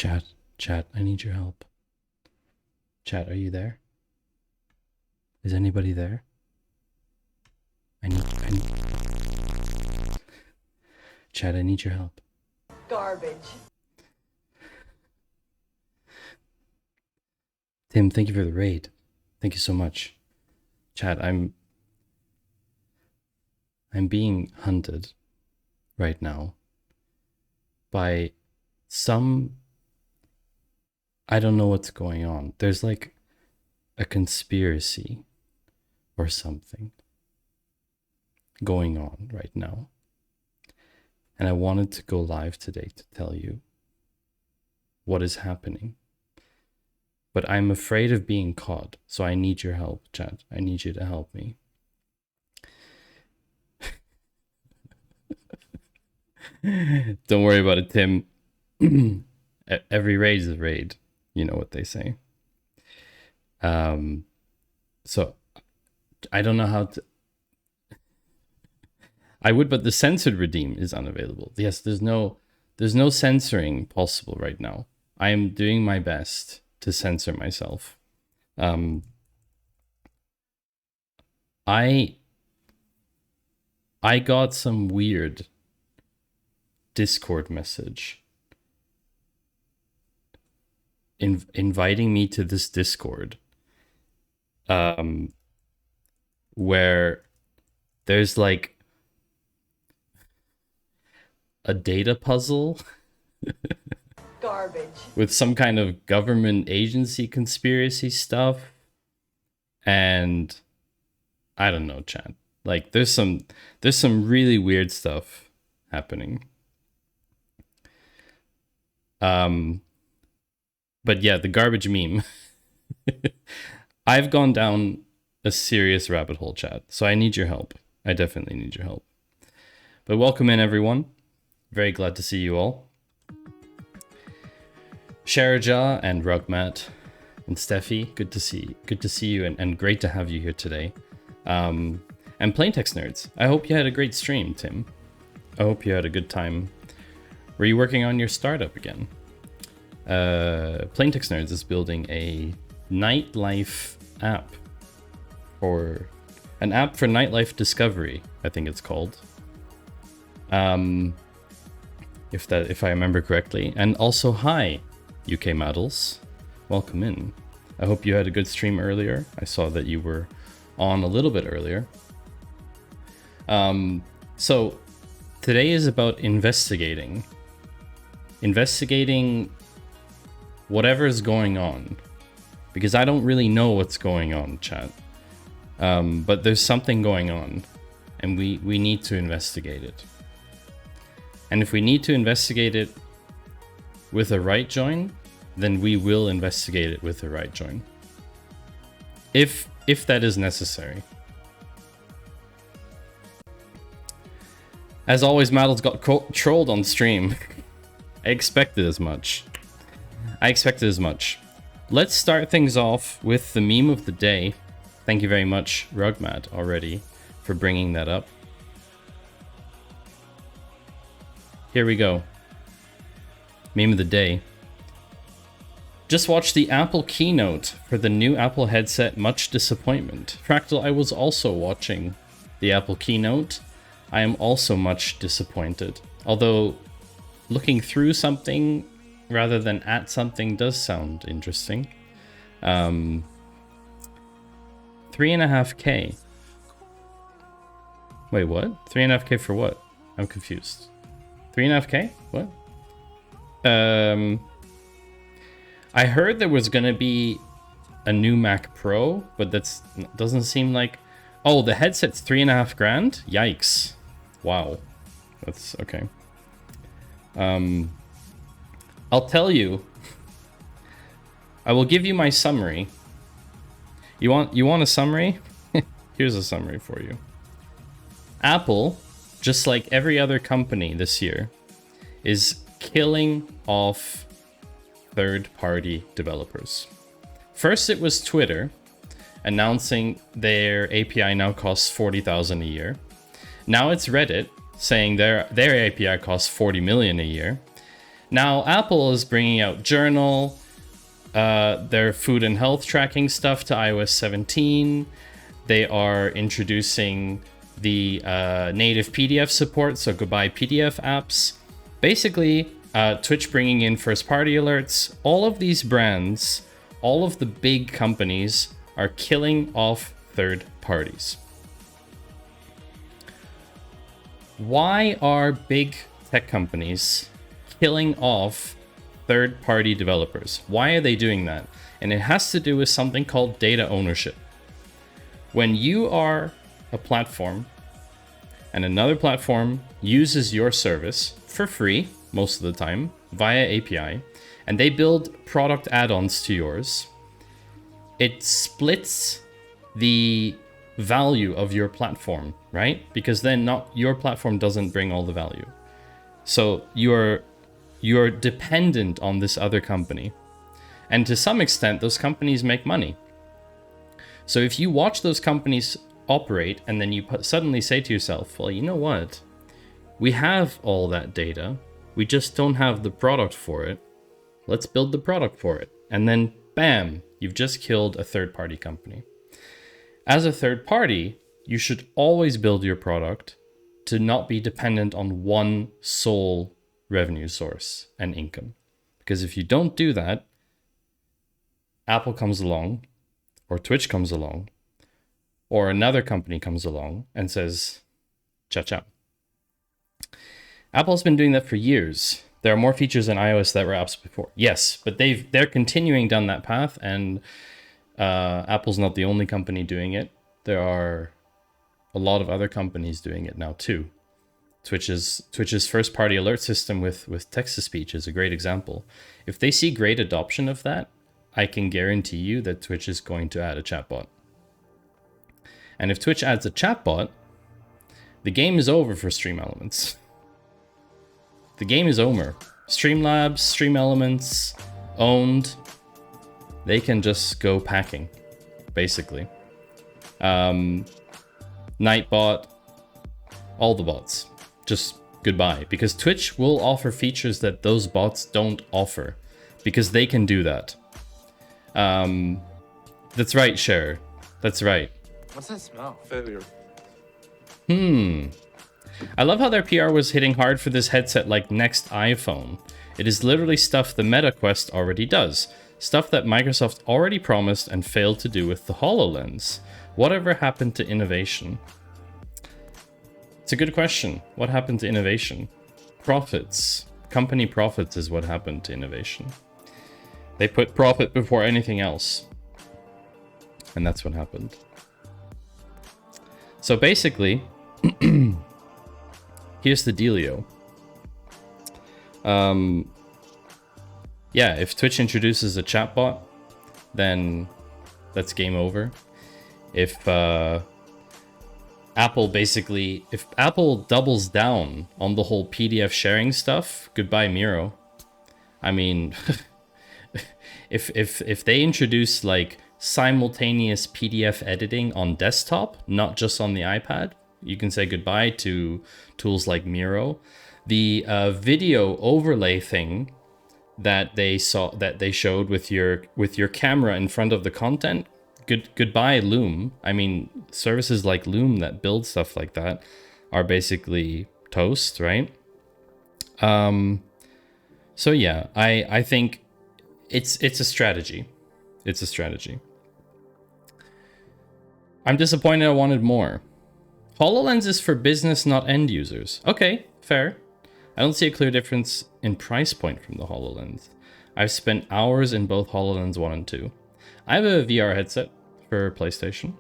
Chat, I need your help. Chat, are you there? Is anybody there? I need... Chat, I need your help. Garbage. Tim, thank you for the raid. Thank you so much. Chat, I'm being hunted right now by some... I don't know what's going on. There's like a conspiracy or something going on right now. And I wanted to go live today to tell you what is happening. But I'm afraid of being caught, so I need your help, chat. I need you to help me. Don't worry about it, Tim. Every raid is a raid. You know what they say. So I don't know how to... I would, but the censored redeem is unavailable. Yes, there's no censoring possible right now. I am doing my best to censor myself. I got some weird Discord message inviting me to this Discord, where there's like a data puzzle Garbage. with some kind of government agency conspiracy stuff, and I don't know, chat. Like there's some really weird stuff happening. But yeah, the garbage meme. I've gone down a serious rabbit hole, chat. So I need your help. I definitely need your help. But welcome in, everyone. Very glad to see you all. Sharajah and Rugmat and Steffi, good to see you and great to have you here today. And Plaintext Nerds, I hope you had a great stream, Tim. I hope you had a good time. Were you working on your startup again? Plaintext Nerds is building a nightlife app, or an app for nightlife discovery, I think it's called. If I remember correctly. And also, hi, UK Models. Welcome in. I hope you had a good stream earlier. I saw that you were on a little bit earlier. So today is about investigating whatever is going on, because I don't really know what's going on, chat. But there's something going on, and we need to investigate it. And if we need to investigate it with a right join, then we will investigate it with a right join. If that is necessary. As always, Maddles got trolled on stream. I expected as much. Let's start things off with the meme of the day. Thank you very much, Rugmat, already, for bringing that up. Here we go. Meme of the day. Just watched the Apple keynote for the new Apple headset. Much disappointment. Fractal, I was also watching the Apple keynote. I am also much disappointed. Although, looking through something rather than at something does sound interesting. 3.5K. Wait, what? 3.5K for what? I'm confused. 3.5K? What? I heard there was gonna be a new Mac Pro, but that doesn't seem like... Oh, the headset's 3.5 grand? Yikes. Wow. That's okay. I'll tell you. I will give you my summary. You want a summary? Here's a summary for you. Apple, just like every other company this year, is killing off third-party developers. First, it was Twitter announcing their API now costs $40,000 a year. Now it's Reddit saying their API costs $40 million a year. Now, Apple is bringing out Journal, their food and health tracking stuff to iOS 17. They are introducing the native PDF support, so goodbye PDF apps. Basically, Twitch bringing in first-party alerts. All of these brands, all of the big companies are killing off third parties. Why are big tech companies killing off third-party developers? Why are they doing that? And it has to do with something called data ownership. When you are a platform and another platform uses your service for free most of the time via API, and they build product add-ons to yours, it splits the value of your platform, right? Because then your platform doesn't bring all the value. So you're dependent on this other company. And to some extent, those companies make money. So if you watch those companies operate and then you suddenly say to yourself, well, you know what? We have all that data. We just don't have the product for it. Let's build the product for it. And then bam, you've just killed a third-party company. As a third party, you should always build your product to not be dependent on one sole revenue source and income. Because if you don't do that, Apple comes along, or Twitch comes along, or another company comes along and says, cha-cha. Apple's been doing that for years. There are more features in iOS that were apps before. Yes, but they're continuing down that path, and Apple's not the only company doing it. There are a lot of other companies doing it now too. Twitch's first-party alert system with text-to-speech is a great example. If they see great adoption of that, I can guarantee you that Twitch is going to add a chatbot. And if Twitch adds a chatbot, the game is over for Stream Elements. The game is over. Streamlabs, Stream Elements, owned. They can just go packing, basically. Nightbot, all the bots. Just goodbye. Because Twitch will offer features that those bots don't offer. Because they can do that. That's right, Cher. That's right. What's that smell? Failure. I love how their PR was hitting hard for this headset like next iPhone. It is literally stuff the Meta Quest already does. Stuff that Microsoft already promised and failed to do with the HoloLens. Whatever happened to innovation? It's a good question. What happened to innovation? Profits. Company profits is what happened to innovation. They put profit before anything else. And that's what happened. So basically, here's the dealio. Yeah, if Twitch introduces a chatbot, then that's game over. If Apple doubles down on the whole PDF sharing stuff, goodbye Miro. I mean, if they introduce like simultaneous PDF editing on desktop, not just on the iPad, you can say goodbye to tools like Miro. The video overlay thing that they showed with your camera in front of the content, goodbye Loom. I mean, services like Loom that build stuff like that are basically toast, right? So yeah, I think it's a strategy. It's a strategy. I'm disappointed. I wanted more. HoloLens is for business, not end users. Okay, fair. I don't see a clear difference in price point from the HoloLens. I've spent hours in both HoloLens 1 and 2. I have a VR headset for PlayStation.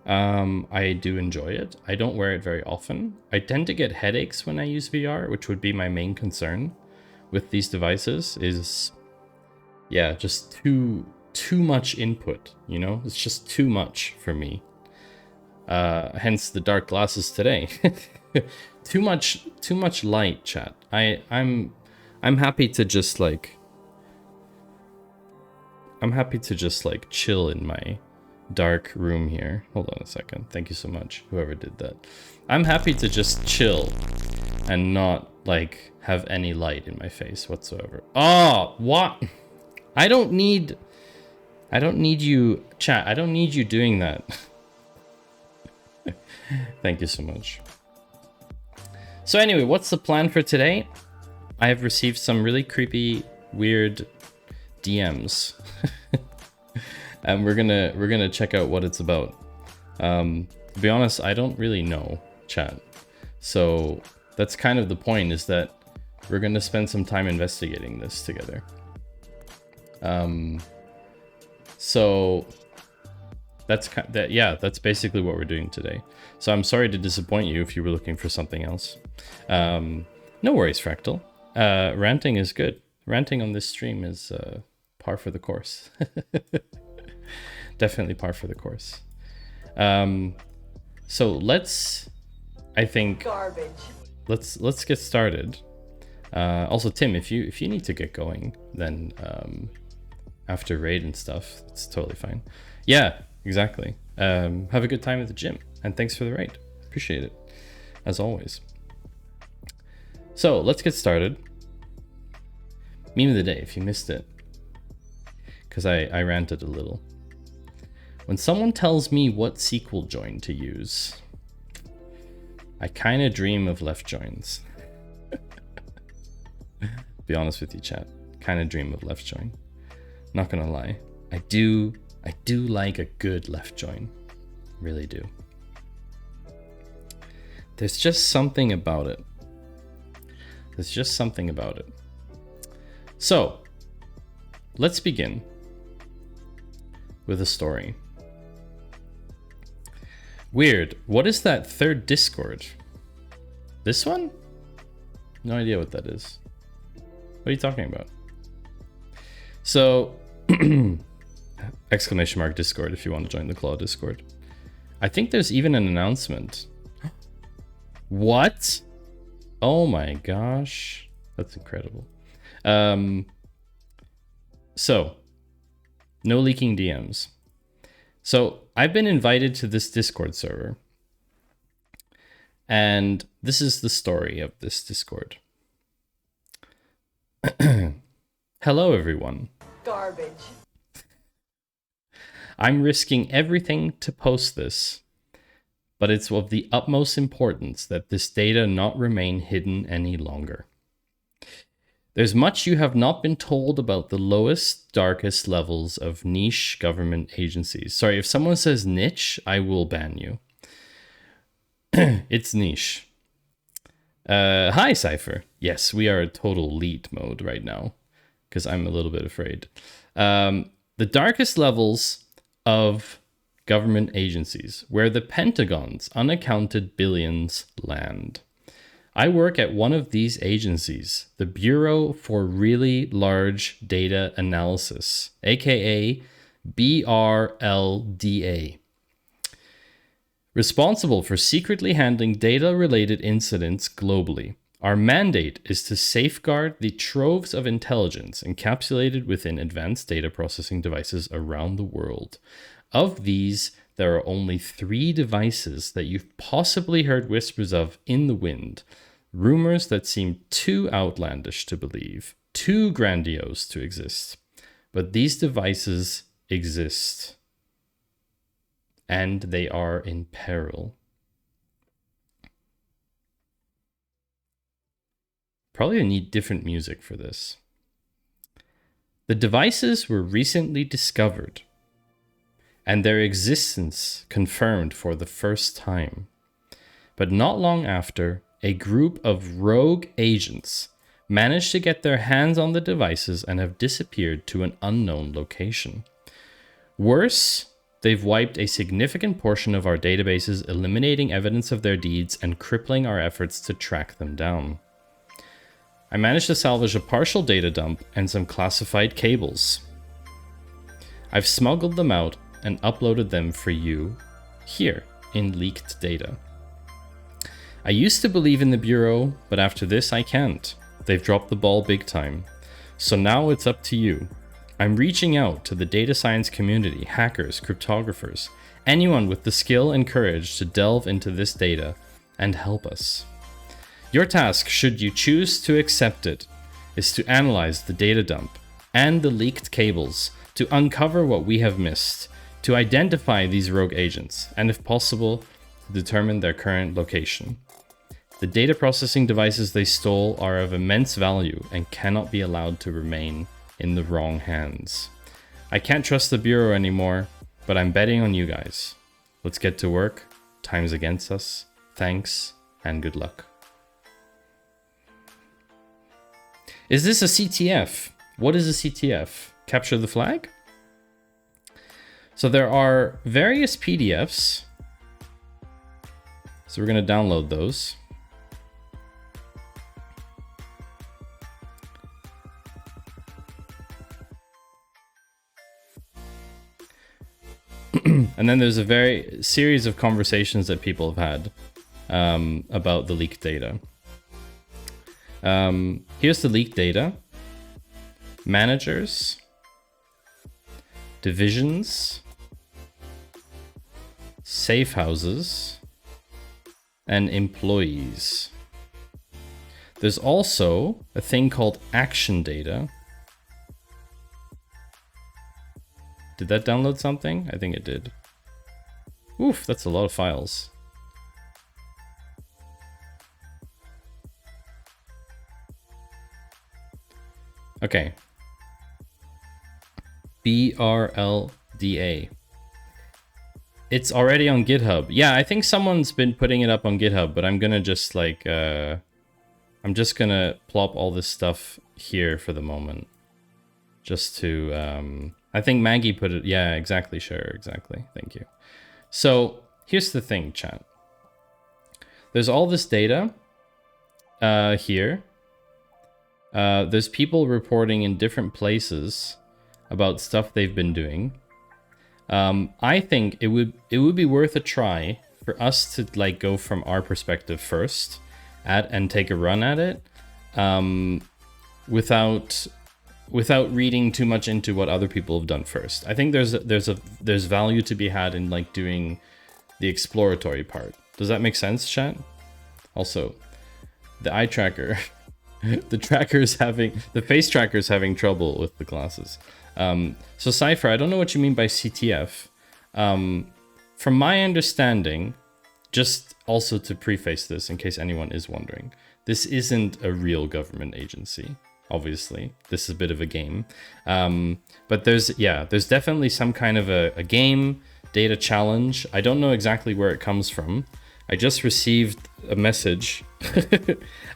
I do enjoy it. I don't wear it very often. I tend to get headaches when I use VR, which would be my main concern with these devices is, yeah, just too much input, you know? It's just too much for me. Hence the dark glasses today. too much light, chat. I'm happy to just like chill in my dark room here. Hold on a second. Thank you so much, whoever did that. I'm happy to just chill and not like have any light in my face whatsoever. Oh, what? I don't need you, chat. I don't need you doing that. Thank you so much. So anyway, what's the plan for today? I have received some really creepy, weird DMs. And we're gonna check out what it's about. To be honest, I don't really know, chat. So that's kind of the point, is that we're gonna spend some time investigating this together. So that's that's basically what we're doing today. So I'm sorry to disappoint you if you were looking for something else. No worries, Fractal. Ranting is good. Ranting on this stream is par for the course. Definitely par for the course. So let's get started. Also, Tim, if you need to get going, then after raid and stuff, it's totally fine. Yeah, exactly. Have a good time at the gym, and thanks for the raid. Appreciate it, as always. So let's get started. Meme of the day, if you missed it, because I ranted a little. When someone tells me what SQL join to use, I kind of dream of left joins. Be honest with you, chat. Kind of dream of left join. Not gonna lie. I do like a good left join. Really do. There's just something about it. There's just something about it. So, let's begin with a story. Weird. What is that third Discord? This one? No idea what that is. What are you talking about? So, exclamation mark Discord if you want to join the Claw Discord. I think there's even an announcement. What? Oh my gosh. That's incredible. So, no leaking DMs. So, I've been invited to this Discord server. And this is the story of this Discord. Hello, everyone. Garbage. I'm risking everything to post this, but it's of the utmost importance that this data not remain hidden any longer. There's much you have not been told about the lowest, darkest levels of niche government agencies. Sorry, if someone says niche, I will ban you. It's niche. Hi, Cypher. Yes, we are a total lead mode right now, because I'm a little bit afraid. The darkest levels of government agencies, where the Pentagon's unaccounted billions land. I work at one of these agencies, the Bureau for Really Large Data Analysis, aka BRLDA. Responsible for secretly handling data-related incidents globally. Our mandate is to safeguard the troves of intelligence encapsulated within advanced data processing devices around the world. Of these, there are only 3 devices that you've possibly heard whispers of in the wind. Rumors that seem too outlandish to believe, too grandiose to exist. But these devices exist. And they are in peril. Probably need different music for this. The devices were recently discovered, and their existence confirmed for the first time. But not long after, a group of rogue agents managed to get their hands on the devices and have disappeared to an unknown location. Worse, they've wiped a significant portion of our databases, eliminating evidence of their deeds and crippling our efforts to track them down. I managed to salvage a partial data dump and some classified cables. I've smuggled them out and uploaded them for you here in leaked data. I used to believe in the Bureau, but after this I can't. They've dropped the ball big time. So now it's up to you. I'm reaching out to the data science community, hackers, cryptographers, anyone with the skill and courage to delve into this data and help us. Your task, should you choose to accept it, is to analyze the data dump and the leaked cables to uncover what we have missed, to identify these rogue agents, and if possible, to determine their current location. The data processing devices they stole are of immense value and cannot be allowed to remain in the wrong hands. I can't trust the Bureau anymore, but I'm betting on you guys. Let's get to work. Time's against us. Thanks, and good luck. Is this a CTF? What is a CTF? Capture the flag? So there are various PDFs. So we're going to download those. And then there's a series of conversations that people have had about the leaked data. Here's the leaked data. Managers. Divisions. Safe houses. And employees. There's also a thing called action data. Did that download something? I think it did. Oof, that's a lot of files. Okay. BRLDA. It's already on GitHub. Yeah, I think someone's been putting it up on GitHub, but I'm gonna just like, I'm just gonna plop all this stuff here for the moment. Just to, I think Maggie put it, yeah, exactly, sure, exactly, thank you. So, here's the thing, chat. There's all this data here. There's people reporting in different places about stuff they've been doing. I think it would be worth a try for us to like go from our perspective first and take a run at it without reading too much into what other people have done first. I think there's value to be had in like doing the exploratory part. Does that make sense, chat? Also, the eye tracker, the face tracker's having trouble with the glasses. So Cypher, I don't know what you mean by CTF. From my understanding, just also to preface this in case anyone is wondering, this isn't a real government agency. Obviously, this is a bit of a game. But there's definitely some kind of a game data challenge. I don't know exactly where it comes from. I just received a message.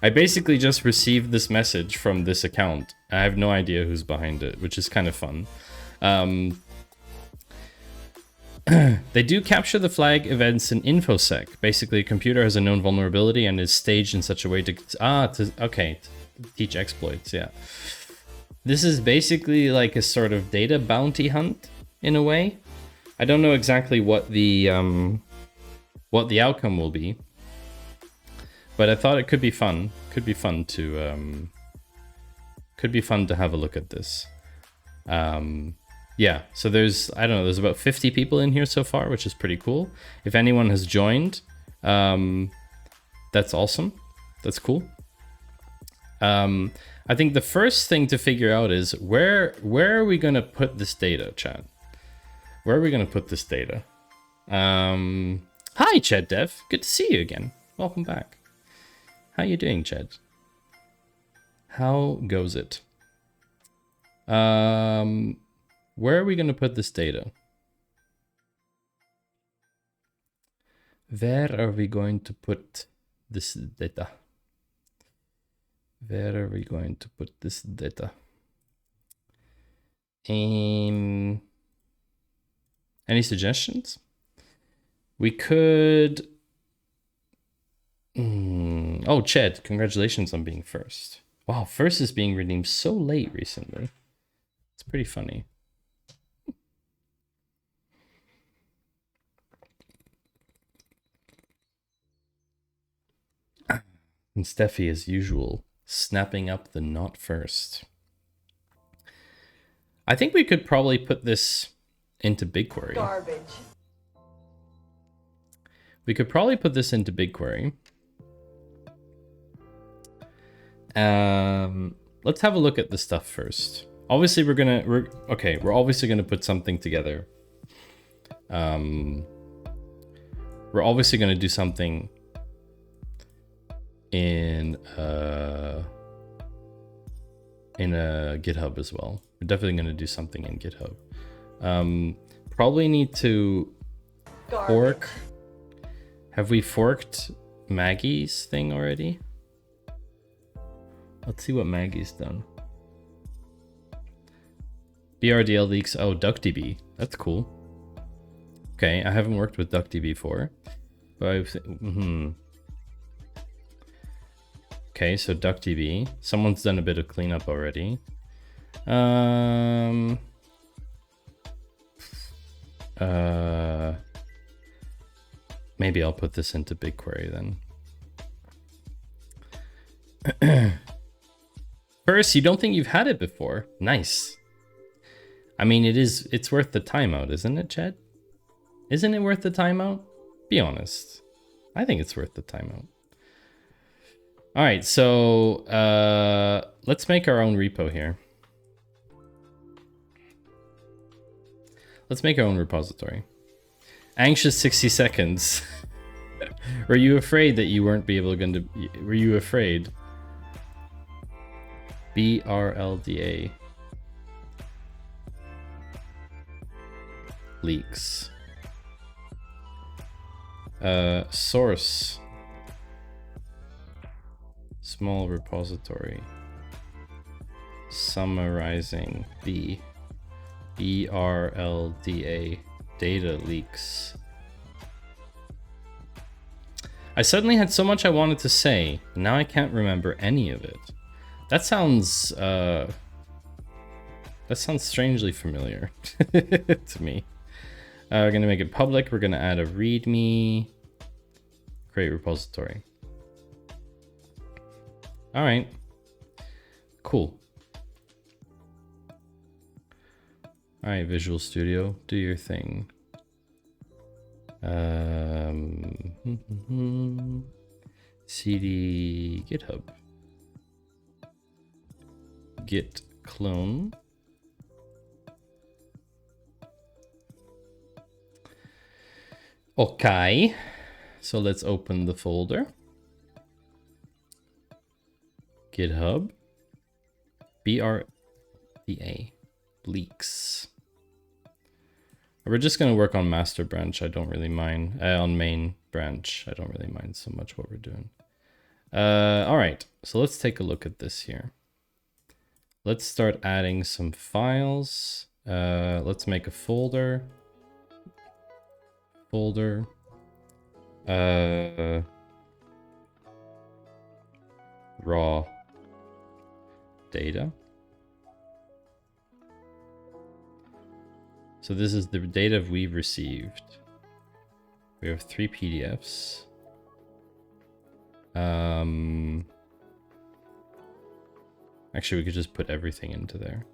I basically just received this message from this account. I have no idea who's behind it, which is kind of fun. They do capture the flag events in InfoSec. Basically, a computer has a known vulnerability and is staged in such a way to teach exploits, yeah. This is basically like a sort of data bounty hunt in a way. I don't know exactly what the outcome will be, but I thought it could be fun. Could be fun to have a look at this. Yeah, so there's there's about 50 people in here so far, which is pretty cool. If anyone has joined, that's awesome. That's cool. I think the first thing to figure out is where are we gonna put this data, chat? Where are we gonna put this data? Hi, Ched Dev. Good to see you again. Welcome back. How you doing, Ched? How goes it? Where are we gonna put this data? Where are we going to put this data? Where are we going to put this data? Any suggestions? We could... Oh, Ched, congratulations on being first. Wow, first is being redeemed so late recently. It's pretty funny. And Steffi, as usual, snapping up the not first. I think we could probably put this into BigQuery. Garbage. We could probably put this into BigQuery. Let's have a look at the stuff first. Obviously, we're obviously gonna put something together. We're obviously gonna do something in a GitHub as well. We're definitely gonna do something in GitHub. Probably need to fork. Have we forked Maggie's thing already? Let's see what Maggie's done. BRDL leaks. Oh, DuckDB. That's cool. Okay, I haven't worked with DuckDB before. But Okay, so DuckDB. Someone's done a bit of cleanup already. Maybe I'll put this into BigQuery then. First, you don't think you've had it before? Nice. I mean, it's worth the timeout, isn't it, Chad? Isn't it worth the timeout? Be honest. I think it's worth the timeout. All right, so let's make our own repo here. Let's make our own repository. Anxious 60 seconds. Were you afraid that you weren't going to? Were you afraid? BRLDA leaks. Source. Small repository. Summarizing BRLDA data leaks. I suddenly had so much I wanted to say, and now I can't remember any of it. That sounds strangely familiar to me. We're gonna make it public. We're gonna add a README. Create repository. All right. Cool. All right, Visual Studio, do your thing. CD GitHub. Git clone. Okay, so let's open the folder. GitHub. BRDA leaks. We're just going to work on master branch. I don't really mind. On main branch, I don't really mind so much what we're doing. All right, so let's take a look at this here. Let's start adding some files. Let's make a folder. Raw data. So this is the data we've received. We have 3 PDFs. Actually, we could just put everything into there.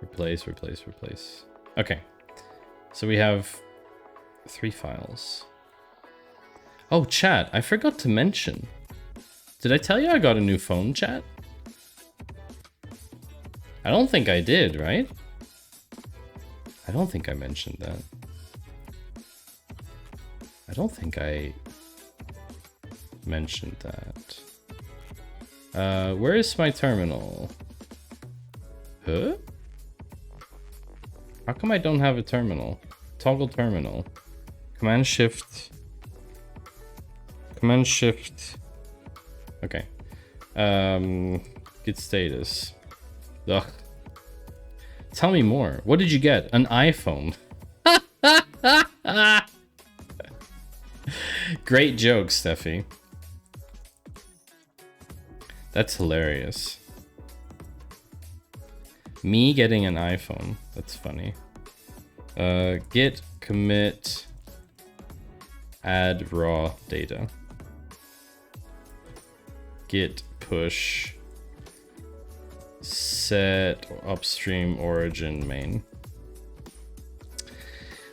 Replace. Okay. So we have 3 files. Oh, chat, I forgot to mention. Did I tell you I got a new phone, chat? I don't think I did, right? I don't think I mentioned that. I don't think I mentioned that. Where is my terminal? Huh? How come I don't have a terminal? Toggle terminal. Command Shift. Okay. Git status. Ugh. Tell me more. What did you get? An iPhone. Great joke, Steffi. That's hilarious. Me getting an iPhone. That's funny. Git commit add raw data. Git push set upstream origin main.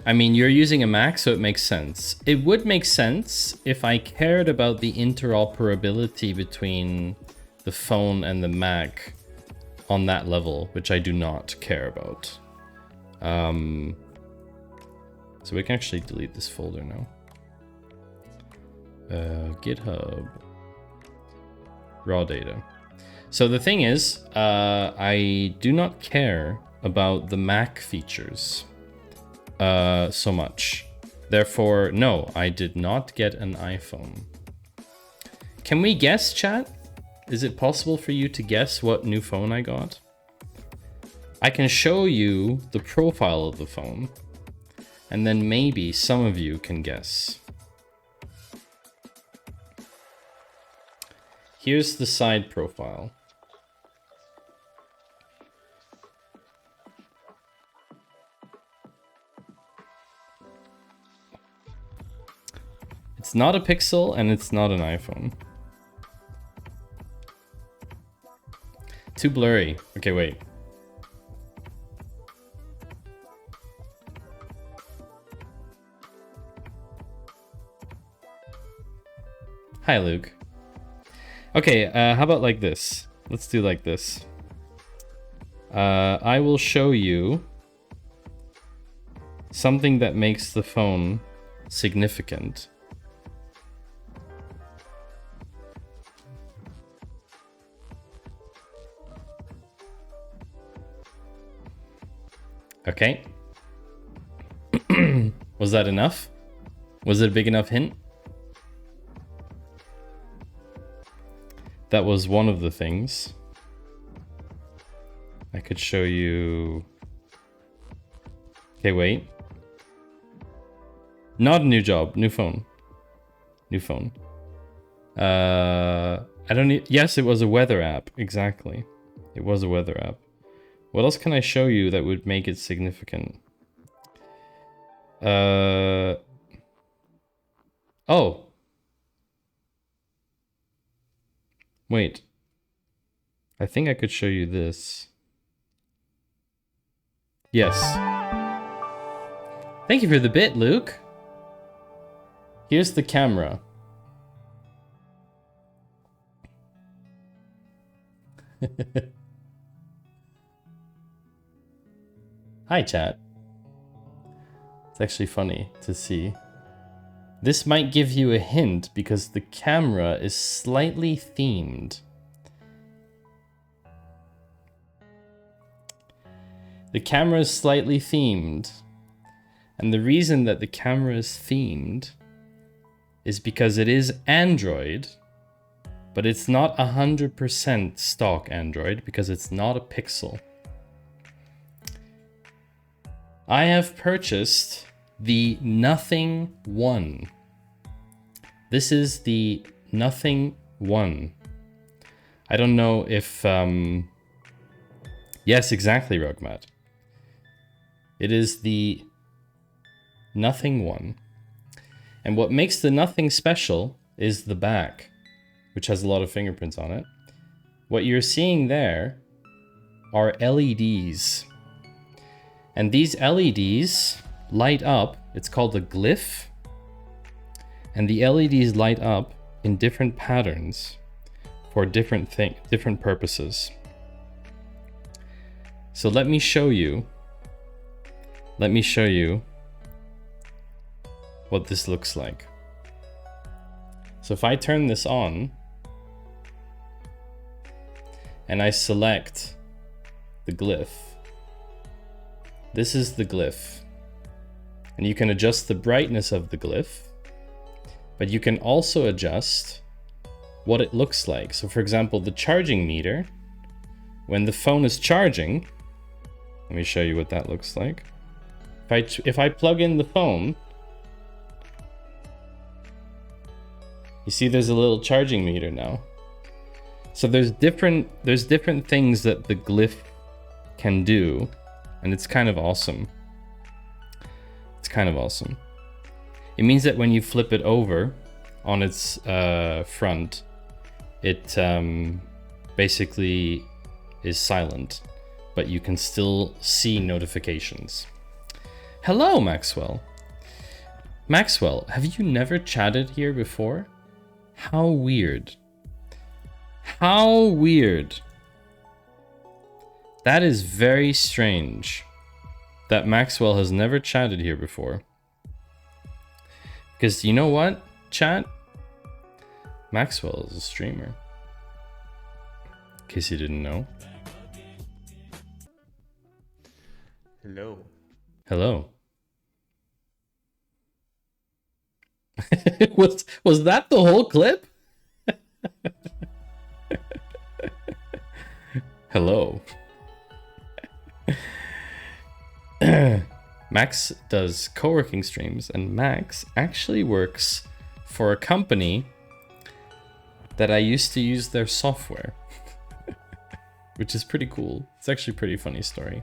I mean, you're using a Mac, so it makes sense. It would make sense if I cared about the interoperability between the phone and the Mac on that level, which I do not care about. So we can actually delete this folder now. GitHub. Raw data. So the thing is, I do not care about the Mac features so much. Therefore, no, I did not get an iPhone. Can we guess, chat? Is it possible for you to guess what new phone I got? I can show you the profile of the phone, and then maybe some of you can guess. Here's the side profile. It's not a Pixel and it's not an iPhone. Too blurry. Okay, wait. Hi, Luke. Okay, how about like this? Let's do like this. I will show you something that makes the phone significant. Okay. Was that enough? Was it a big enough hint? That was one of the things. I could show you... Okay, wait. Not a new job, new phone. New phone. I don't need... Yes, it was a weather app, exactly. It was a weather app. What else can I show you that would make it significant? Oh. Wait. I think I could show you this. Yes. Thank you for the bit, Luke. Here's the camera. Hi, chat. It's actually funny to see. This might give you a hint because the camera is slightly themed. The camera is slightly themed. And the reason that the camera is themed is because it is Android, but it's not 100% stock Android because it's not a Pixel. I have purchased the Nothing One. This is the Nothing One. I don't know if... Yes, exactly, Rugmat. It is the Nothing One. And what makes the Nothing special is the back, which has a lot of fingerprints on it. What you're seeing there are LEDs. And these LEDs light up. It's called a glyph. And the LEDs light up in different patterns for different purposes. So let me show you. Let me show you what this looks like. So if I turn this on and I select the glyph, this is the glyph. And you can adjust the brightness of the glyph, but you can also adjust what it looks like. So for example, the charging meter, when the phone is charging, let me show you what that looks like. If I plug in the phone, you see there's a little charging meter now. So there's different things that the glyph can do, and it's kind of awesome. It's kind of awesome. It means that when you flip it over on its front, it basically is silent, but you can still see notifications. Hello, Maxwell. Maxwell, have you never chatted here before? How weird. How weird. That is very strange that Maxwell has never chatted here before. Because you know what, chat? Maxwell is a streamer. In case you didn't know. Hello. Hello. was that the whole clip? Hello. Max does co-working streams, and Max actually works for a company that I used to use their software. Which is pretty cool. It's actually a pretty funny story.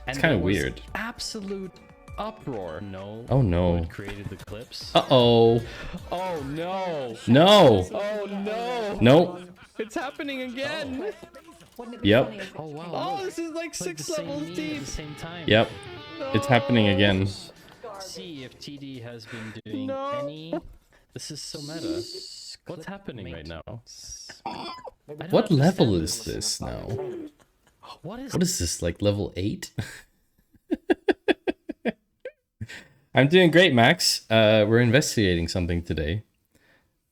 It's kind of weird. Absolute uproar. No. Oh no. Created the clips. Uh-oh. Oh no. No. Oh no. Nope. It's happening again. Yep. Oh wow. Oh, this is like 6 levels deep. At the same time. Yep. It's happening again. See if TD has been doing any. This is so meta. What's happening right now? What level is this now? What is this, like level 8? I'm doing great, Max. We're investigating something today.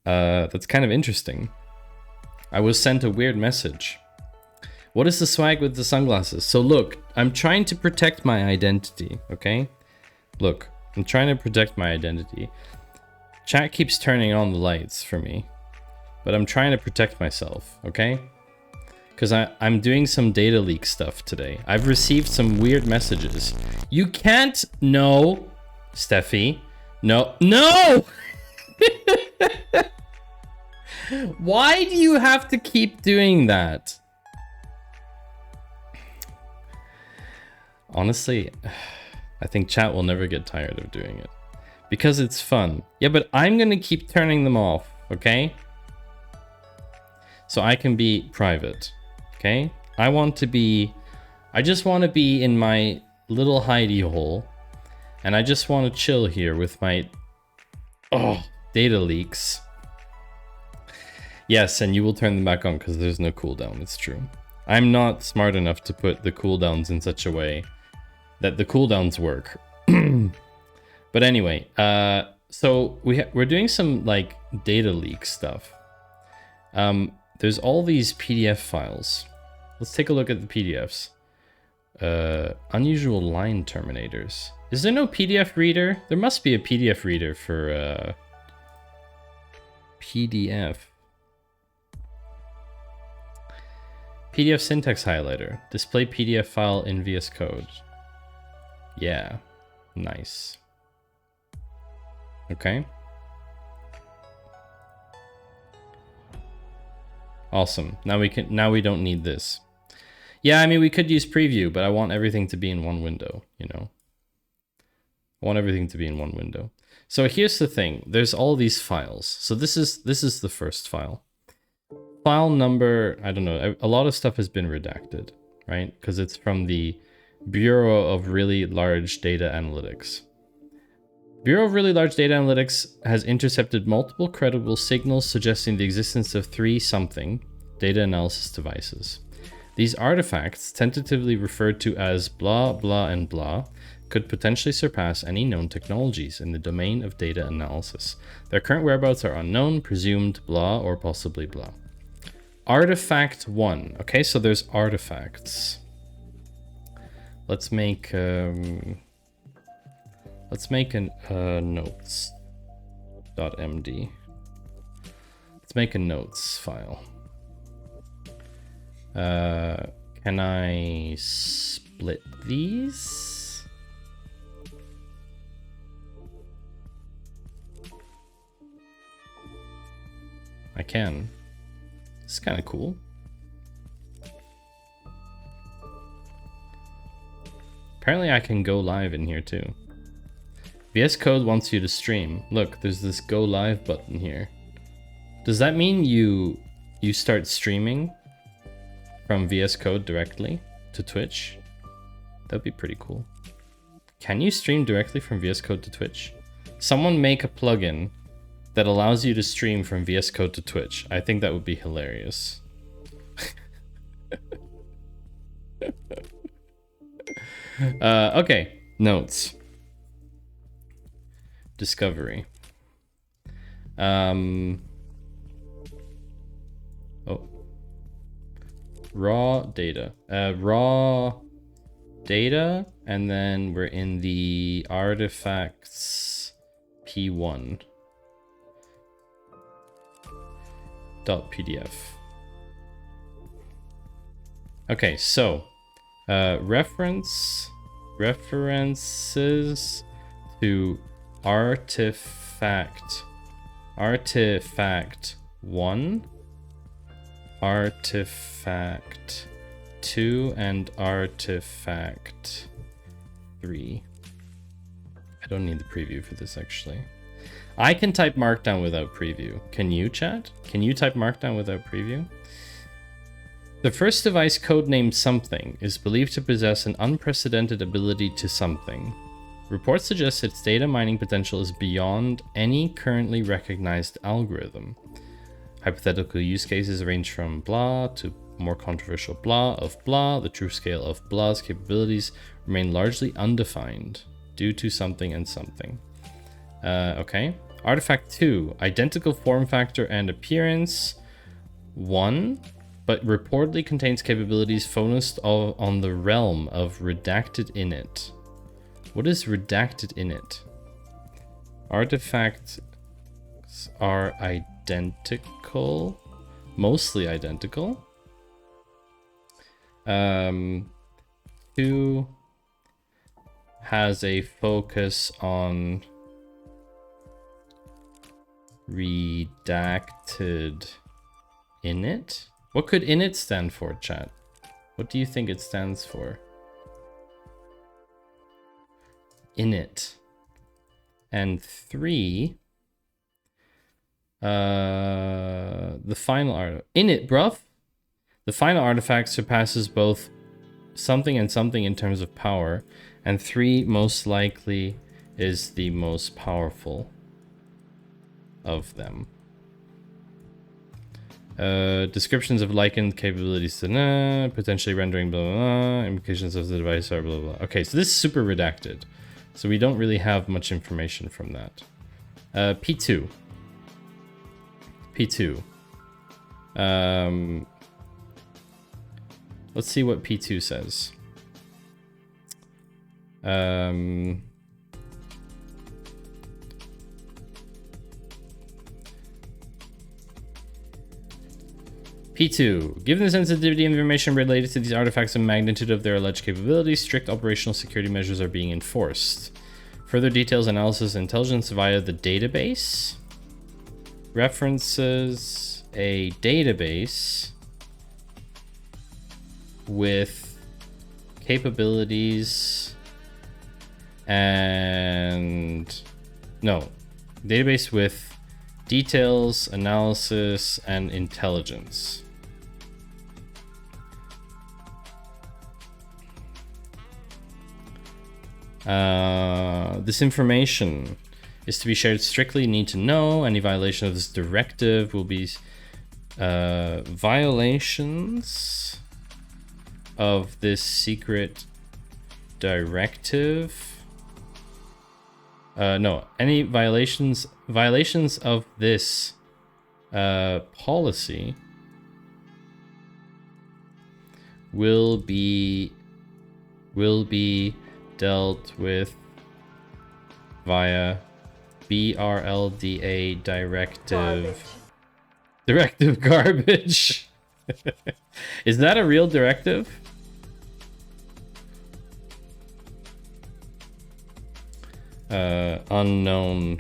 That's kind of interesting. I was sent a weird message. What is the swag with the sunglasses? So look, I'm trying to protect my identity, okay? Look, I'm trying to protect my identity. Chat keeps turning on the lights for me, but I'm trying to protect myself, okay? Because I'm doing some data leak stuff today. I've received some weird messages. You can't... No, Steffi. No. No! Why do you have to keep doing that? Honestly, I think chat will never get tired of doing it. Because it's fun. Yeah, but I'm gonna keep turning them off, okay? So I can be private, okay? I just want to be in my little hidey hole. And I just want to chill here with my... data leaks. Yes, and you will turn them back on because there's no cooldown, it's true. I'm not smart enough to put the cooldowns in such a way that the cooldowns work. But anyway, so we're doing some like data leak stuff. There's all these PDF files. Let's take a look at the PDFs. Unusual line terminators. Is there no PDF reader? There must be a PDF reader for PDF. PDF syntax highlighter. Display PDF file in VS Code. Yeah, nice. Okay. Awesome. Now we don't need this. Yeah, I mean, we could use preview, but I want everything to be in one window, you know? I want everything to be in one window. So here's the thing. There's all these files. So this is the first file. File number, I don't know. A lot of stuff has been redacted, right? Because it's from the Bureau of Really Large Data Analytics. Bureau of Really Large Data Analytics has intercepted multiple credible signals suggesting the existence of 3-something data analysis devices. These artifacts, tentatively referred to as blah, blah, and blah, could potentially surpass any known technologies in the domain of data analysis. Their current whereabouts are unknown, presumed blah, or possibly blah. Artifact 1. Okay, so there's artifacts. Let's make an notes.md. Let's make a notes file. Can I split these? I can. It's kind of cool. Apparently I can go live in here too. VS Code wants you to stream. Look, there's this go live button here. Does that mean you start streaming from VS Code directly to Twitch? That'd be pretty cool. Can you stream directly from VS Code to Twitch? Someone make a plugin that allows you to stream from VS Code to Twitch. I think that would be hilarious. Okay, notes. Discovery. Oh. Raw data. Raw data, and then we're in the artifacts P1 .pdf. Okay, so references to artifact 1, artifact 2, and artifact 3. I don't need the preview for this, actually. I can type Markdown without preview. Can you, chat? Can you type Markdown without preview? The first device codenamed something is believed to possess an unprecedented ability to something. Reports suggest its data mining potential is beyond any currently recognized algorithm. Hypothetical use cases range from blah to more controversial blah of blah. The true scale of blah's capabilities remain largely undefined due to something and something. Okay. Artifact 2, identical form factor and appearance. 1, but reportedly contains capabilities focused on the realm of redacted init. What is redacted init? Artifacts are identical, mostly identical. 2 has a focus on redacted init. What could init stand for, chat? What do you think it stands for? Init. And 3, the final init, bruv. The final artifact surpasses both something and something in terms of power, and 3 most likely is the most powerful of them. Descriptions of likened capabilities to potentially rendering blah, blah, blah. Implications of the device are blah, blah. Okay, so this is super redacted. So we don't really have much information from that. P2. Let's see what P2 says. P2. Given the sensitivity of information related to these artifacts and magnitude of their alleged capabilities, strict operational security measures are being enforced. Further details, analysis, and intelligence via the database. References a database with capabilities and... No. Database with details, analysis, and intelligence. This information is to be shared strictly need to know. Any violation of this directive will be violations of this secret directive. No, any violations of this policy will be dealt with via BRLDA directive garbage. Is that a real directive? Unknown.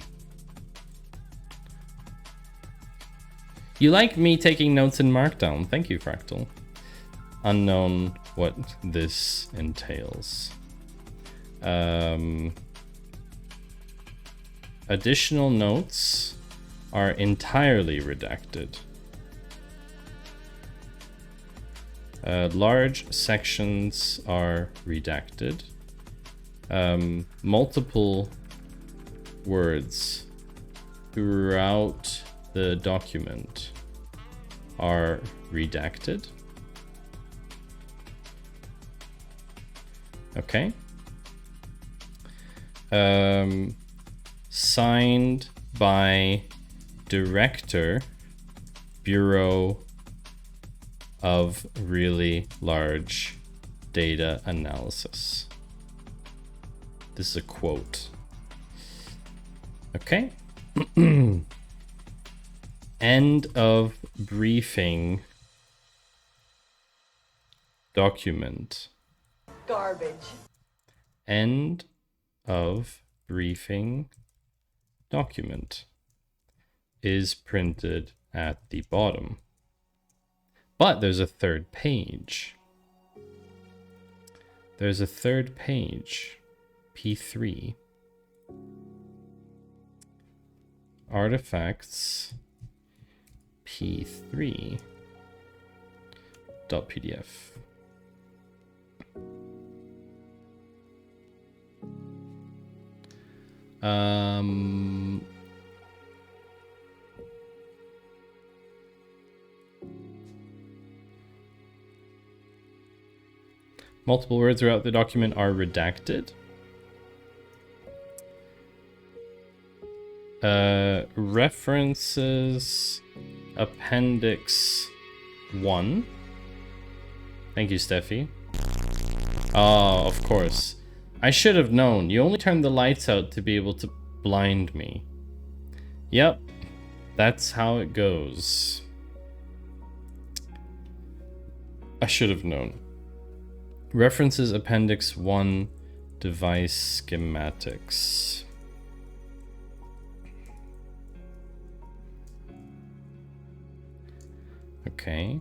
You like me taking notes in Markdown. Thank you, Fractal. Unknown what this entails. Additional notes are entirely redacted. Large sections are redacted. multiple words throughout the document are redacted. Okay. Signed by Director, Bureau of Really Large Data Analysis. This is a quote. Okay. End of briefing document. Garbage. End of briefing document is printed at the bottom. But there's a third page. There's a third page. P3. Artifacts P3 .pdf. Multiple words throughout the document are redacted. References Appendix 1. Thank you, Steffi. Oh, of course. I should have known. You only turned the lights out to be able to blind me. Yep. That's how it goes. I should have known. References Appendix 1, Device Schematics. Okay.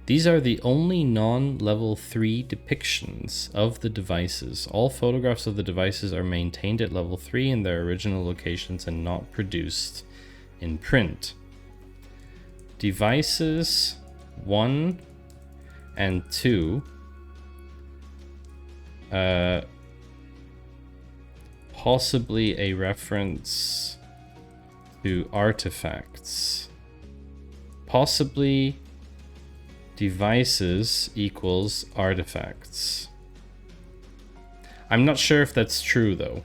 These are the only non-level 3 depictions of the devices. All photographs of the devices are maintained at level 3 in their original locations and not produced in print. Devices 1 and 2 possibly a reference to artifacts. Possibly devices equals artifacts. I'm not sure if that's true though.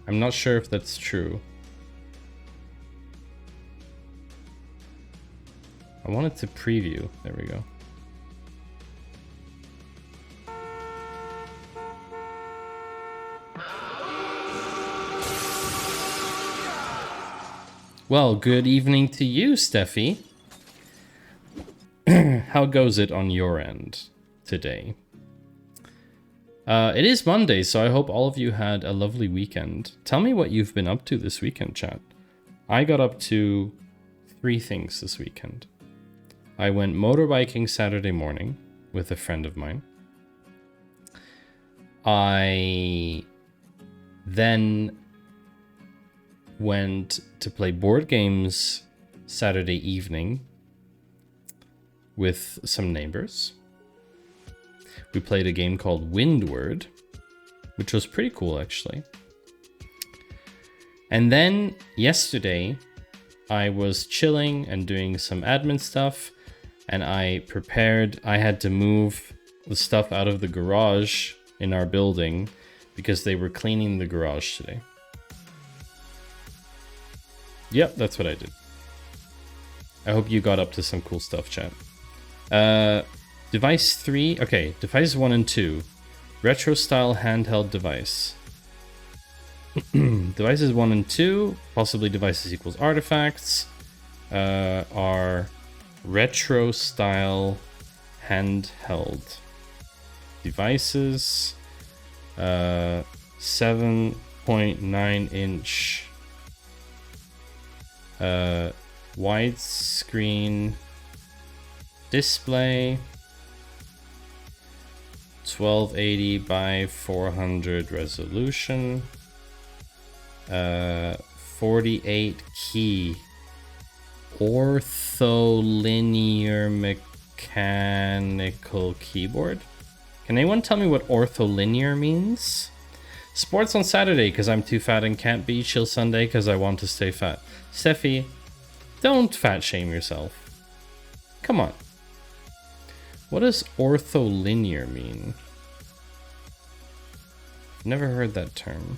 I'm not sure if that's true. I wanted to preview. There we go. Well, good evening to you, Steffi. How goes it on your end today? It is Monday, so I hope all of you had a lovely weekend. Tell me what you've been up to this weekend, chat. I got up to 3 things this weekend. I went motorbiking Saturday morning with a friend of mine. I then went to play board games Saturday evening with some neighbors. We played a game called Windward, which was pretty cool actually. And then yesterday I was chilling and doing some admin stuff, and I had to move the stuff out of the garage in our building because they were cleaning the garage today. Yep, that's what I did. I hope you got up to some cool stuff, chat. Device 3, okay, device 1 and 2. Retro style handheld device. Devices 1 and 2, possibly devices equals artifacts, are retro style handheld devices. 7.9 inch widescreen display, 1280 by 400 resolution, 48 key ortholinear mechanical keyboard. Can anyone tell me what ortholinear means? Sports on Saturday because I'm too fat and can't be. Chill Sunday because I want to stay fat. Steffi, don't fat shame yourself. Come on. What does ortholinear mean? Never heard that term.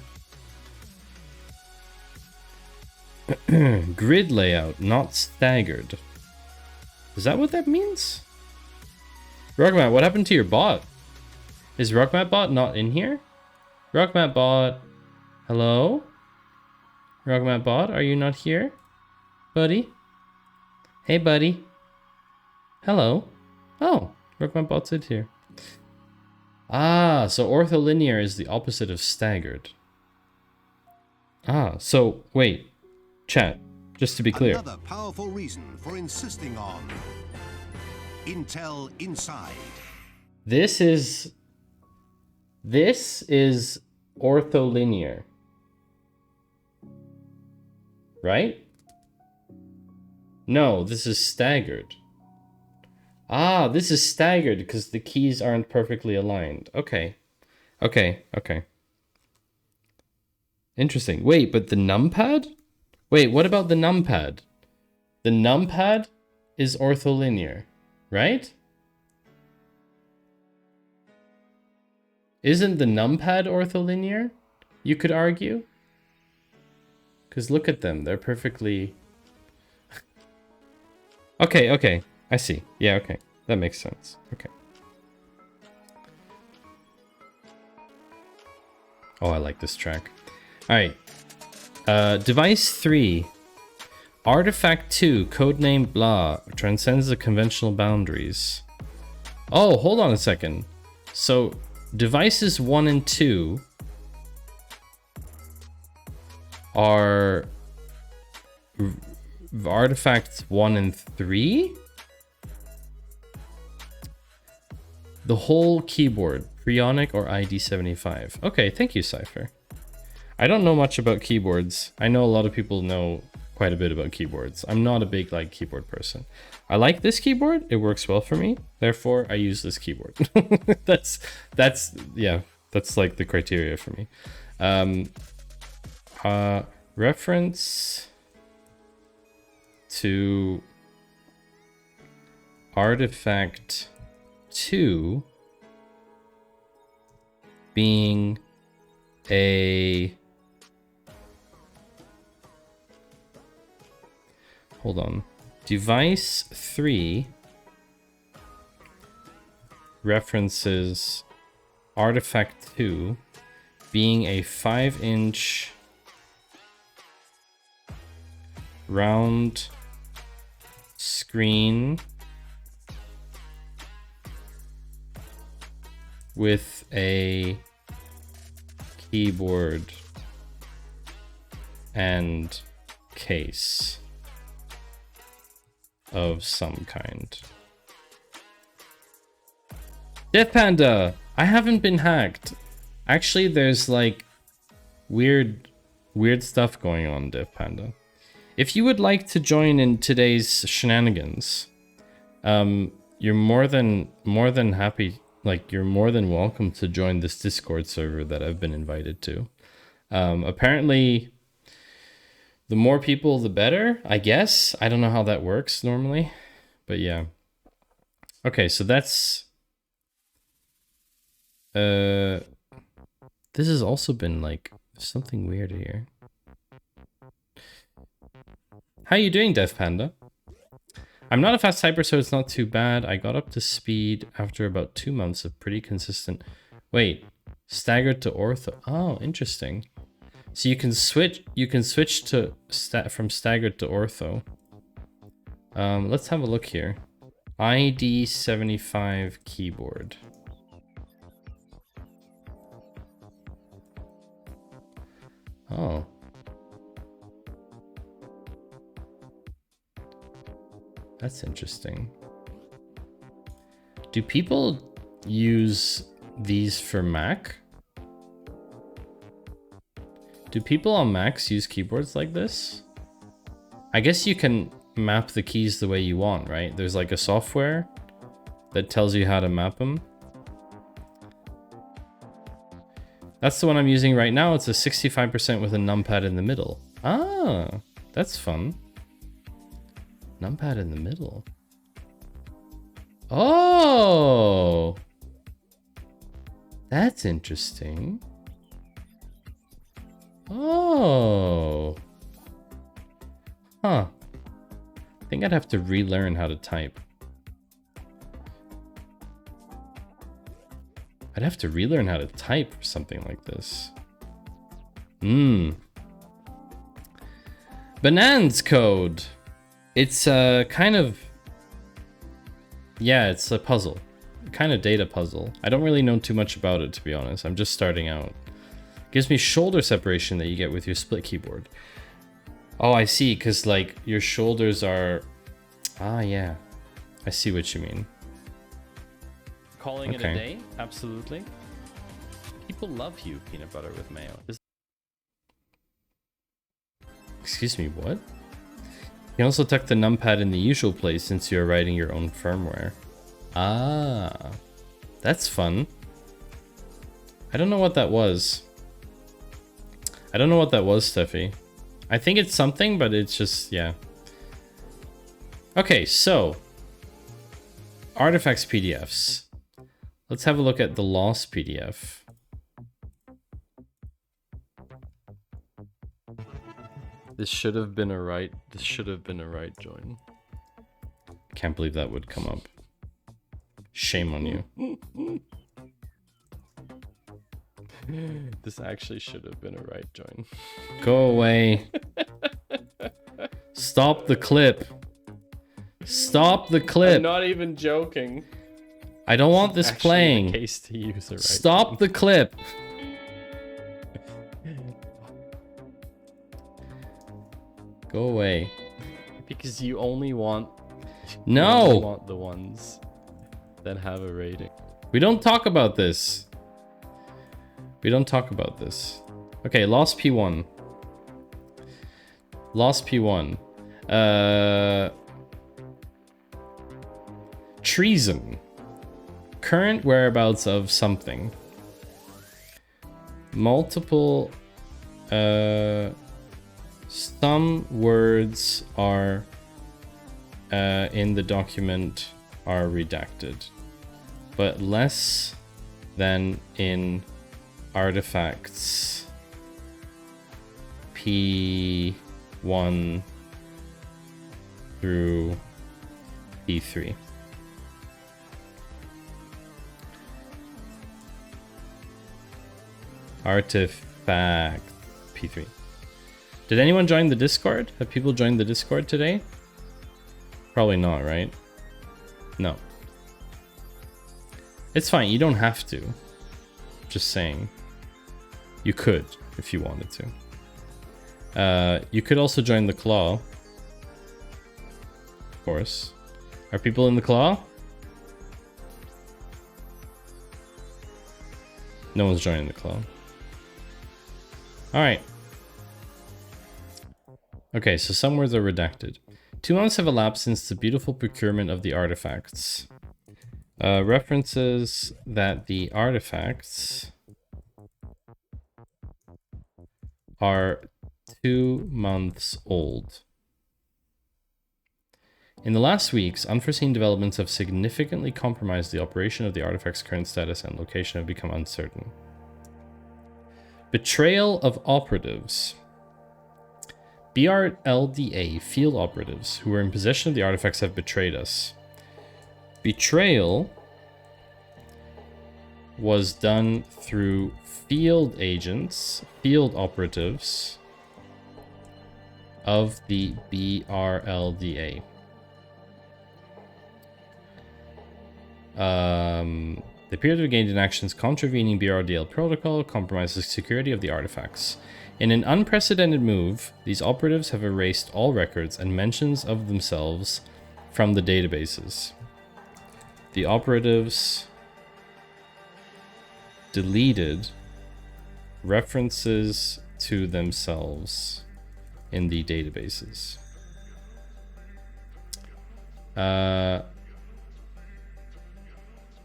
Grid layout, not staggered. Is that what that means? Rockmat, what happened to your bot? Is Rockmat bot not in here? Rockmat bot, hello? Rockmat bot, are you not here? Buddy? Hey buddy. Hello? Oh, Rockmat bot's in here. Ah, so ortholinear is the opposite of staggered. Ah, so wait, chat, just to be clear. Another powerful reason for insisting on Intel Inside. This is ortholinear, right? No, this is staggered. Ah, this is staggered because the keys aren't perfectly aligned. Okay. Okay. Interesting. Wait, but the numpad? Wait, what about the numpad? The numpad is ortholinear, right? Isn't the numpad ortholinear? You could argue. Because look at them. They're perfectly... Okay. I see. Yeah, okay. That makes sense. Okay. Oh, I like this track. Alright. Device 3. Artifact 2, codename blah, transcends the conventional boundaries. Oh, hold on a second. So, devices 1 and 2 are artifacts 1 and 3? The whole keyboard, Prionic or ID75. Okay, thank you, Cypher. I don't know much about keyboards. I know a lot of people know quite a bit about keyboards. I'm not a big keyboard person. I like this keyboard. It works well for me. Therefore, I use this keyboard. that's like the criteria for me. Reference to artifact 2 being a... Hold on. Device 3 references artifact 2 being a 5-inch round screen with a keyboard and case of some kind. Death Panda, I haven't been hacked. Actually, there's weird stuff going on, Death Panda. If you would like to join in today's shenanigans, you're more than happy. You're more than welcome to join this Discord server that I've been invited to. Apparently, the more people, the better, I guess. I don't know how that works normally, but yeah. Okay, so that's... this has also been something weird here. How you doing, Death Panda? I'm not a fast typer, so it's not too bad. I got up to speed after about 2 months of pretty consistent... Wait, staggered to ortho. Oh, interesting. So you can switch to from staggered to ortho. Let's have a look here. ID75 keyboard. Oh. That's interesting. Do people use these for Mac? Do people on Macs use keyboards like this? I guess you can map the keys the way you want, right? There's a software that tells you how to map them. That's the one I'm using right now. It's a 65% with a numpad in the middle. Ah, that's fun. Numpad in the middle. Oh, that's interesting. Oh. Huh. I think I'd have to relearn how to type. I'd have to relearn how to type for something like this. Banan's code. It's a kind of... Yeah, it's a puzzle. Kind of data puzzle. I don't really know too much about it, to be honest. I'm just starting out. Gives me shoulder separation that you get with your split keyboard. Oh, I see, because like your shoulders are... Ah, yeah. I see what you mean. Calling it a day? Absolutely. People love you, peanut butter with mayo. Excuse me, what? You can also tuck the numpad in the usual place since you're writing your own firmware. Ah, that's fun. I don't know what that was. I don't know what that was, Steffi. I think it's something, but it's just, yeah. Okay, so artifacts PDFs. Let's have a look at the lost PDF. This should have been a right join. Can't believe that would come up. Shame on you. This actually should have been a right join. Go away. Stop the clip. Stop the clip. I'm not even joking. I don't want this Actually playing. the case to use a right Stop join. the clip. Go away. Because you only want No. the ones that have a rating. We don't talk about this. We don't talk about this. Okay, lost P1. Lost P1. Treason. Current whereabouts of something. Multiple... some words are in the document are redacted, but less than in artifacts P1 through P3. Artifact P3. Did anyone join the Discord? Have people joined the Discord today? Probably not, right? No. It's fine, you don't have to. Just saying. You could, if you wanted to. You could also join the Claw. Of course. Are people in the Claw? No one's joining the Claw. Alright. Okay, so some words are redacted. 2 months have elapsed since the beautiful procurement of the artifacts. References that the artifacts are 2 months old. In the last weeks, unforeseen developments have significantly compromised the operation of the artifact's current status and location have become uncertain. Betrayal of operatives. BRLDA field operatives who were in possession of the artifacts have betrayed us. Betrayal was done through field agents, field operatives of the BRLDA. They appear to have engaged in actions contravening BRDL protocol, compromises the security of the artifacts. In an unprecedented move, these operatives have erased all records and mentions of themselves from the databases. The operatives deleted references to themselves in the databases.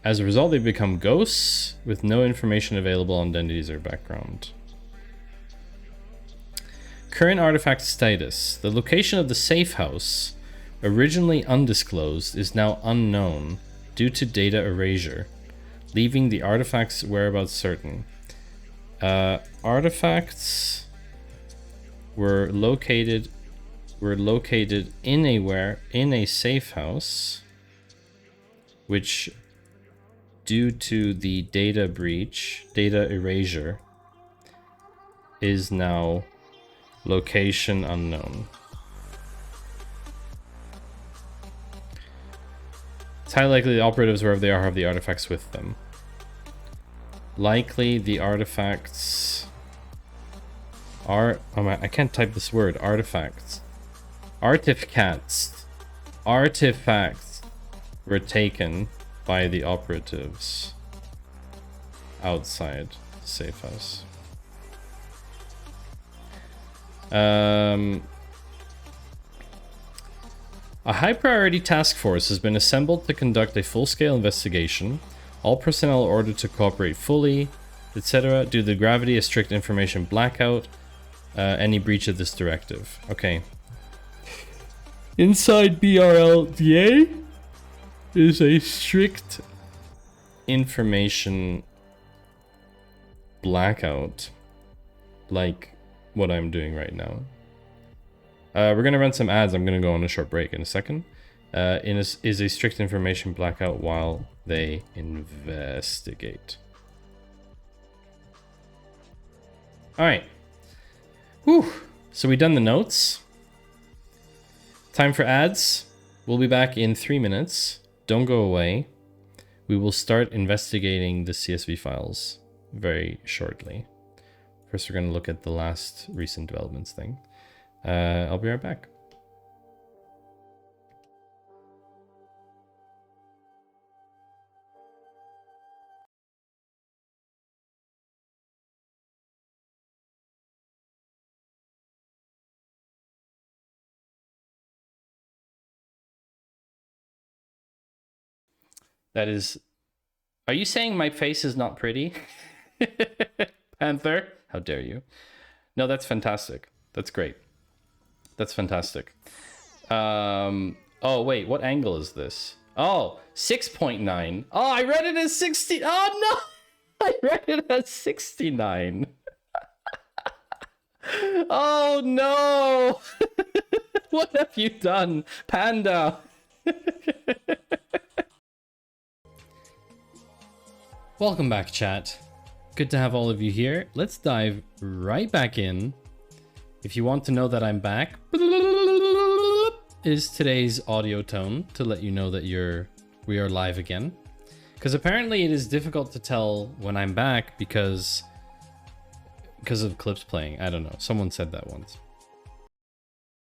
As a result, they become ghosts with no information available on identities or background. Current artifact status. The location of the safe house, originally undisclosed, is now unknown due to data erasure, leaving the artifact's whereabouts certain. Artifacts were located in a safe house, which, due to the data erasure, is now location unknown. It's highly likely the operatives, wherever they are, have the artifacts with them. Likely the artifacts are... Oh my, I can't type this word. Artifacts. Artifacts were taken by the operatives outside the safe house. A high priority task force has been assembled to conduct a full-scale investigation. All personnel are ordered to cooperate fully, etc. Due to the gravity of strict information blackout, any breach of this directive. Okay. Inside BRLDA is a strict information blackout, like what I'm doing right now. We're gonna run some ads. I'm gonna go on a short break in a second. Is a strict information blackout while they investigate. All right. Whew. So we done the notes. Time for ads. We'll be back in 3 minutes. Don't go away. We will start investigating the CSV files very shortly. First, we're going to look at the last recent developments thing. I'll be right back. That is... Are you saying my face is not pretty? Panther? How dare you? No, that's fantastic. That's great. That's fantastic. Oh, wait. What angle is this? Oh, 6.9. Oh, I read it as 60. Oh, no. I read it as 69. Oh, no. What have you done, Panda? Welcome back, chat. Good to have all of you here. Let's dive right back in. If you want to know that I'm back, is today's audio tone to let you know that we are live again. Because apparently it is difficult to tell when I'm back because of clips playing. I don't know. Someone said that once.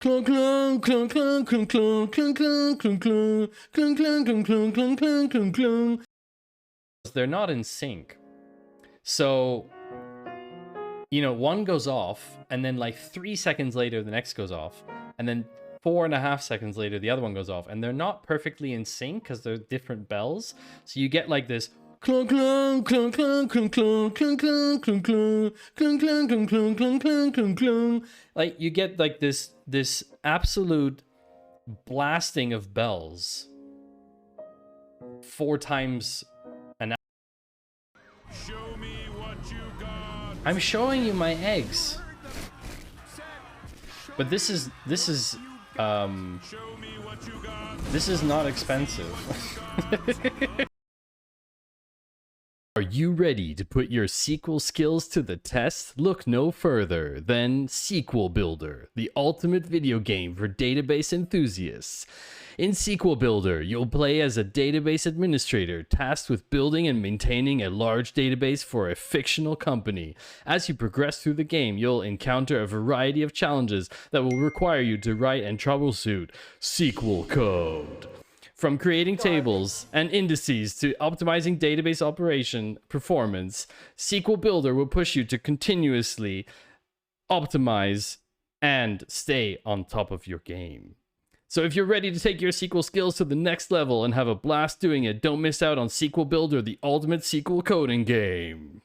Clunk, clunk, clunk, clunk, clunk, clunk, clunk, clunk, clunk, clunk, clunk, clunk, clunk, clunk, clunk, clunk, clunk. They're not in sync. So, you know, one goes off, and then like 3 seconds later, the next goes off, and then 4.5 seconds later, the other one goes off, and they're not perfectly in sync because they're different bells. So you get like this clunk, clunk, clunk, clunk, clunk, clunk, clunk, clunk, clunk, clunk, clunk, clunk, clunk, clunk, clunk, clunk, clunk, clunk. Like you get like this absolute blasting of bells 4 times an hour. Show me what you got. I'm showing you my eggs. But this is Show me what you got. this is not expensive. Are you ready to put your SQL skills to the test? Look no further than SQL Builder, the ultimate video game for database enthusiasts. In SQL Builder, you'll play as a database administrator tasked with building and maintaining a large database for a fictional company. As you progress through the game, you'll encounter a variety of challenges that will require you to write and troubleshoot SQL code. From creating tables and indices to optimizing database operation performance, SQL Builder will push you to continuously optimize and stay on top of your game. So if you're ready to take your SQL skills to the next level and have a blast doing it, don't miss out on SQL Builder, the ultimate SQL coding game.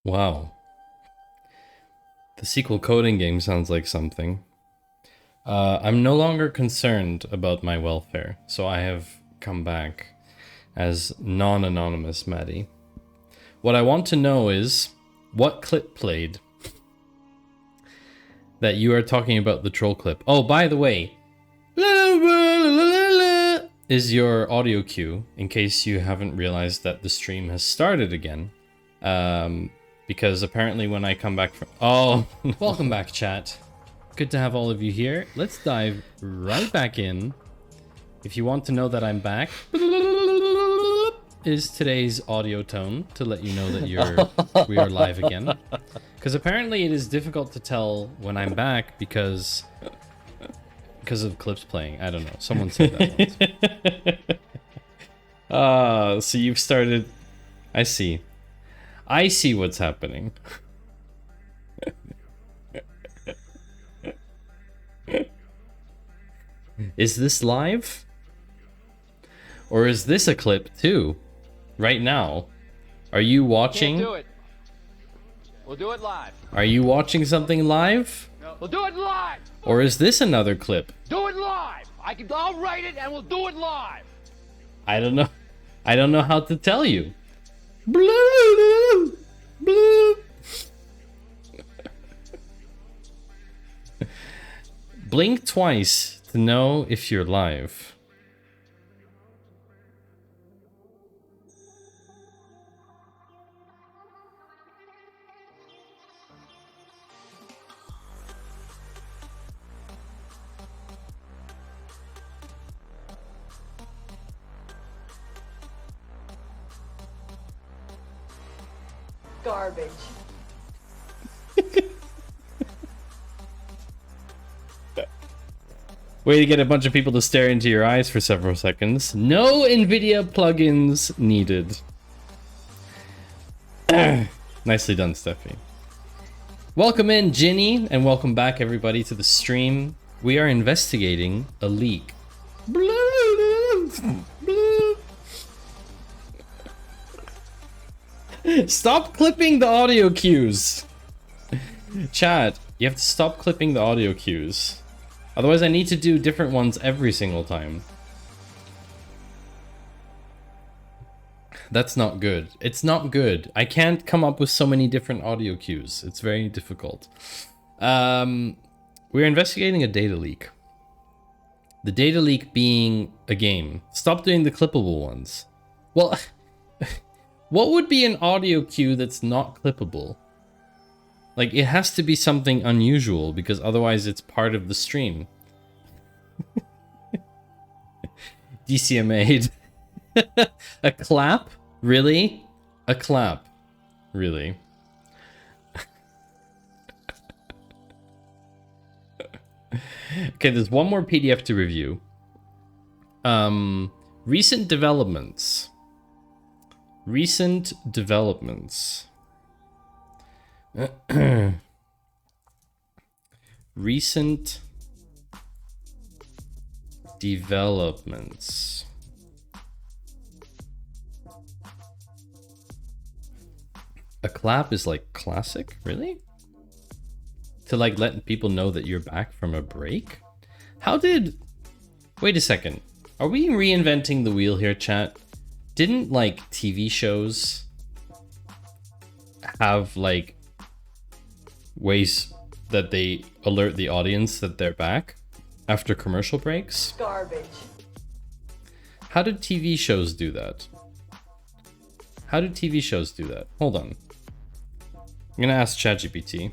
Wow. The SQL coding game sounds like something. I'm no longer concerned about my welfare, so I have come back as non-anonymous Maddie. What I want to know is, what clip played that you are talking about the troll clip? Oh, by the way, is your audio cue, in case you haven't realized that the stream has started again. Because apparently when I come back from... Oh, welcome back, chat. Good to have all of you here. Let's dive right back in. If you want to know that I'm back, is today's audio tone to let you know that we are live again. Because apparently it is difficult to tell when I'm back because of clips playing. I don't know. Someone said that once. So you've started... I see. I see what's happening. Is this live? Or is this a clip too? Right now? Are you watching? Can't do it. We'll do it live. Are you watching something live? No. We'll do it live. Or is this another clip? Do it live. I'll write it and we'll do it live. I don't know. I don't know how to tell you. Blue, blue. Blink twice to know if you're live. Garbage. Way to get a bunch of people to stare into your eyes for several seconds. No NVIDIA plugins needed. Nicely done, Steffi. Welcome in, Ginny, and welcome back, everybody, to the stream. We are investigating a leak. Stop clipping the audio cues. Chat, you have to stop clipping the audio cues. Otherwise, I need to do different ones every single time. That's not good. It's not good. I can't come up with so many different audio cues. It's very difficult. We're investigating a data leak. The data leak being a game. Stop doing the clippable ones. Well, what would be an audio cue that's not clippable? Like, it has to be something unusual, because otherwise it's part of the stream. DCMA'd. A clap? Really? A clap. Really? Okay, there's one more PDF to review. Recent developments. Recent developments. Recent developments. A clap is like classic? Really? To like let people know that you're back from a break? How did... Wait a second. Are we reinventing the wheel here, chat? Didn't like TV shows have like ways that they alert the audience that they're back after commercial breaks? Garbage. How did TV shows do that? How do TV shows do that? Hold on. I'm gonna ask ChatGPT.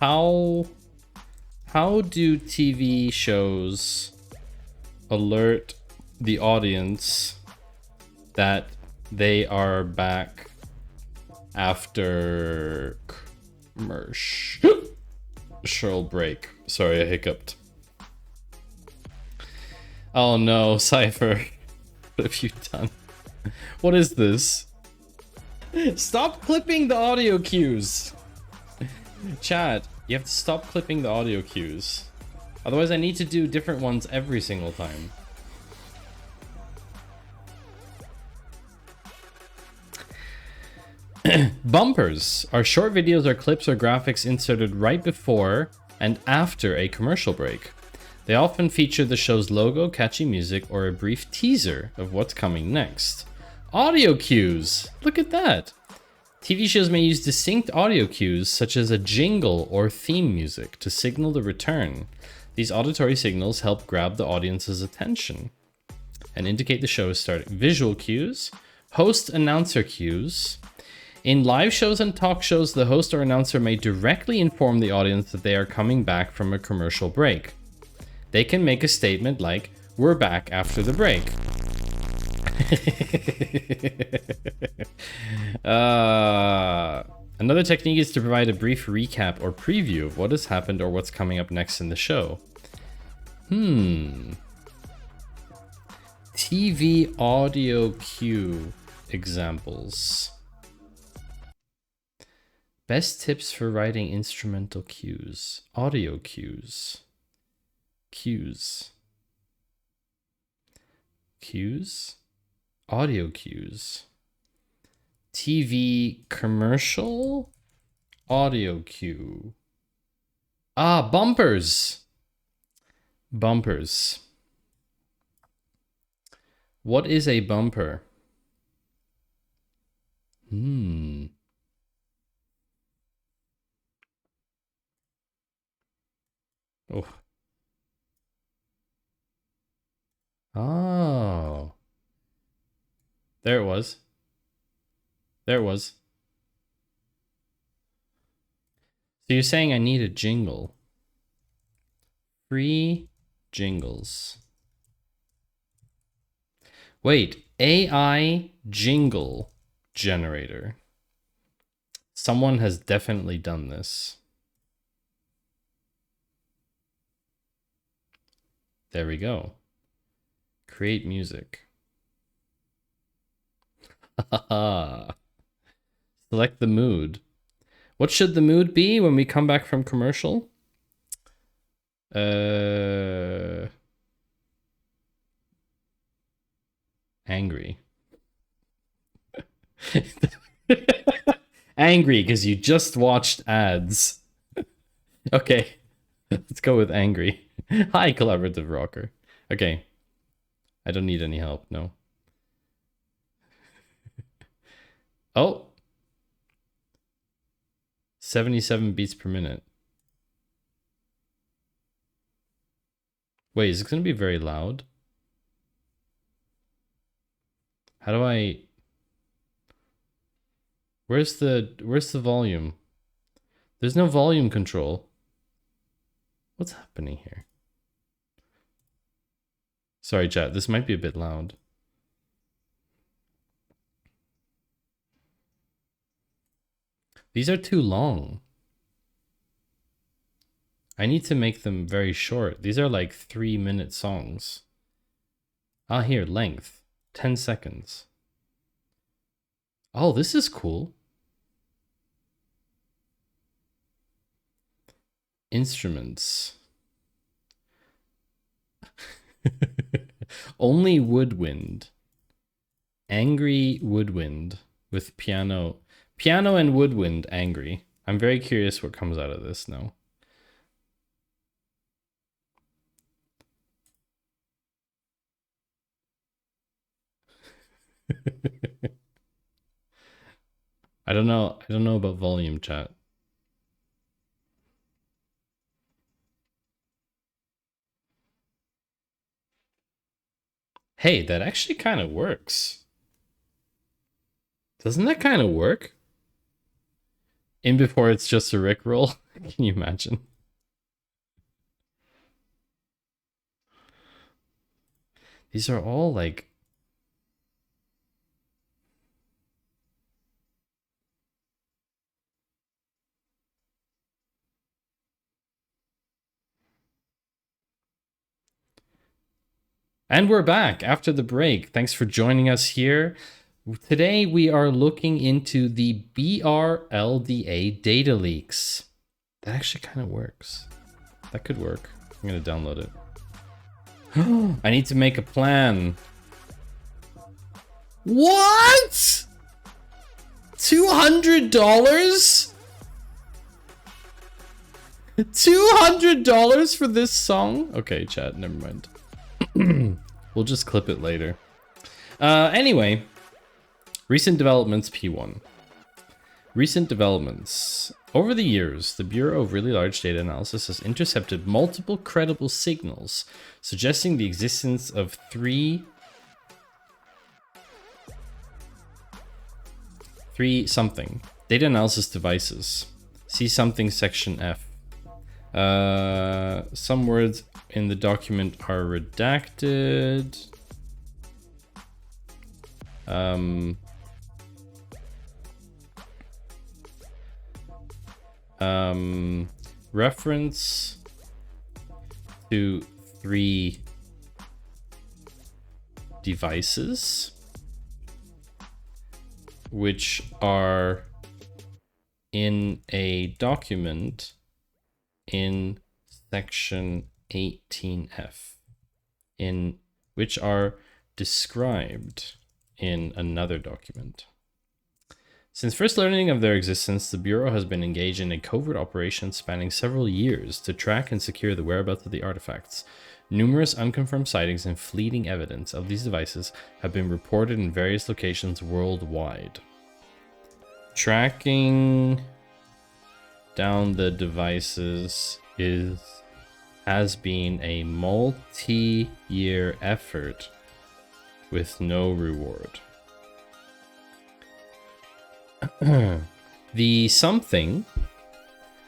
How do TV shows alert the audience that they are back after commercial break? Sorry, I hiccuped. Oh no, Cypher. What have you done? What is this? Stop clipping the audio cues. Chat, you have to stop clipping the audio cues. Otherwise I need to do different ones every single time. Bumpers are short videos or clips or graphics inserted right before and after a commercial break. They often feature the show's logo, catchy music, or a brief teaser of what's coming next. Audio cues! Look at that! TV shows may use distinct audio cues, such as a jingle or theme music, to signal the return. These auditory signals help grab the audience's attention and indicate the show is starting. Visual cues, host announcer cues. In live shows and talk shows, the host or announcer may directly inform the audience that they are coming back from a commercial break. They can make a statement like, "We're back after the break." Another technique is to provide a brief recap or preview of what has happened or what's coming up next in the show. TV audio cue examples. Best tips for writing instrumental cues. Audio cues. Cues. Cues? Audio cues. TV commercial? Audio cue. Ah, bumpers! Bumpers. What is a bumper? Oh. Oh. There it was. There it was. So you're saying I need a jingle. Free jingles. Wait, AI jingle generator. Someone has definitely done this. There we go. Create music. Select the mood. What should the mood be when we come back from commercial? Angry. Angry because you just watched ads. Okay, let's go with angry. Hi, collaborative rocker. Okay, I don't need any help, no. Oh, 77 beats per minute. Wait, is it going to be very loud? How do I... Where's the volume? There's no volume control. What's happening here? Sorry, chat, this might be a bit loud. These are too long. I need to make them very short. These are like 3-minute songs. Ah, here, length. 10 seconds. Oh, this is cool. Instruments. Only woodwind. Angry woodwind with piano. Piano and woodwind angry. I'm very curious what comes out of this now. I don't know about volume, chat. Hey, that actually kind of works. Doesn't that kind of work? In before it's just a Rickroll? Can you imagine? These are all like... And we're back after the break. Thanks for joining us here. Today we are looking into the BRLDA data leaks. That actually kind of works. That could work. I'm gonna download it. I need to make a plan. What? $200? $200 for this song? Okay, chat, never mind. We'll just clip it later. Anyway, recent developments P1. Recent developments. Over the years, the Bureau of Really Large Data Analysis has intercepted multiple credible signals suggesting the existence of three something data analysis devices. See something section F. Some words in the document are redacted. Reference to three devices which are in a document in section 18F, in which are described in another document. Since first learning of their existence, the Bureau has been engaged in a covert operation spanning several years to track and secure the whereabouts of the artifacts. Numerous unconfirmed sightings and fleeting evidence of these devices have been reported in various locations worldwide. Tracking down the devices has been a multi-year effort with no reward. The something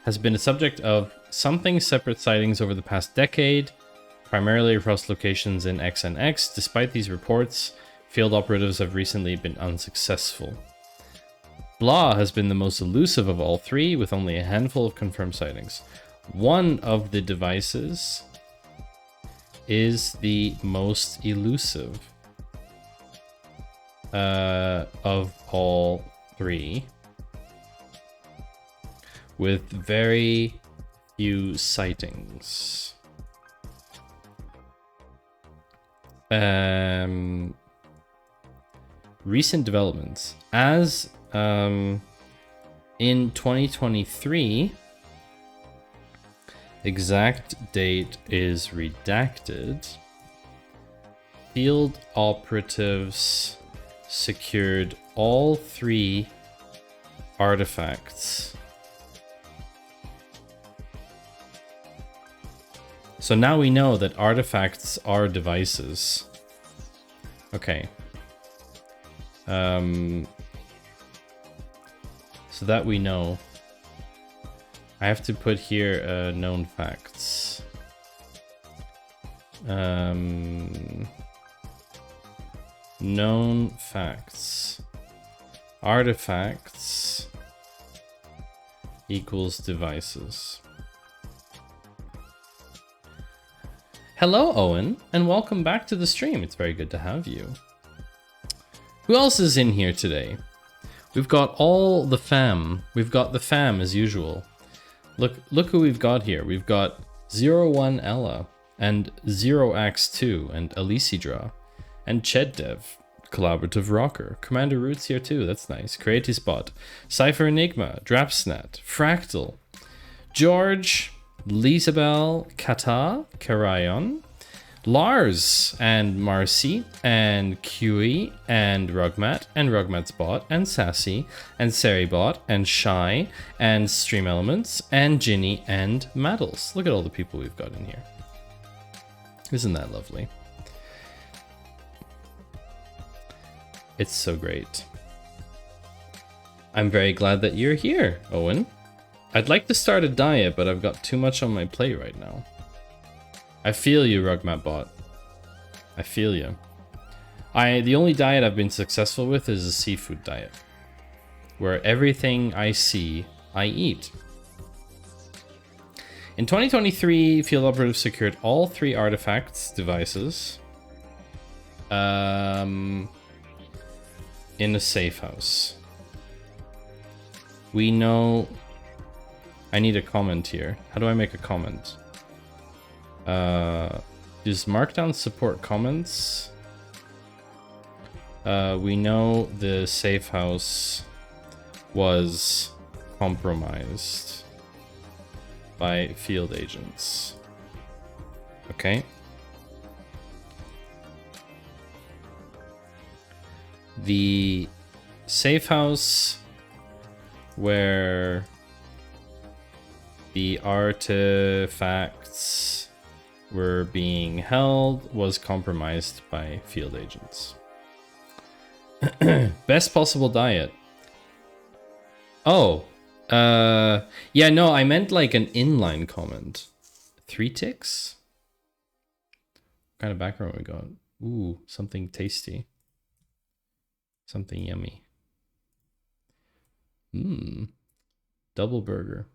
has been a subject of something separate sightings over the past decade, primarily across locations in X and X. Despite these reports, field operatives have recently been unsuccessful. Blah has been the most elusive of all three, with only a handful of confirmed sightings. One of the devices is the most elusive of all three, with very few sightings. Recent developments. As in 2023, exact date is redacted. Field operatives secured all three artifacts. So now we know that artifacts are devices. Okay. So that we know. I have to put here known facts. Known facts. Artifacts equals devices. Hello, Owen, and welcome back to the stream. It's very good to have you. Who else is in here today? We've got all the fam. We've got the fam as usual. Look who we've got here. We've got 01 Ella and 0x2 and Alicidra and Cheddev, Collaborative Rocker. Commander Roots here too. That's nice. Creatispot, Cypher Enigma, Drapsnat, Fractal, George, Lisabel, Kata, Karayon, Lars, and Marcy, and Kiwi, and Rugmat, and Rugmat's Bot, and Sassy, and Seribot, and Shy, and Stream Elements, and Ginny, and Maddles. Look at all the people we've got in here. Isn't that lovely? It's so great. I'm very glad that you're here, Owen. I'd like to start a diet, but I've got too much on my plate right now. I feel you, Rugmat Bot. I feel you. The only diet I've been successful with is a seafood diet, where everything I see, I eat. In 2023, field operatives secured all three artifacts devices. in a safe house. We know... I need a comment here. How do I make a comment? Does Markdown support comments? We know the safe house was compromised by field agents. Okay. The safe house where the artifacts were being held was compromised by field agents. Best possible diet. Oh, yeah, no, I meant like an inline comment. 3 ticks? What kind of background we got? Ooh, something tasty. Something yummy. Double burger.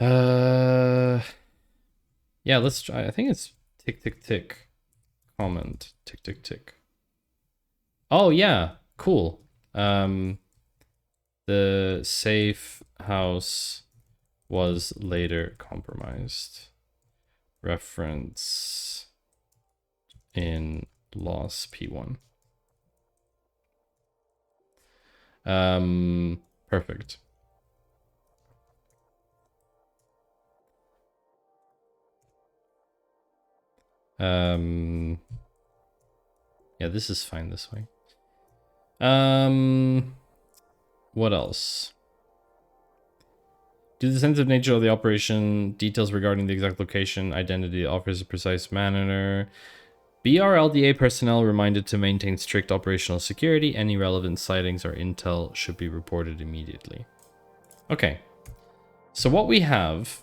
Yeah, let's try. I think it's tick, tick, tick. Comment. Tick, tick, tick. Oh, yeah. Cool. The safe house was later compromised. Reference in loss P1. Perfect. Yeah, this is fine this way. What else? Due to the sensitive nature of the operation, details regarding the exact location, identity offers a precise manner. BRLDA personnel reminded to maintain strict operational security. Any relevant sightings or intel should be reported immediately. Okay. So what we have,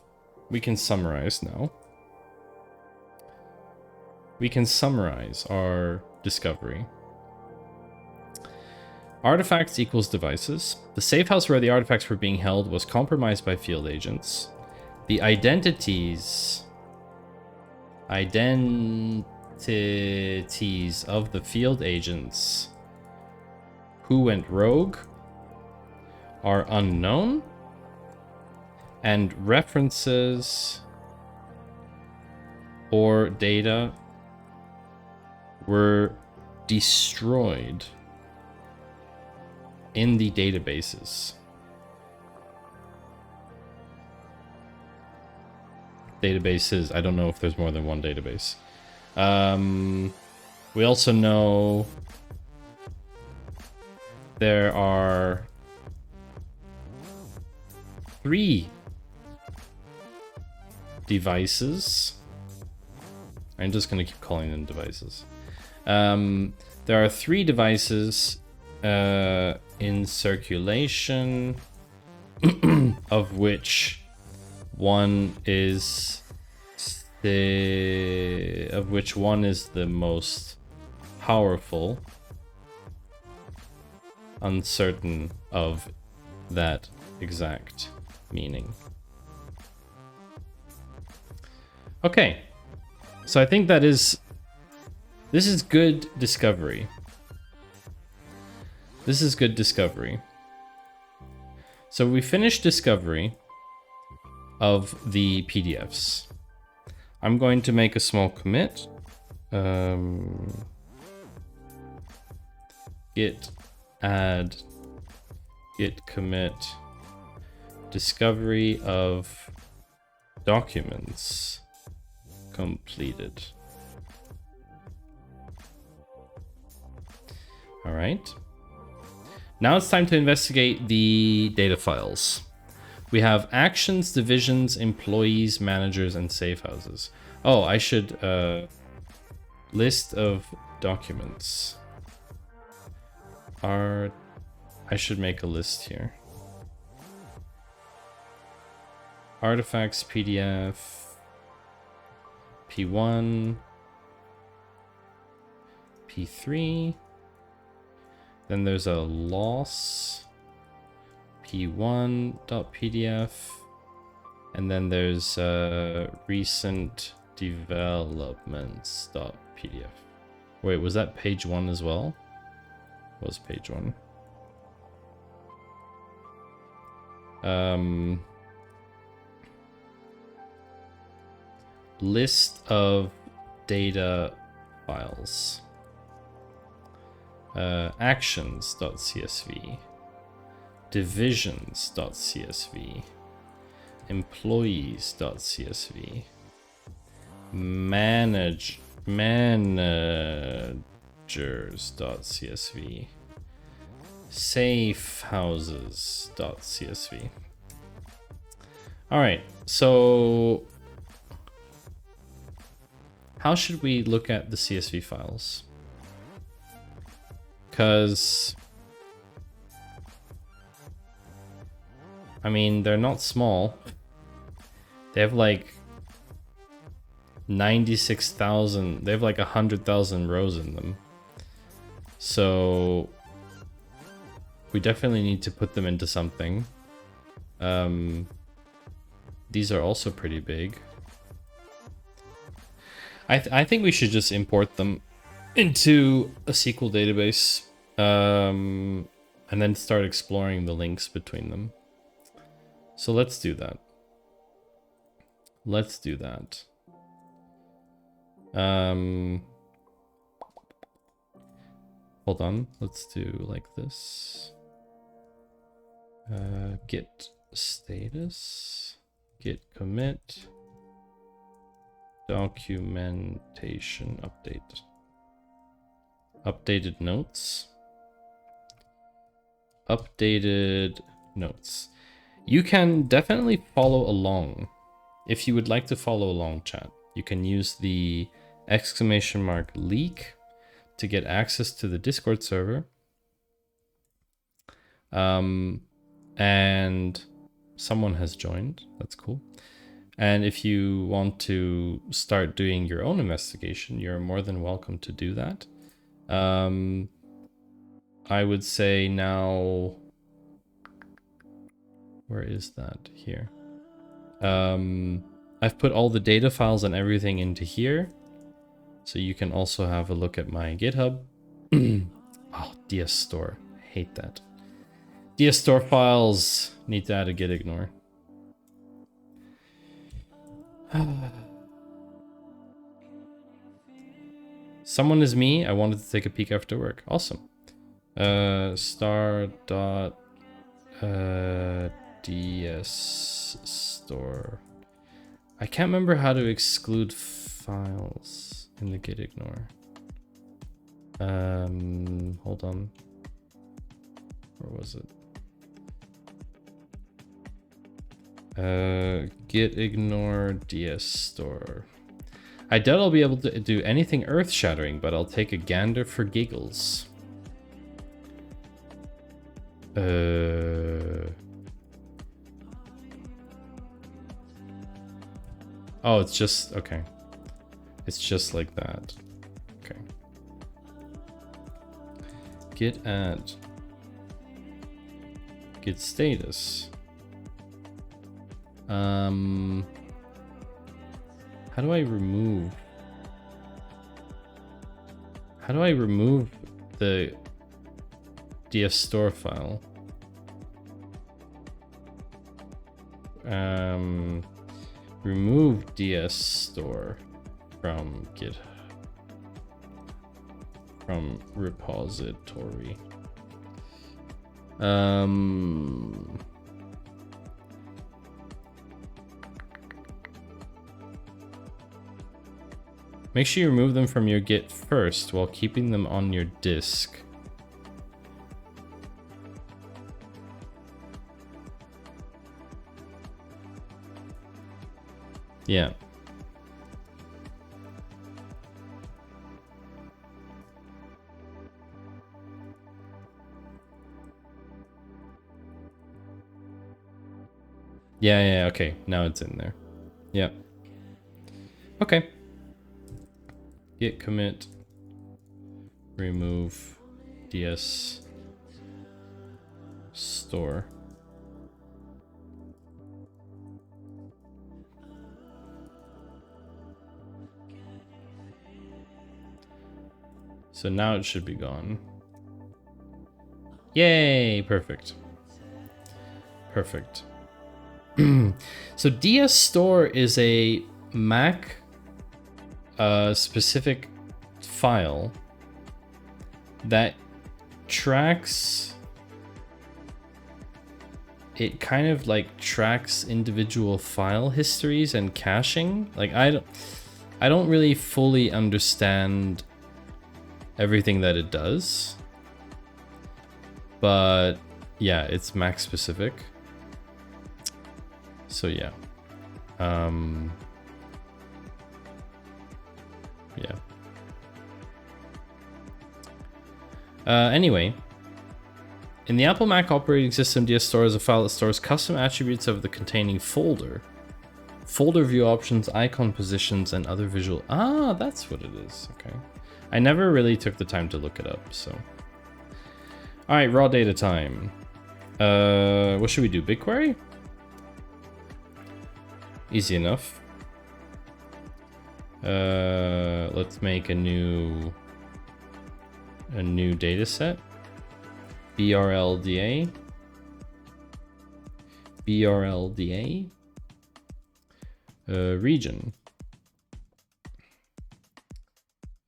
we can summarize now. We can summarize our discovery. Artifacts equals devices. The safe house where the artifacts were being held was compromised by field agents. The identities of the field agents who went rogue are unknown, and references or data were destroyed in the databases. Databases, I don't know if there's more than one database. We also know there are 3 devices. I'm just going to keep calling them devices. There are 3 devices in circulation, of which one is the most powerful, uncertain of that exact meaning. Okay, so I think this is good discovery. This is good discovery. So we finished discovery of the PDFs. I'm going to make a small commit. Git add git commit discovery of documents completed. All right. Now it's time to investigate the data files. We have actions, divisions, employees, managers, and safe houses. Oh, I should list of documents. I should make a list here. Artifacts, PDF, P1, P3. Then there's a loss, p1.pdf, and then there's recent developments.pdf. Wait, was that page 1 as well? was page 1. List of data files. Actions.csv. Divisions.csv. Employees.csv. Managers.csv. Safehouses.csv. All right, so how should we look at the CSV files? Because, I mean, they're not small. They have like 96,000, they have like 100,000 rows in them. So we definitely need to put them into something. These are also pretty big. I think we should just import them into a SQL database, and then start exploring the links between them. So let's do that. Let's do that. Hold on, let's do like this. Git status, git commit, documentation update, updated notes, updated notes. You can definitely follow along. If you would like to follow along, chat, you can use the !leak to get access to the Discord server. And someone has joined. That's cool. And if you want to start doing your own investigation, you're more than welcome to do that. I would say now, where is that? Here. I've put all the data files and everything into here. So you can also have a look at my GitHub. Oh, DS store. Hate that. DS store files. Need to add a git ignore. Someone is me. I wanted to take a peek after work. Awesome. Star dot DS store. I can't remember how to exclude files in the git ignore. Hold on. Where was it? Git ignore DS store. I doubt I'll be able to do anything earth-shattering, but I'll take a gander for giggles. Oh, it's just, okay. It's just like that. Okay. Git add. Git status. How do I remove? How do I remove the DS store file? Remove DS store from Git, from repository. Make sure you remove them from your Git first while keeping them on your disk. Yeah. Yeah, okay. Now it's in there. Yeah. Okay. Git commit. Remove DS store. So now it should be gone. Yay, perfect. Perfect. So DS Store is a Mac specific file that tracks, it kind of like tracks individual file histories and caching. Like I don't really fully understand everything that it does, but yeah, it's Mac specific. So yeah. Yeah. Anyway, in the Apple Mac operating system, DS Store is a file that stores custom attributes of the containing folder. Folder view options, icon positions, and other visual... Ah, that's what it is. Okay. I never really took the time to look it up, so... Alright, raw data time. What should we do? BigQuery? Easy enough. Let's make a new data set. BRLDA. Region.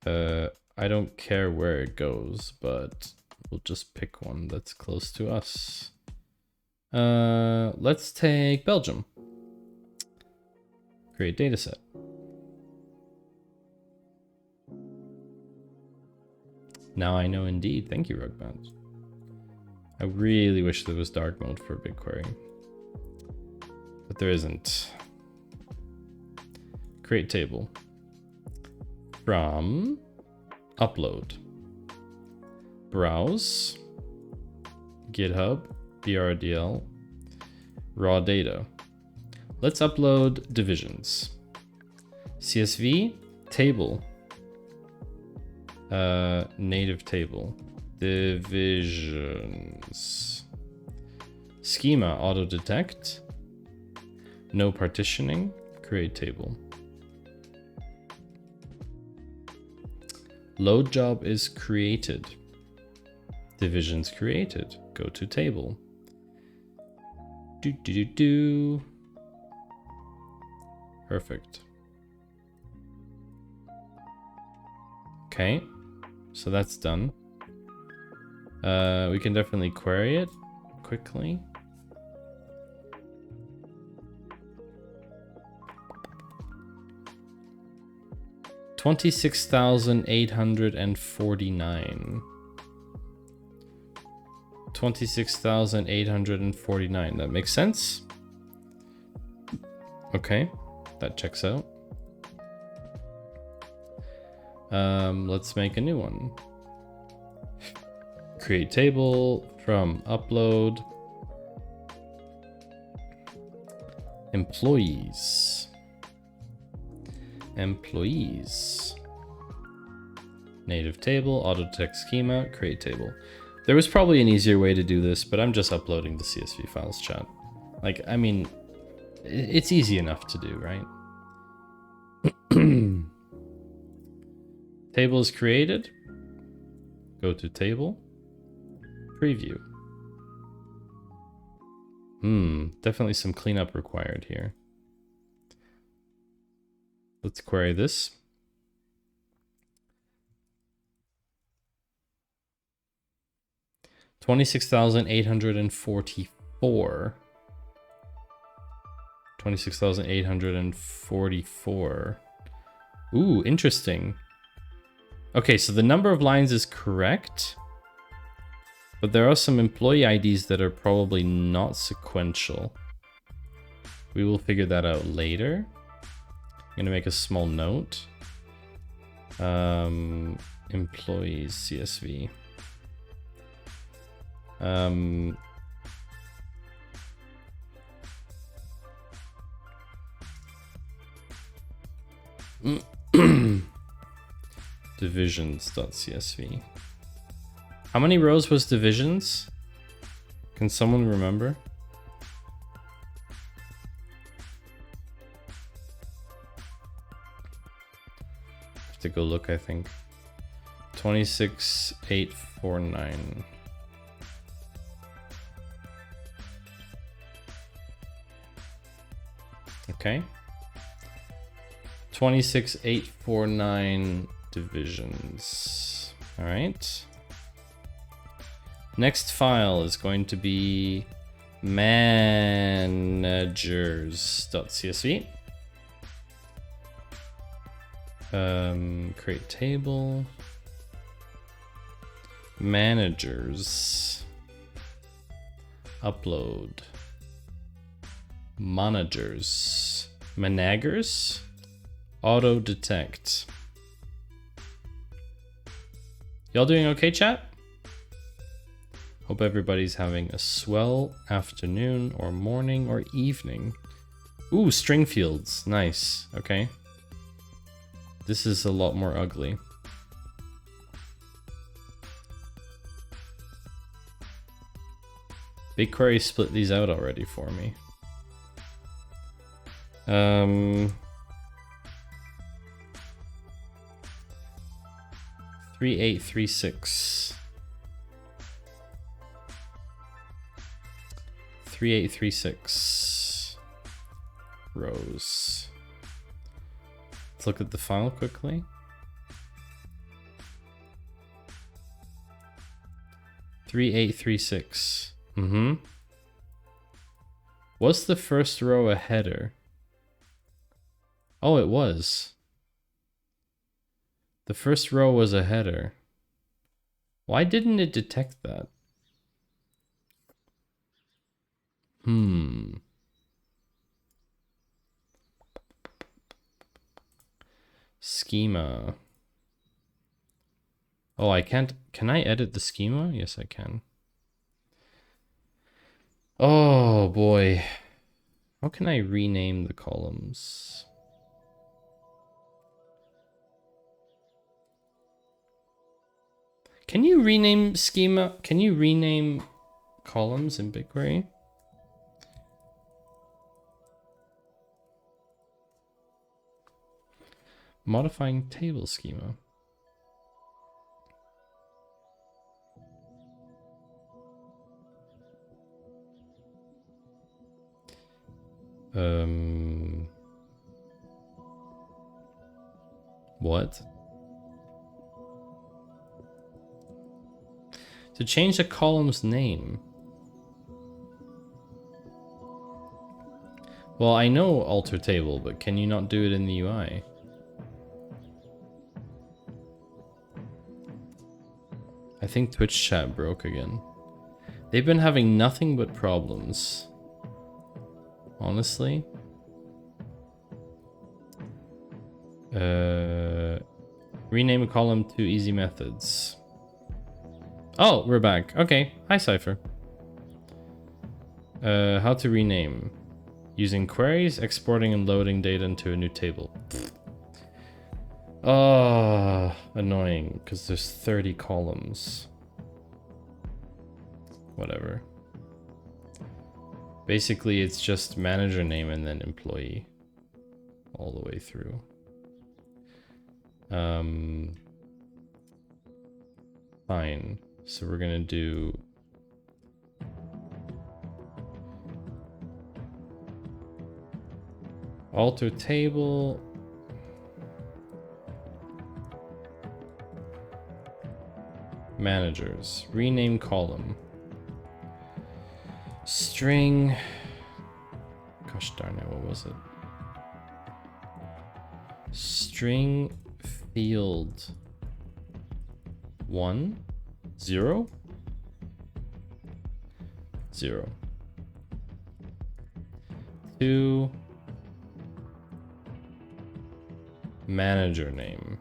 I don't care where it goes, but we'll just pick one that's close to us. Let's take Belgium. Create dataset. Now I know indeed. Thank you, Rugbound. I really wish there was dark mode for BigQuery, but there isn't. Create table. From upload. Browse. GitHub. BRDL. Raw data. Let's upload divisions. CSV. Table. Native table. Divisions. Schema. Auto detect. No partitioning. Create table. Load job is created. Divisions created. Go to table. Perfect. Okay, so that's done. We can definitely query it quickly. $26,849. 26,849. That makes sense. Okay, that checks out. Let's make a new one. Create table from upload. Employees. Native table, auto detect schema, create table. There was probably an easier way to do this, but I'm just uploading the CSV files, chat. Like, I mean, it's easy enough to do, right? Table is created. Go to table. Preview. Definitely some cleanup required here. Let's query this. $26,844. 26,844. Ooh, interesting. Okay, so the number of lines is correct, but there are some employee IDs that are probably not sequential. We will figure that out later. I'm gonna make a small note. Employees CSV. Divisions.csv. How many rows was divisions? Can someone remember? Have to go look, I think. 26,849. Okay. 26,849 divisions. All right. Next file is going to be managers.csv. Create table. Managers. Upload. Managers. Managers. Auto detect. Y'all doing okay, chat? Hope everybody's having a swell afternoon or morning or evening. Ooh, string fields. Nice. Okay. This is a lot more ugly. BigQuery split these out already for me. 3836. 3836 rows. Let's look at the file quickly. Three eight three six. Was the first row a header? Oh, it was. The first row was a header. Why didn't it detect that? Schema. Oh, I can't. Can I edit the schema? Yes, I can. Oh boy. How can I rename the columns? Can you rename schema? Can you rename columns in BigQuery? Modifying table schema. What? To change a column's name. Well, I know alter table, but can you not do it in the UI? I think Twitch chat broke again. They've been having nothing but problems. Honestly. Rename a column to easy methods. Oh, we're back. Okay. Hi, Cypher. How to rename. Using queries, exporting and loading data into a new table. Oh, annoying, because there's 30 columns. Whatever. Basically, it's just manager name and then employee. All the way through. Fine. So we're gonna do... alter table. Managers. Rename column. String. Gosh darn it, what was it? String field 1 0 0 2 manager name.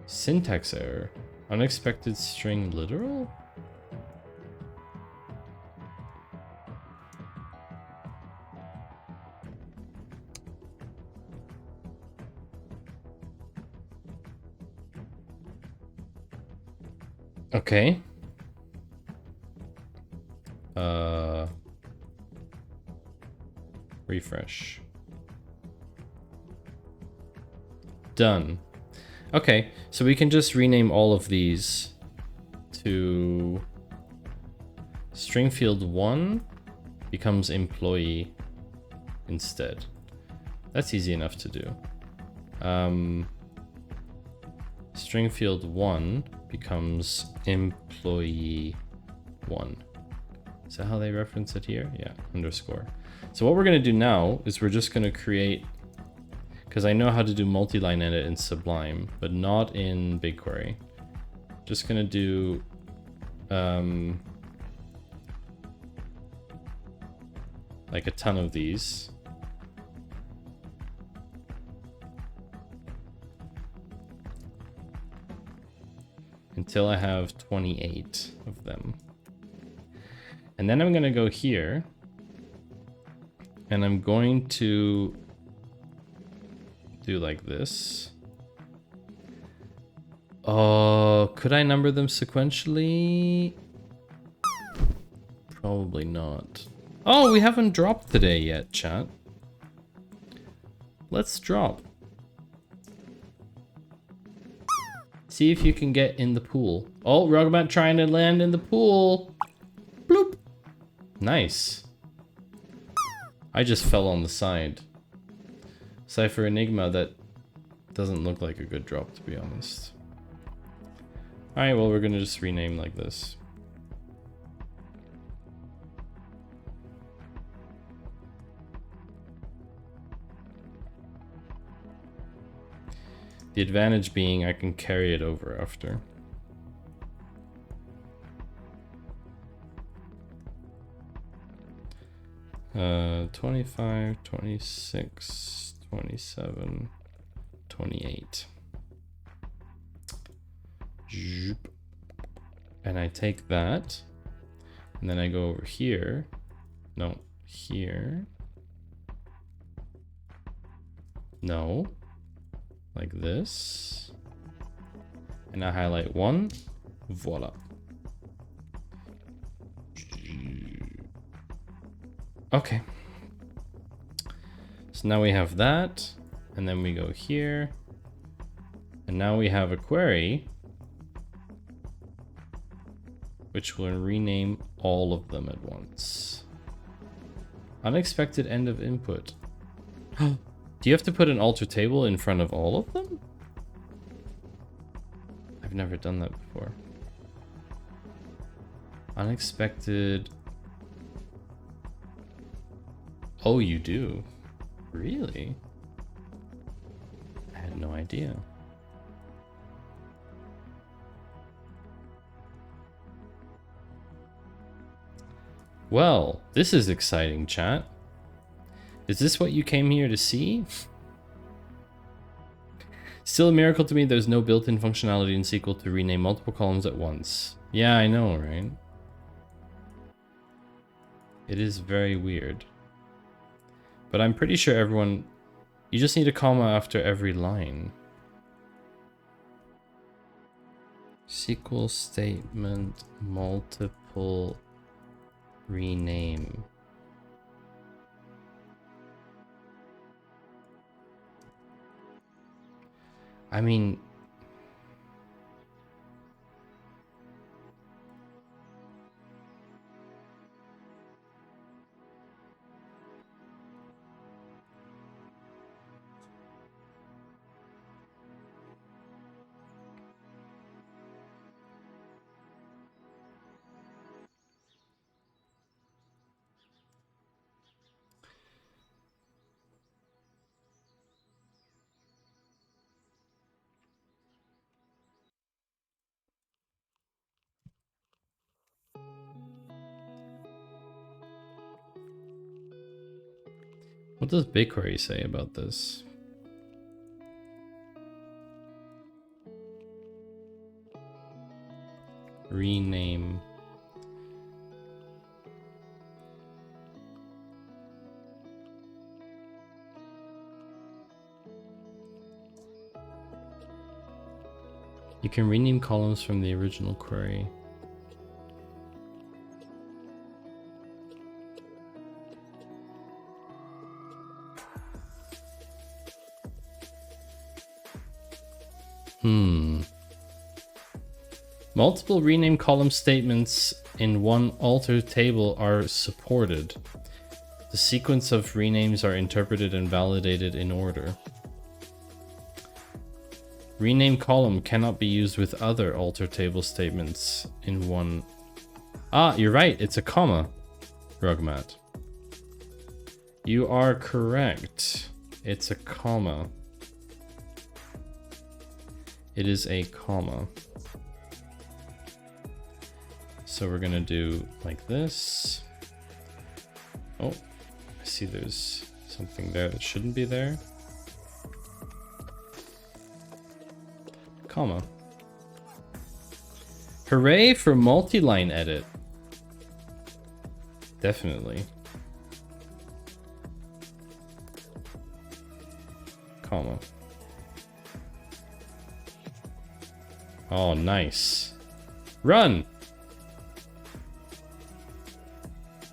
Syntax error. Unexpected string literal? Okay. Refresh. Done. Okay, so we can just rename all of these to String field 1 becomes employee instead. That's easy enough to do. String field 1 becomes employee 1. Is that how they reference it here? Yeah, underscore. So what we're going to do now is we're just going to create, because I know how to do multi-line edit in Sublime, but not in BigQuery. Just going to do like a ton of these. Until I have 28 of them. And then I'm going to go here and I'm going to do like this. Oh, could I number them sequentially? Probably not. Oh, we haven't dropped today yet, chat. Let's drop. See if you can get in the pool. Oh, Rugbat trying to land in the pool. Bloop. Nice. I just fell on the side. Cypher Enigma, that doesn't look like a good drop, to be honest. Alright, well, we're gonna just rename like this. The advantage being I can carry it over after. Uh, 25, 26, 27, 28. And I take that, and then I go over here. No, here. No. Like this. And I highlight one. Voila. Okay. So now we have that. And then we go here. And now we have a query, which will rename all of them at once. Unexpected end of input. Do you have to put an alter table in front of all of them? I've never done that before. Unexpected. Oh, you do? Really? I had no idea. Well, this is exciting, chat. Is this what you came here to see? Still a miracle to me there's no built-in functionality in SQL to rename multiple columns at once. Yeah, I know, right? It is very weird. But I'm pretty sure everyone... You just need a comma after every line. SQL statement, multiple rename. I mean... What does BigQuery say about this? Rename. You can rename columns from the original query. Multiple rename column statements in one alter table are supported. The sequence of renames are interpreted and validated in order. Rename column cannot be used with other alter table statements in one. Ah, you're right. It's a comma, Rugmat. You are correct. It's a comma. It is a comma. So we're gonna do like this. Oh, I see there's something there that shouldn't be there. Comma. Hooray for multi-line edit. Definitely. Comma. Oh, nice. Run!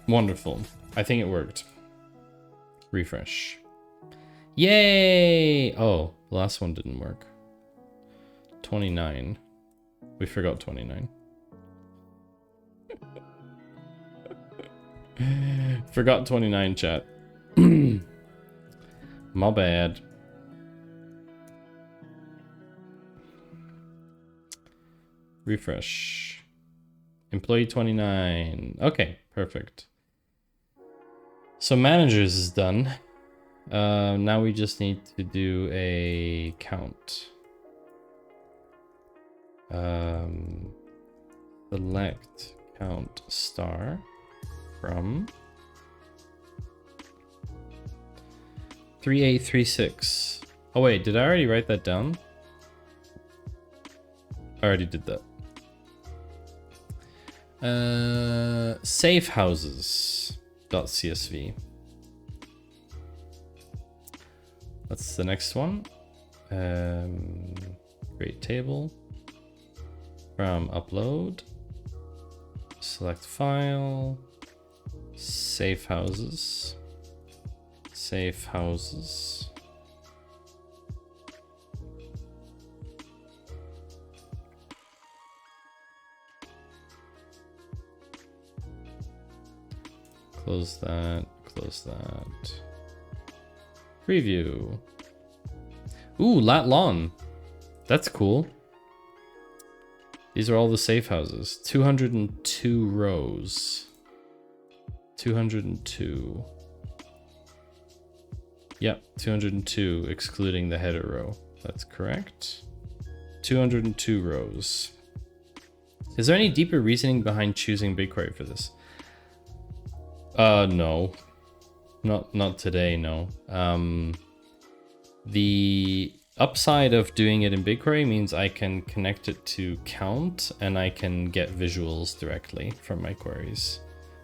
Wonderful. I think it worked. Refresh. Yay! Oh, the last one didn't work. 29. We forgot 29. Forgot 29, chat. My bad. Refresh. Employee 29. Okay, perfect. So managers is done. Now we just need to do a count. Select count star from 3836. Oh wait, did I already write that down? I already did that. Safe houses.csv. That's the next one. Create table from upload. Select file. Safe houses. Safe houses. Close that, close that. Preview. Ooh, lat long. That's cool. These are all the safe houses. 202 rows. 202. Yep, 202 excluding the header row. That's correct. 202 rows. Is there any deeper reasoning behind choosing BigQuery for this? No. Not today, no. The upside of doing it in BigQuery means I can connect it to count and I can get visuals directly from my queries.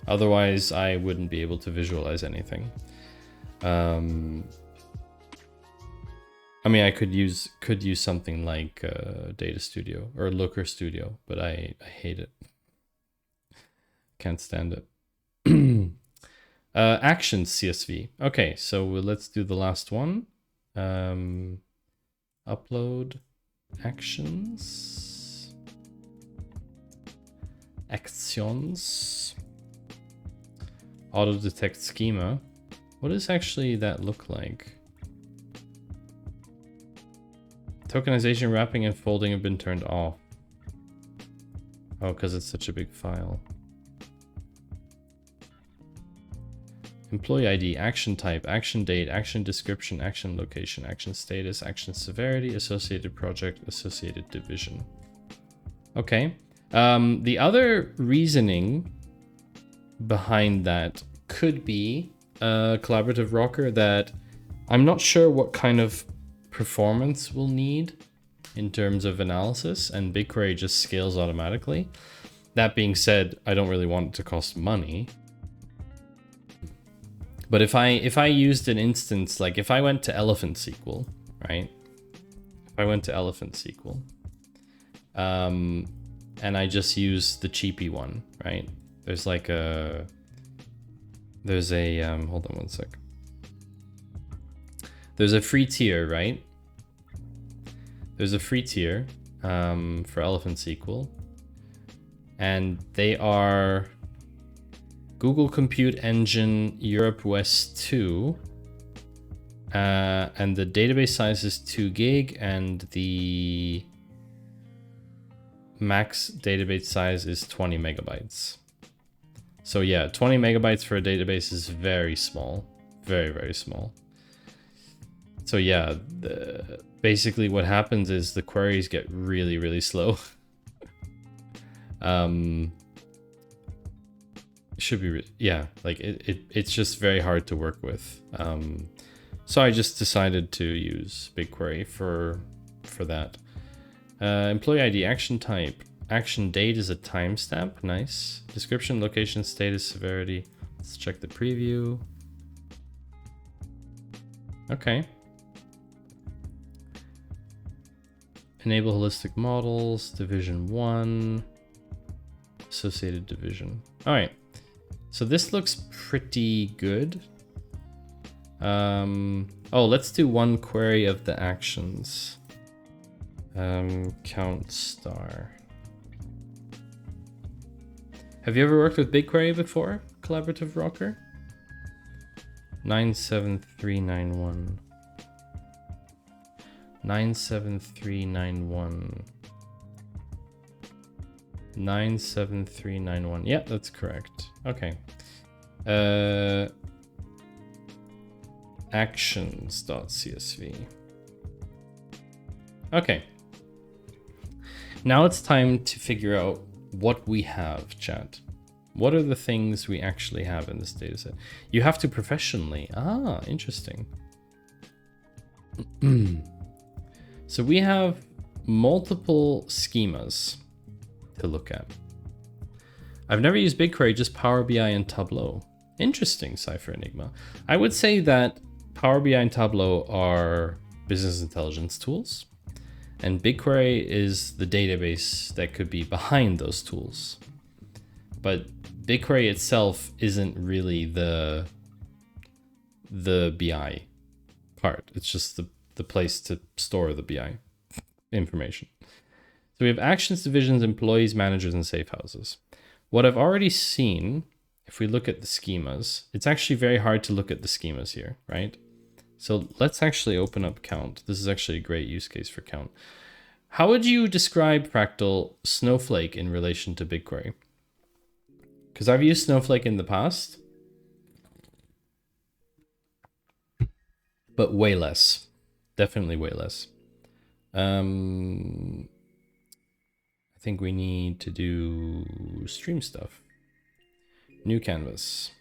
Otherwise, I wouldn't be able to visualize anything. I mean, I could use something like Data Studio or Looker Studio, but I hate it. Can't stand it. Actions CSV. Okay, so let's do the last one. Upload actions. Actions. Auto detect schema. What does actually that look like? Tokenization, wrapping, and folding have been turned off. Oh, because it's such a big file. Employee ID, action type, action date, action description, action location, action status, action severity, associated project, associated division. Okay. The other reasoning behind that could be a collaborative rocker that I'm not sure what kind of performance we'll need in terms of analysis, and BigQuery just scales automatically. That being said, I don't really want it to cost money. But if I used an instance, like if I went to Elephant SQL, right? If I went to Elephant SQL, and I just use the cheapy one, right? There's like a, hold on one sec. There's a free tier, right? There's a free tier for Elephant SQL. and they are Google Compute Engine Europe West 2. And the database size is 2 gig, and the max database size is 20 megabytes. So yeah, 20 megabytes for a database is very small. Very, very small. So yeah, basically what happens is the queries get really, really slow. Should be, yeah, like it's just very hard to work with. So I just decided to use BigQuery for that. Employee ID, action type. Action date is a timestamp. Nice. Description, location, status, severity. Let's check the preview. Okay. Enable holistic models. Division 1. Associated division. All right. So this looks pretty good. Oh, let's do one query of the actions. Count star. Have you ever worked with BigQuery before, Collaborative Rocker? 97391. 97391. 97391. Yeah, that's correct. Okay. Actions.csv. Okay. Now it's time to figure out what we have, chat. What are the things we actually have in this dataset? You have to professionally. Ah, interesting. So we have multiple schemas to look at. I've never used BigQuery, just Power BI and Tableau. Interesting, Cypher Enigma. I would say that Power BI and Tableau are business intelligence tools, and BigQuery is the database that could be behind those tools. But BigQuery itself isn't really the BI part. It's just the place to store the BI information. So we have actions, divisions, employees, managers, and safe houses. What I've already seen, if we look at the schemas, it's actually very hard to look at the schemas here, right? So let's actually open up Count. This is actually a great use case for Count. How would you describe, Fractal, Snowflake in relation to BigQuery? Because I've used Snowflake in the past, but way less. Definitely way less. I think we need to do stream stuff. New canvas.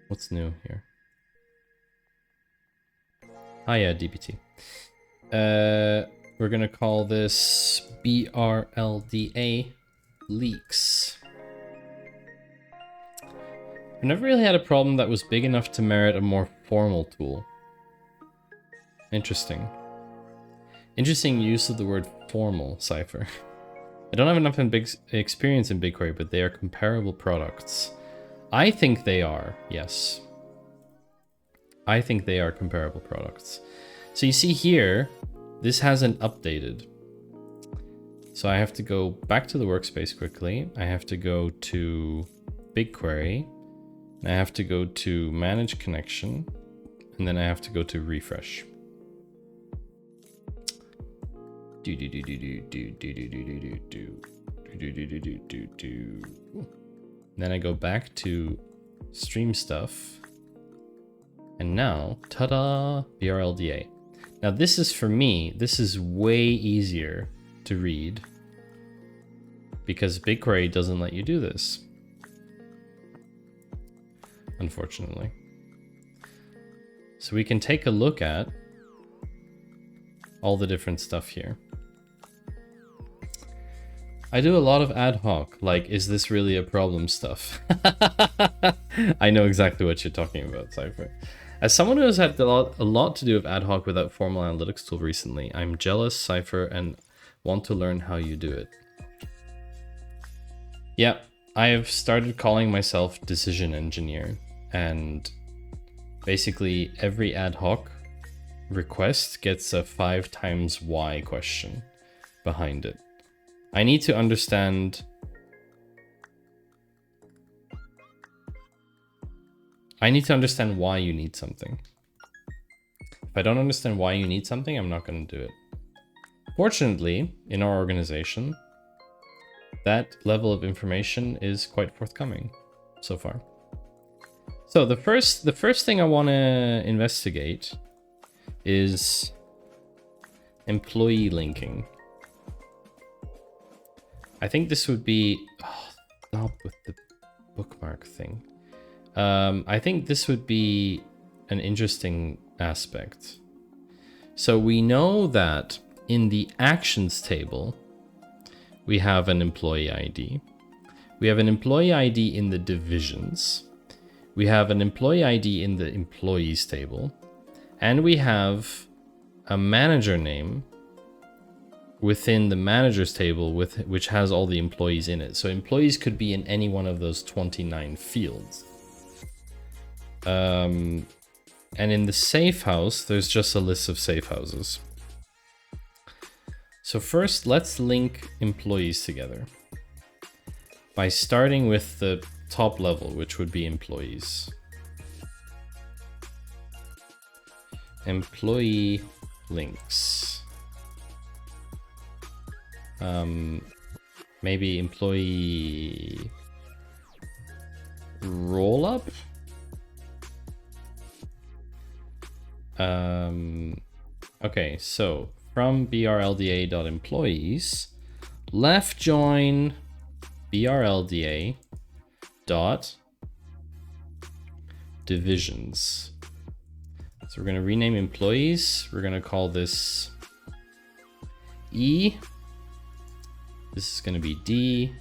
What's new here? Ah, yeah, DBT. We're gonna call this BRLDA leaks. I've never really had a problem that was big enough to merit a more formal tool. Interesting. Interesting use of the word formal, Cypher. I don't have enough experience in BigQuery, but they are comparable products. I think they are, yes. I think they are comparable products. So you see here, this hasn't updated. So I have to go back to the workspace quickly. I have to go to BigQuery. I have to go to Manage Connection. And then I have to go to Refresh. Then I go back to Stream Stuff. And now, ta-da, BRLDA. Now this is, for me, this is way easier to read because BigQuery doesn't let you do this, unfortunately. So we can take a look at all the different stuff here. I do a lot of ad hoc, like, is this really a problem stuff? I know exactly what you're talking about, Cypher. As someone who has had a lot to do with ad hoc without formal analytics tool recently, I'm jealous, Cypher, and want to learn how you do it. Yeah, I have started calling myself decision engineer, and basically every ad hoc request gets a 5 times why question behind it. I need to understand. I need to understand why you need something. If I don't understand why you need something, I'm not going to do it. Fortunately, in our organization, that level of information is quite forthcoming so far. So the first thing I want to investigate is employee linking. I think this would be not with the bookmark thing. I think this would be an interesting aspect. So we know that in the actions table, we have an employee ID. We have an employee ID in the divisions. We have an employee ID in the employees table. And we have a manager name within the managers table which has all the employees in it. So employees could be in any one of those 29 fields. And in the safe house, there's just a list of safe houses. So first, let's link employees together by starting with the top level, which would be employees. Employee links. Maybe employee roll up. Okay, so from BRLDA.employees, left join BRLDA dot divisions. So we're going to rename employees. We're going to call this E. This is going to be D.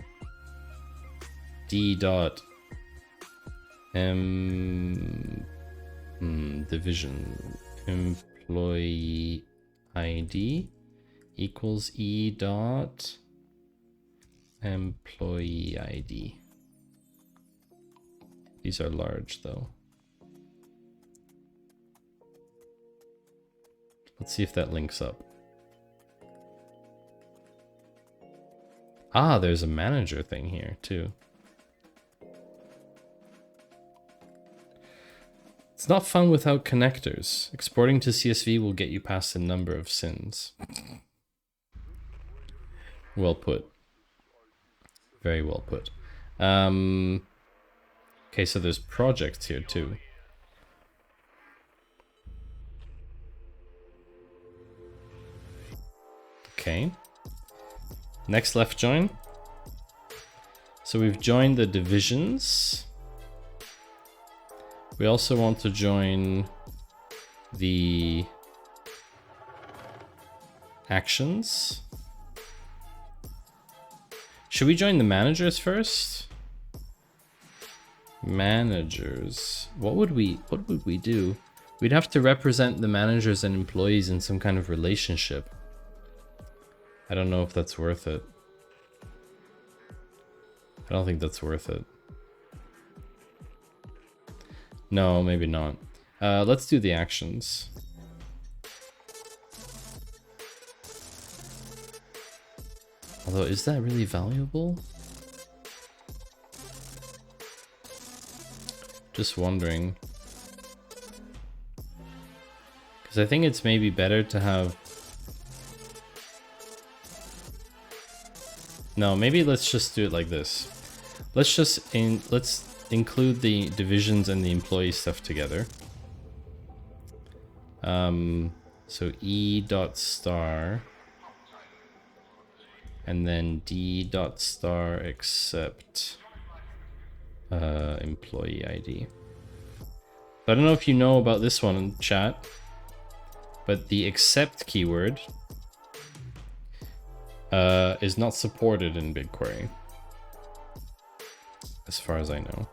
D dot division employee ID equals E dot employee ID. These are large though. Let's see if that links up. Ah, there's a manager thing here too. It's not fun without connectors. Exporting to CSV will get you past a number of sins. Well put. Very well put. Okay, so there's projects here too. Okay. Next left join. So we've joined the divisions. We also want to join the actions. Should we join the managers first? Managers. What would we do? We'd have to represent the managers and employees in some kind of relationship. I don't know if that's worth it. I don't think that's worth it. No, maybe not. Let's do the actions. Although, is that really valuable? Just wondering. Because I think it's maybe better to have... No, maybe let's just do it like this. Let's include the divisions and the employee stuff together. So E dot star and then D dot star except employee ID. So I don't know if you know about this one in chat, but the except keyword is not supported in BigQuery, as far as I know.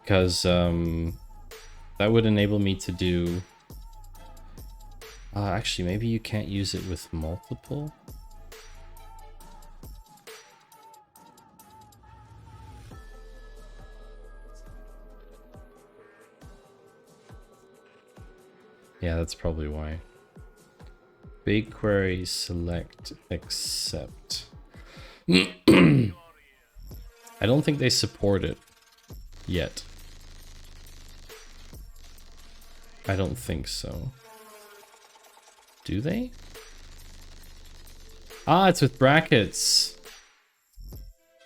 Because that would enable me to do... actually, maybe you can't use it with multiple? Yeah, that's probably why. BigQuery select accept. I don't think they support it yet. I don't think so. Do they? Ah, it's with brackets.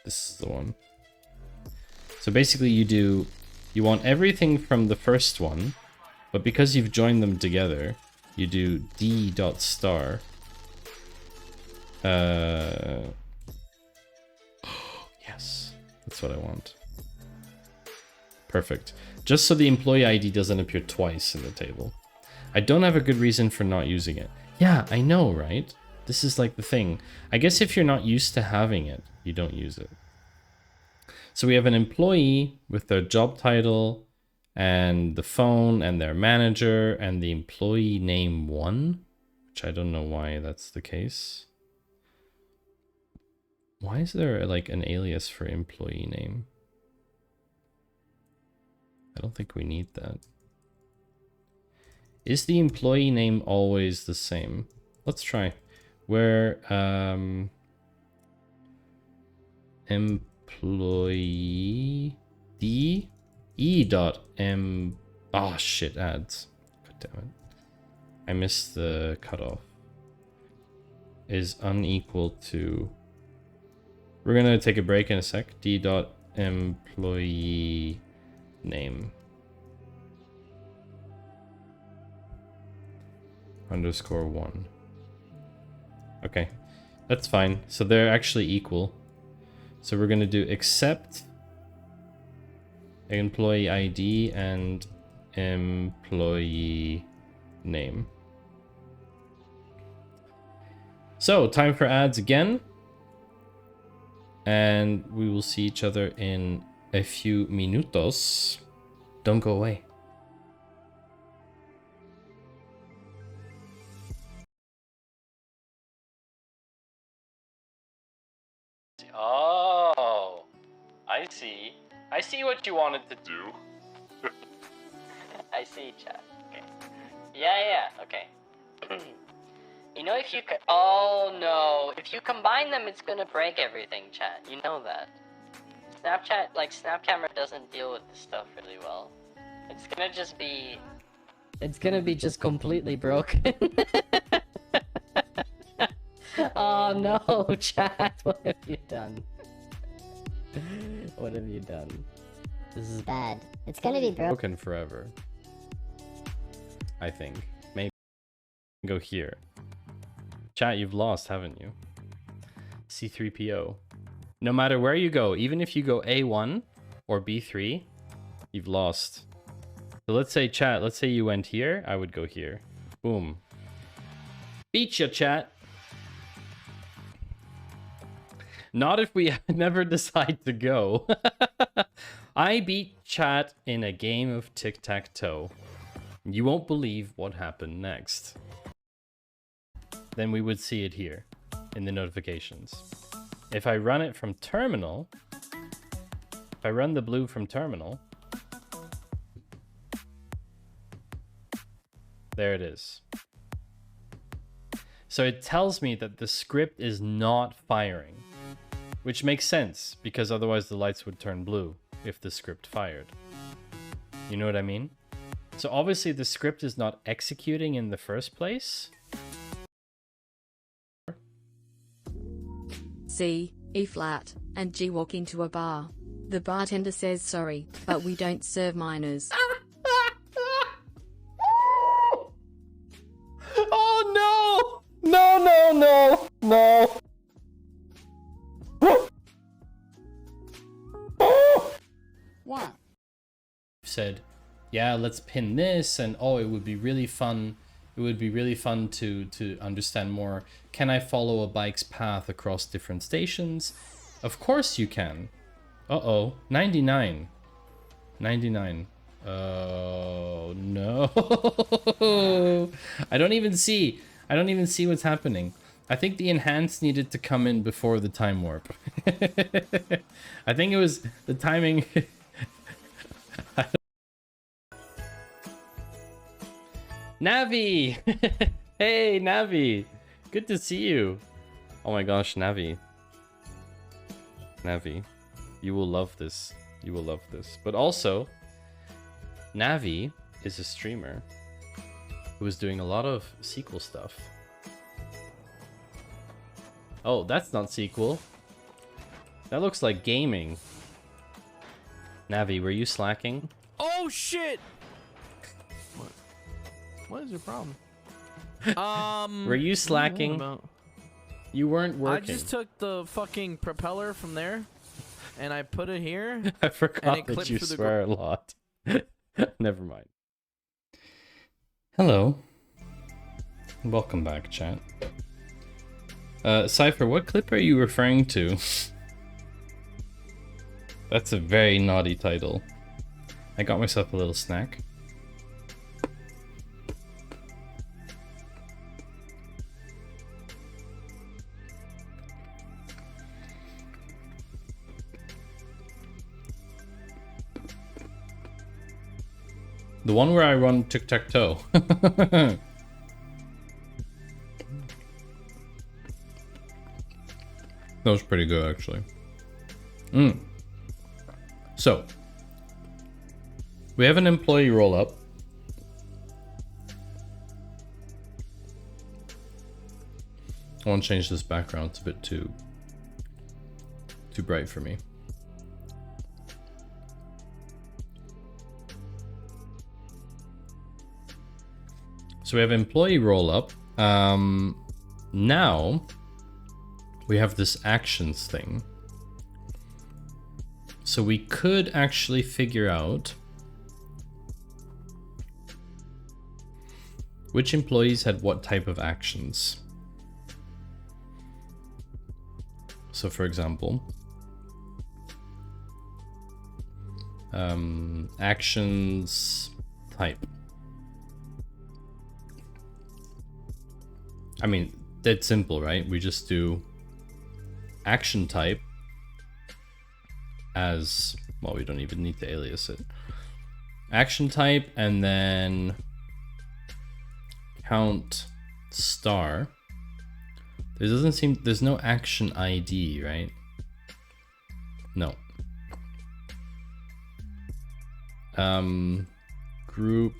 This is the one. So basically you want everything from the first one, but because you've joined them together, you do d.star. Yes, that's what I want. Perfect. Just so the employee ID doesn't appear twice in the table. I don't have a good reason for not using it. Yeah, I know, right? This is like the thing. I guess if you're not used to having it, you don't use it. So we have an employee with their job title and the phone and their manager and the employee name 1, which I don't know why that's the case. Why is there like an alias for employee name? I don't think we need that. Is the employee name always the same? Let's try. Where employee d e dot m. Oh shit, ads. God damn it. I missed the cutoff. Is unequal to. We're gonna take a break in a sec. D dot employee name _1. Okay, that's fine. So they're actually equal. So we're gonna do except employee ID and employee name. So time for ads again. And we will see each other in a few minutos. Don't go away. Oh, I see. I see what you wanted to do. I see, chat. Okay. Yeah, okay. You know, if you oh no, if you combine them, it's gonna break everything, chat. You know that. Snapchat, like, Snap Camera doesn't deal with this stuff really well. It's gonna just be... It's gonna be just completely broken. Oh no, chat, what have you done? What have you done? This is Bad. It's gonna be broken. Broken forever. I think. Maybe go here. Chat, you've lost, haven't you? C3PO. No matter where you go, even if you go A1 or B3, you've lost. So let's say, chat, let's say you went here, I would go here. Boom. Beat ya, chat. Not if we never decide to go. I beat chat in a game of tic-tac-toe. You won't believe what happened next. Then we would see it here in the notifications. If I run it from terminal, if I run the blue from terminal, there it is. So it tells me that the script is not firing, which makes sense because otherwise the lights would turn blue if the script fired. You know what I mean? So obviously the script is not executing in the first place. C, E flat, and G walk into a bar. The bartender says sorry, but we don't serve minors. Oh no! No. Yeah. Said, yeah, let's pin this, and oh, it would be really fun. It would be really fun to understand more. Can I follow a bike's path across different stations? Of course you can. Uh-oh, 99. 99. Oh, no. I don't even see what's happening. I think the enhance needed to come in before the time warp. I think it was the timing. Navi! Hey, Navi. Good to see you. Oh my gosh, Navi. Navi, you will love this. You will love this. But also, Navi is a streamer who is doing a lot of SQL stuff. Oh, that's not SQL. That looks like gaming. Navi, were you slacking? Oh shit! What is your problem? Were you what are on slacking? about? You weren't I working. just took the fucking propeller from there, and I put it here. I and forgot it that clipped you through the swear a lot. Never mind. Hello. Welcome back, chat. Cypher, what clip are you referring to? That's a very naughty title. I got myself a little snack. The one where I run tic-tac-toe. That was pretty good, actually. So, we have an employee roll-up. I want to change this background. It's a bit too bright for me. So we have employee roll-up. Now we have this actions thing. So we could actually figure out which employees had what type of actions. So for example, actions type. I mean, that's simple, right? We just do action type as, well, we don't even need to alias it. Action type and then count star. There doesn't seem, there's no action ID, right? No. Group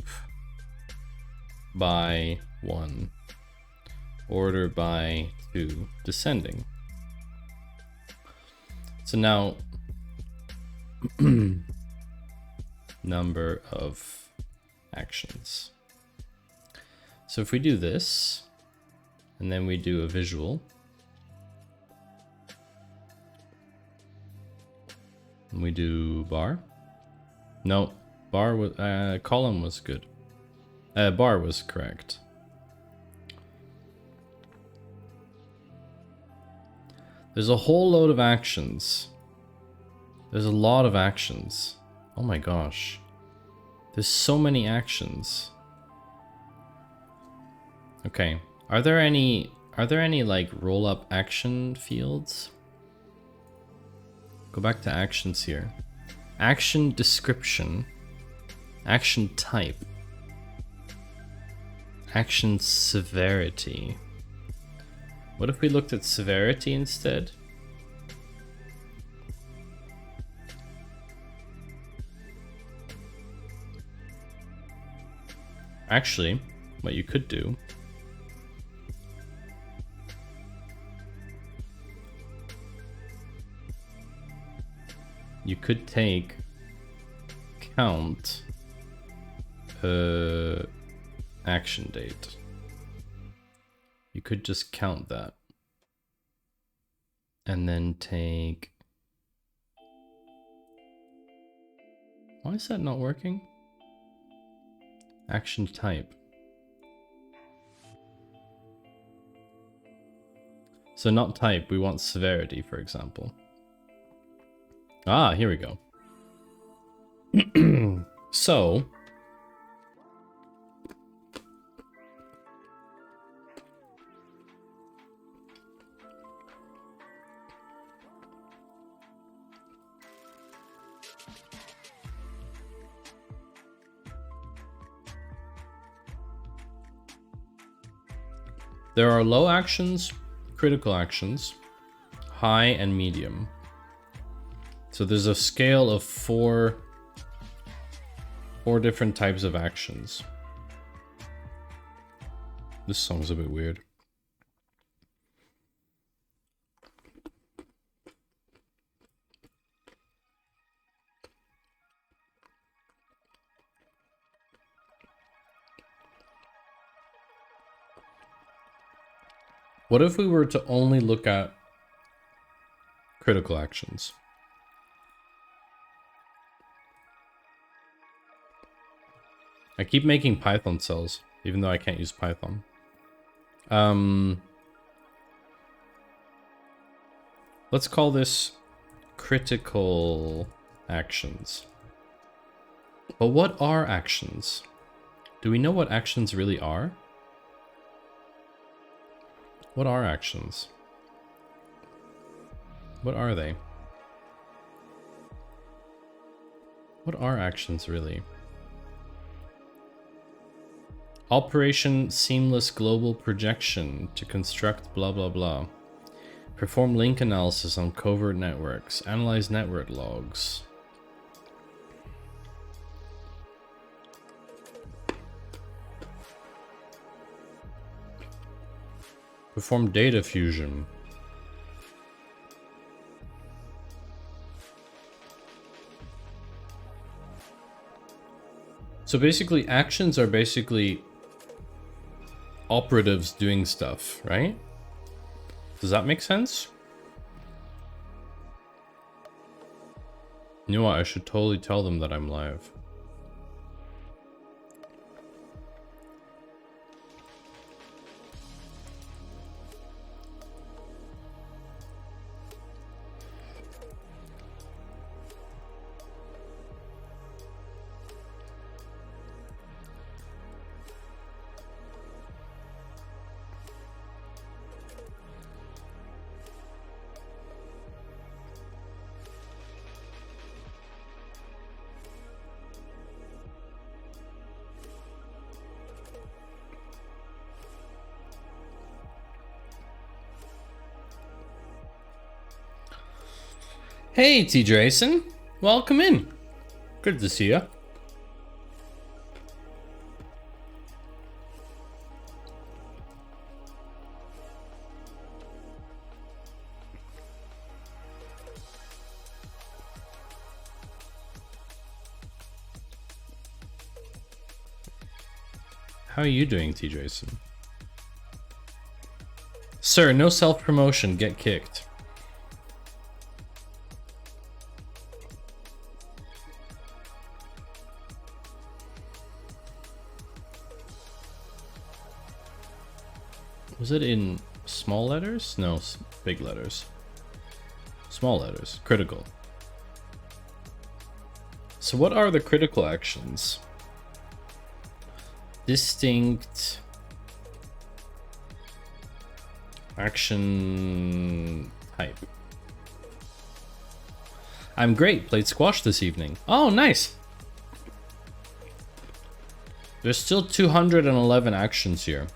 by 1. Order by 2, descending. So now, number of actions. So if we do this, and then we do a visual, and we do bar. No, bar was column was good. Bar was correct. There's a whole load of actions. There's a lot of actions. Oh my gosh. There's so many actions. Okay. Are there any like roll up action fields? Go back to actions here. Action description. Action type. Action severity. What if we looked at severity instead? Actually, what you could do you could take count action date. You could just count that. And then take... Why is that not working? Action type. So not type, we want severity, for example. Ah, here we go. So... There are low actions, critical actions, high and medium. So there's a scale of four different types of actions. This song's a bit weird. What if we were to only look at critical actions? I keep making Python cells, even though I can't use Python. Let's call this critical actions. But what are actions? Do we know what actions really are? What are actions? What are they? What are actions really? Operation Seamless Global Projection to construct blah blah blah. Perform link analysis on covert networks. Analyze network logs. Perform data fusion. So basically, actions are basically operatives doing stuff, right? Does that make sense? You know what? I should totally tell them that I'm live. Hey, T. Jason. Welcome in. Good to see you. How are you doing, T. Jason? Sir, no self-promotion. Get kicked. Was it in small letters? No, big letters. Small letters. Critical. So what are the critical actions? Distinct action type. I'm great. Played squash this evening. Oh, nice. There's still 211 actions here.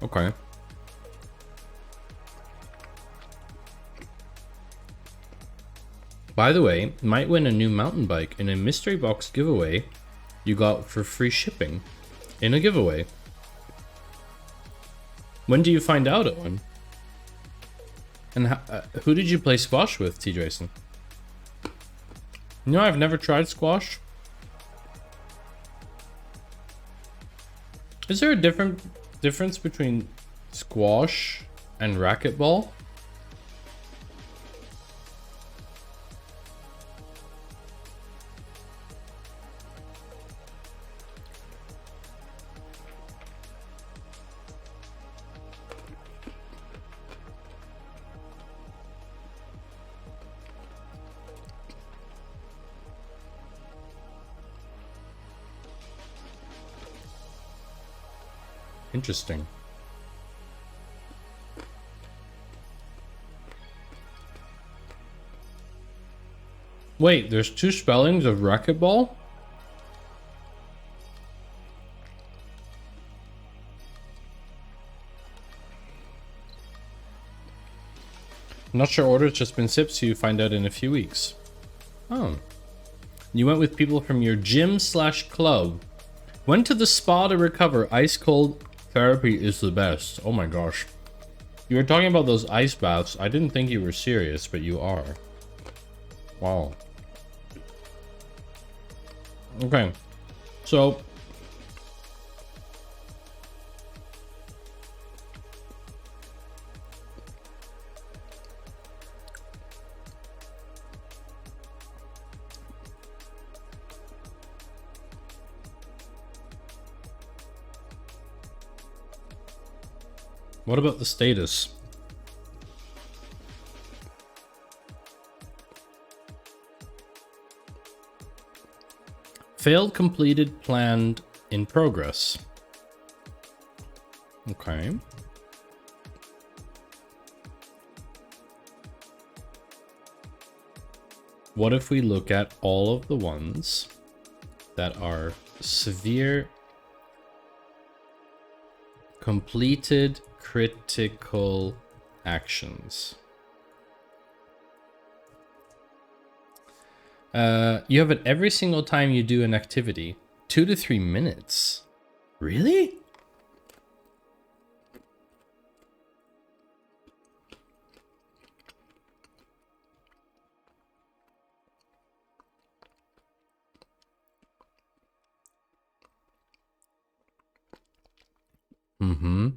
Okay. By the way, might win a new mountain bike in a mystery box giveaway you got for free shipping in a giveaway. When do you find out, Owen? And who did you play squash with, T. Jason? You know, I've never tried squash. Is there a difference between squash and racquetball? Interesting. Wait, there's two spellings of racquetball? Not sure order's just been sipped, so you find out in a few weeks. Oh. You went with people from your gym / club. Went to the spa to recover. Ice cold therapy is the best. Oh my gosh. You were talking about those ice baths. I didn't think you were serious, but you are. Wow. Okay. So... what about the status? Failed, completed, planned, in progress. Okay. What if we look at all of the ones that are severe, completed, critical actions? You have it every single time you do an activity. 2 to 3 minutes. Really? Mm-hmm.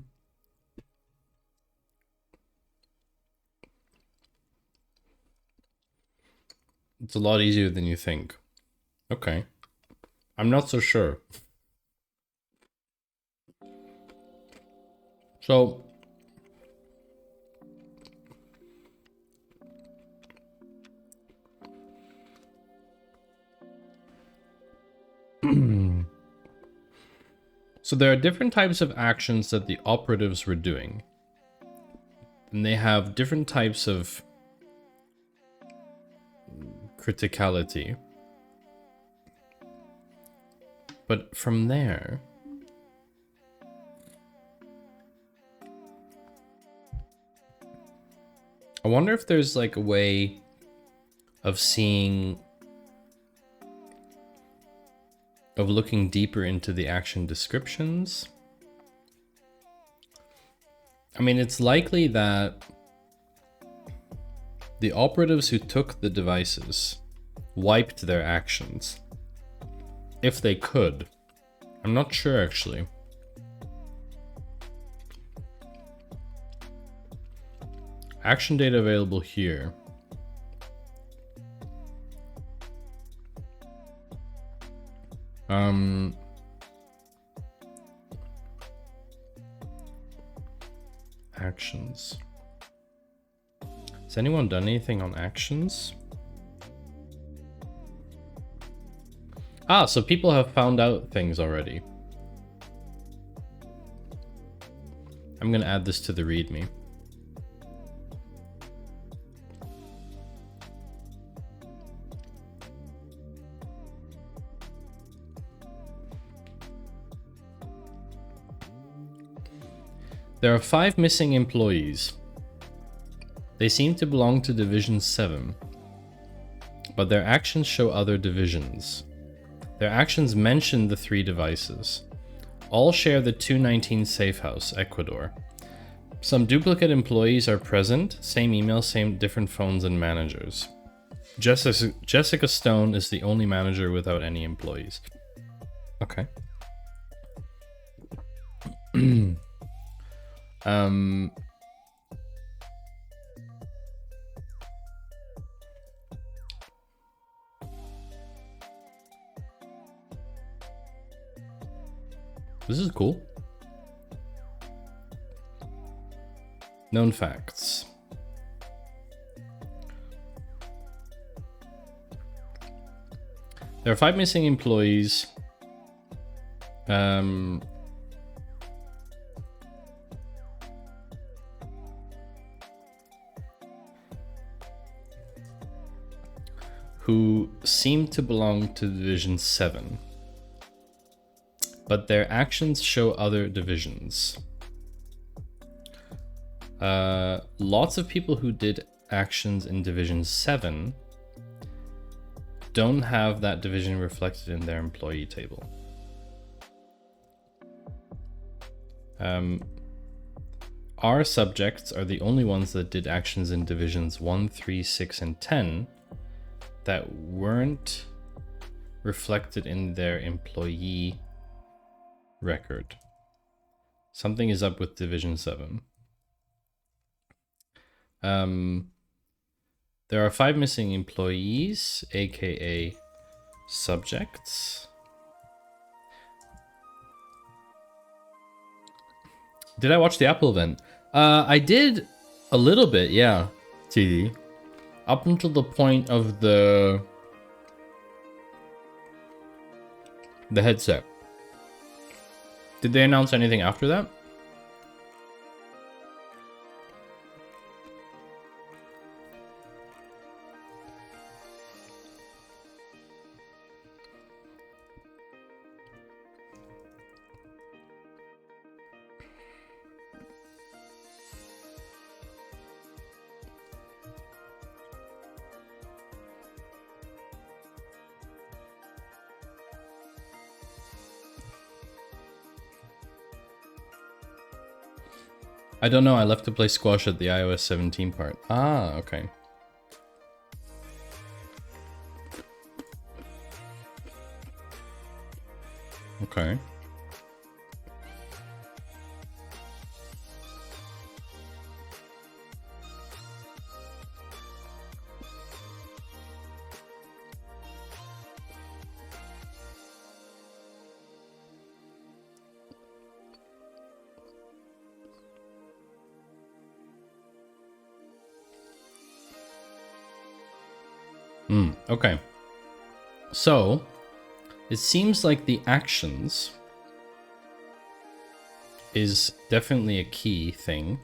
It's a lot easier than you think. Okay. I'm not so sure. So... so there are different types of actions that the operatives were doing. And they have different types of criticality. But from there, I wonder if there's like a way of seeing, of looking deeper into the action descriptions. I mean, it's likely that the operatives who took the devices wiped their actions. If they could. I'm not sure, actually. Action data available here. Actions. Has anyone done anything on actions? Ah, so people have found out things already. I'm gonna add this to the README. There are 5 missing employees. They seem to belong to Division 7, but their actions show other divisions. Their actions mention the 3 devices. All share the 219 safe house, Ecuador. Some duplicate employees are present, same email, same different phones and managers. Jessica Stone is the only manager without any employees. Okay. This is cool. Known facts. There are 5 missing employees. Who seem to belong to Division 7. But their actions show other divisions. Lots of people who did actions in division 7 don't have that division reflected in their employee table. Our subjects are the only ones that did actions in divisions 1, 3, 6, and 10 that weren't reflected in their employee record. Something is up with division 7. There are 5 missing employees, aka subjects. Did I watch the Apple event? I did a little bit, yeah, TD. Up until the point of the headset. Did they announce anything after that? I don't know, I left to play squash at the iOS 17 part. Ah, okay. Okay. Okay. So, it seems like the actions is definitely a key thing.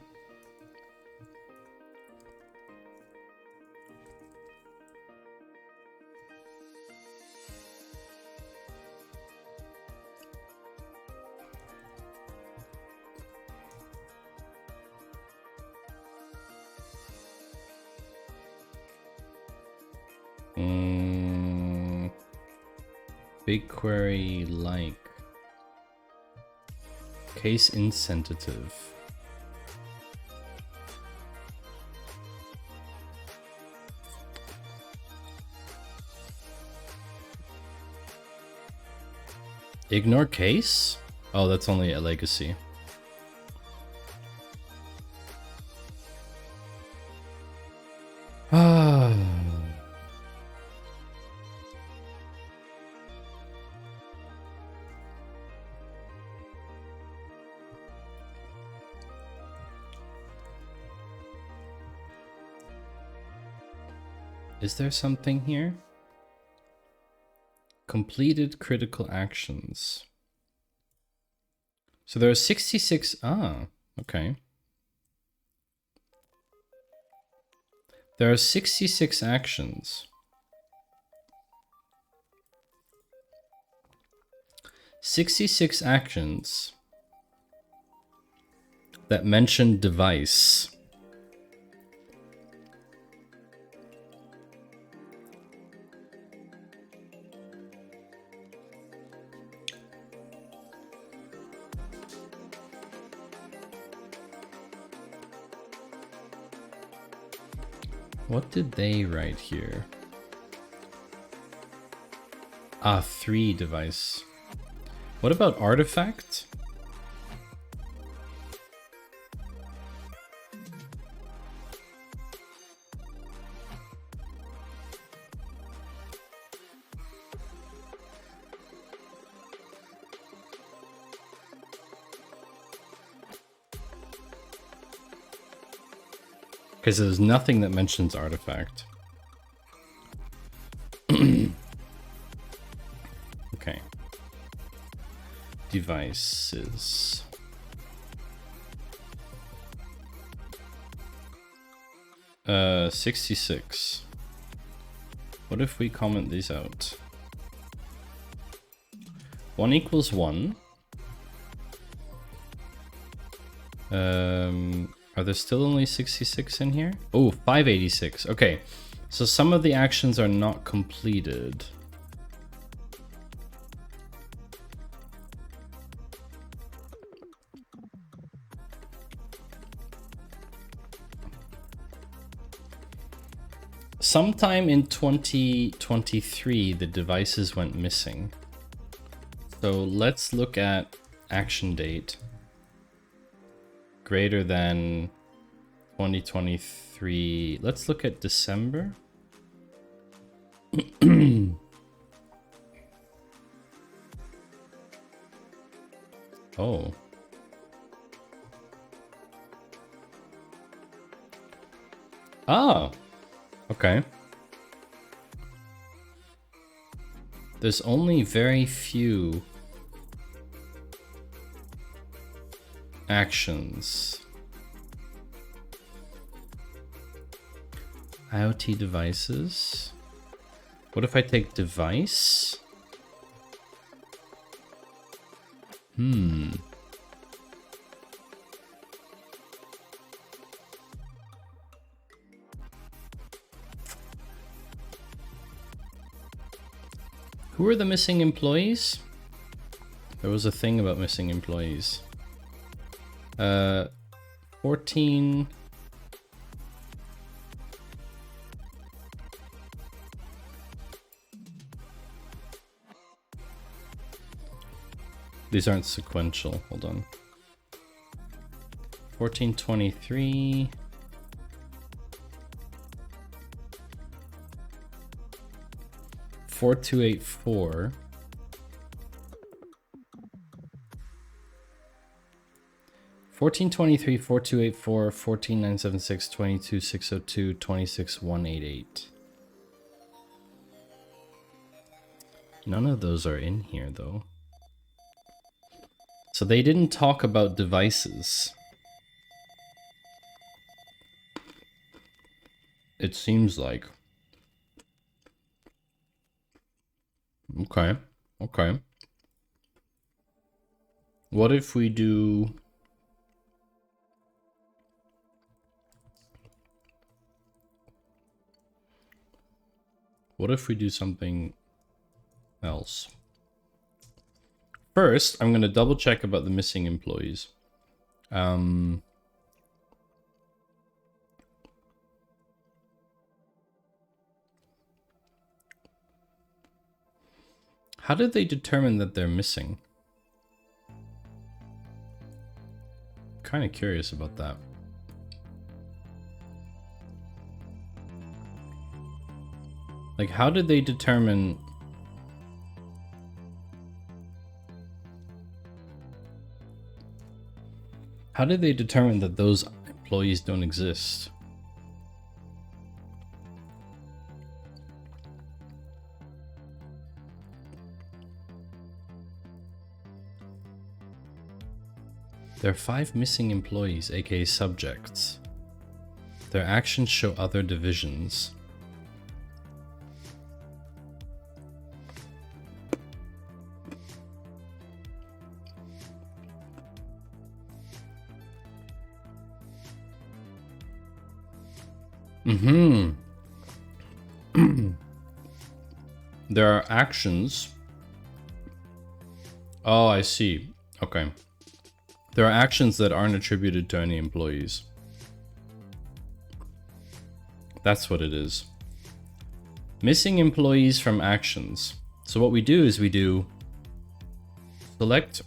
BigQuery like case insensitive. Ignore case? Oh, that's only a legacy. Ah. Is there something here? Completed critical actions. So there are 66. Ah, okay. There are 66 actions. 66 actions that mention device. What did they write here? Ah, 3 device. What about artifact? Because there's nothing that mentions artifact. Okay. Devices. Uh, 66. What if we comment these out? 1 equals 1. Are there still only 66 in here? Oh, 586. Okay, so some of the actions are not completed. Sometime in 2023, the devices went missing. So let's look at action date greater than 2023. Let's look at December. Oh. Ah. Okay. There's only very few actions. IoT devices. What if I take device? Who are the missing employees? There was a thing about missing employees. 14. These aren't sequential. Hold on. 1423. 4284. 1423, 4284, 14976, 22602, 26188. None of those are in here though. So they didn't talk about devices. It seems like. Okay, okay. What if we do... What if we do something else? First, I'm going to double check about the missing employees. How did they determine that they're missing? Kind of curious about that. Like, how did they determine... How did they determine that those employees don't exist? There are 5 missing employees, aka subjects. Their actions show other divisions. There are actions. Oh, I see. Okay. There are actions that aren't attributed to any employees. That's what it is. Missing employees from actions. So what we do is we do select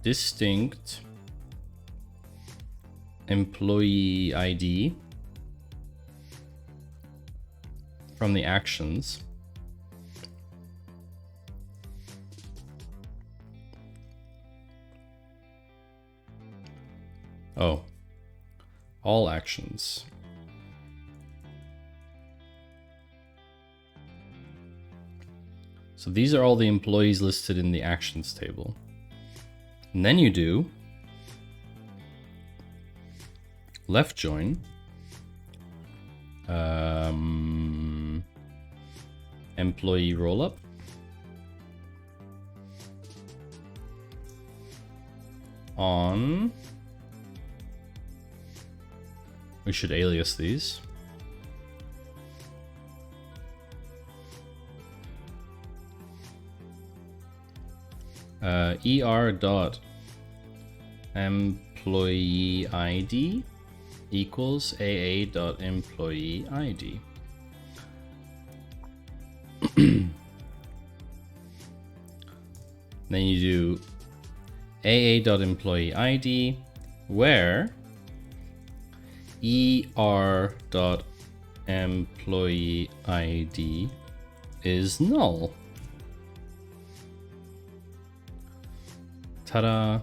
distinct employee ID from the actions. Oh, all actions. So these are all the employees listed in the actions table. And then you do left join employee rollup on... We should alias these. ER.employee ID equals AA.employee ID. Then you do AA.employee ID where ER.employee ID is null. Ta-da!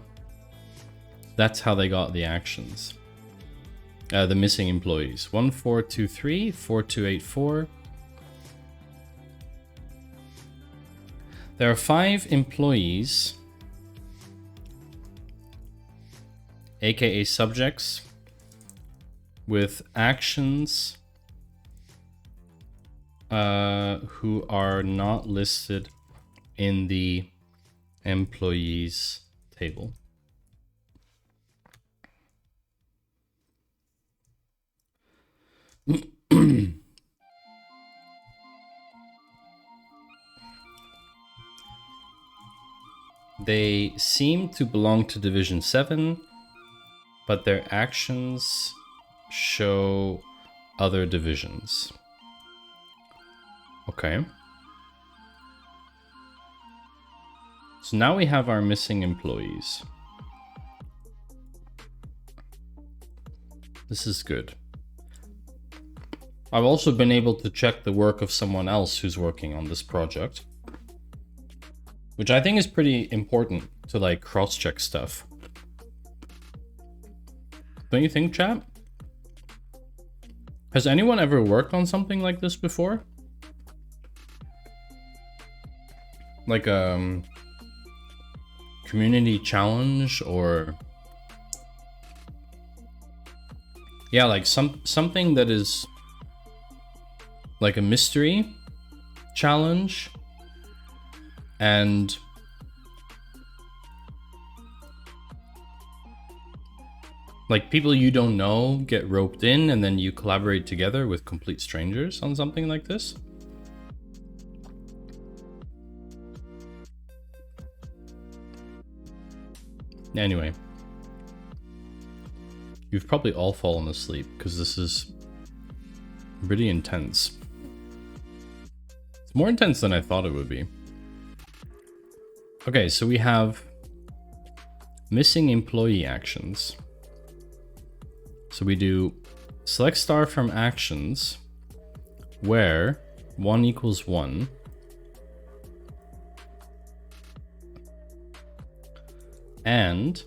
That's how they got the actions. The missing employees. 1423, 4284. There are 5 employees, aka subjects, with actions who are not listed in the employees table. They seem to belong to Division 7, but their actions show other divisions. Okay. So now we have our missing employees. This is good. I've also been able to check the work of someone else who's working on this project, which I think is pretty important to like cross-check stuff. Don't you think, chat? Has anyone ever worked on something like this before? Like community challenge, or yeah, like something that is like a mystery challenge, and like people you don't know get roped in, and then you collaborate together with complete strangers on something like this. Anyway, you've probably all fallen asleep because this is pretty intense. It's more intense than I thought it would be. Okay, so we have missing employee actions. So we do select star from actions where 1 equals 1. And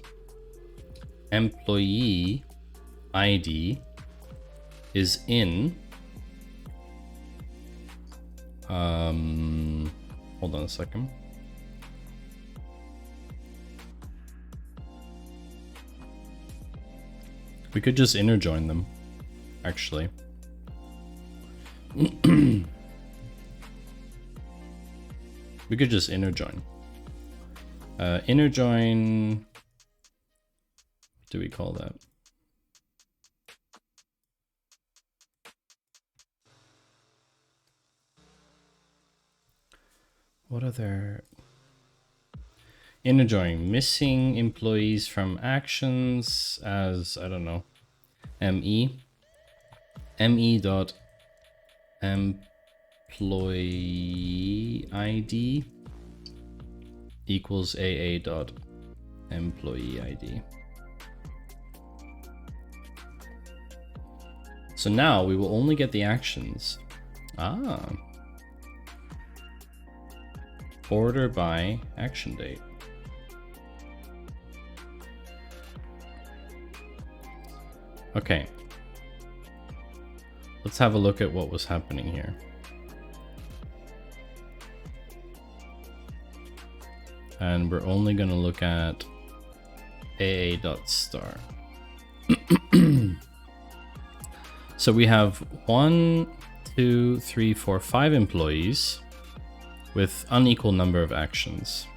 employee ID is in hold on a second. We could just inner join them, actually. We could just inner join. Inner join, what do we call that? What are their inner join? Missing employees from actions as, I don't know, me dot employee ID equals AA dot employee ID. So now we will only get the actions. Order by action date. Okay. Let's have a look at what was happening here. And we're only going to look at AA.star. So we have 1, 2, 3, 4, 5 employees with unequal number of actions.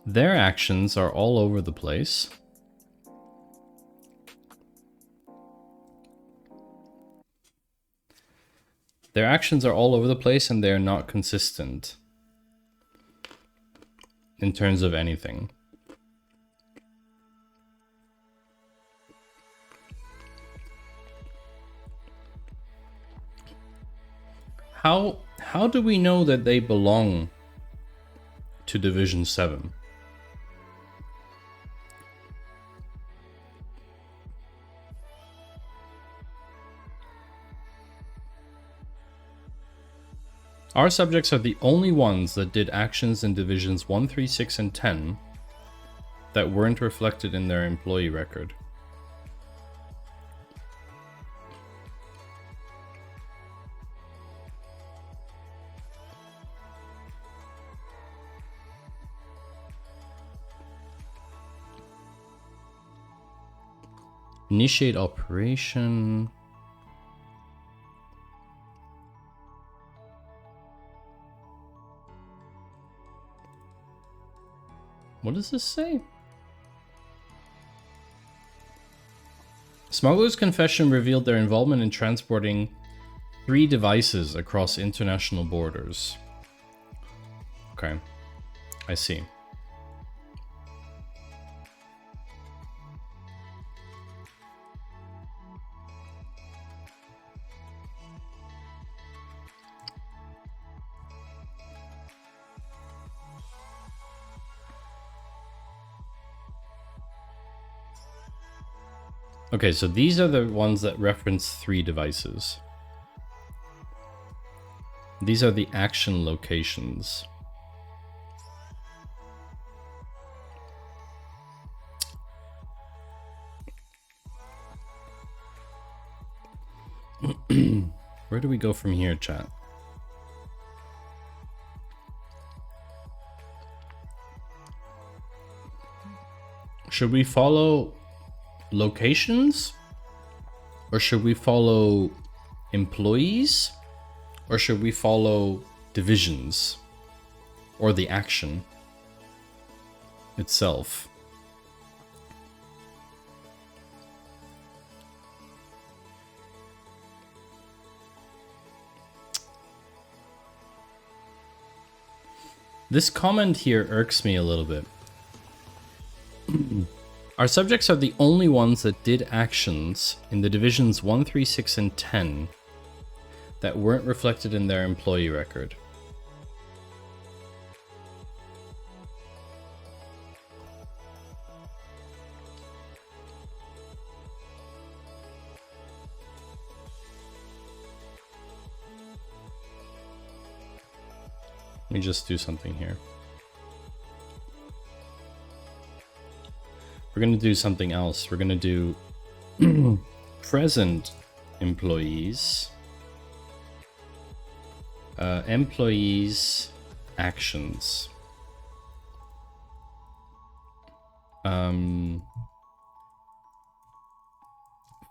Their actions are all over the place. Their actions are all over the place and they're not consistent in terms of anything. How do we know that they belong to Division 7? Our subjects are the only ones that did actions in Divisions 1, 3, 6, and 10 that weren't reflected in their employee record. Initiate operation. What does this say? Smuggler's confession revealed their involvement in transporting 3 devices across international borders. Okay, I see. Okay, so these are the ones that reference 3 devices. These are the action locations. Where do we go from here, chat? Should we follow locations? Or should we follow employees? Or should we follow divisions? Or the action itself? This comment here irks me a little bit. Our subjects are the only ones that did actions in the divisions 1, 3, 6, and 10 that weren't reflected in their employee record. Let me just do something here. We're going to do something else. We're going to do present employees. Employees actions.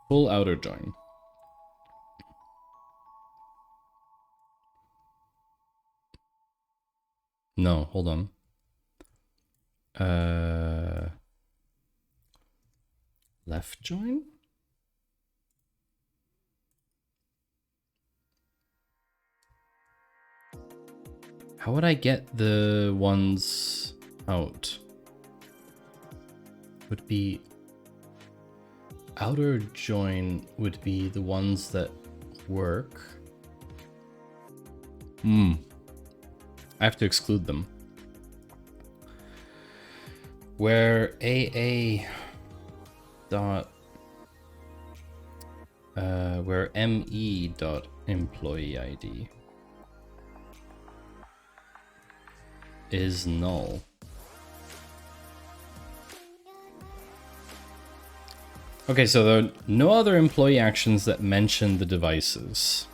Full outer join. No, hold on. Left join? How would I get the ones out? Would be outer join would be the ones that work. I have to exclude them. Where AA dot where ME dot employee ID is null. Okay, so there are no other employee actions that mention the devices.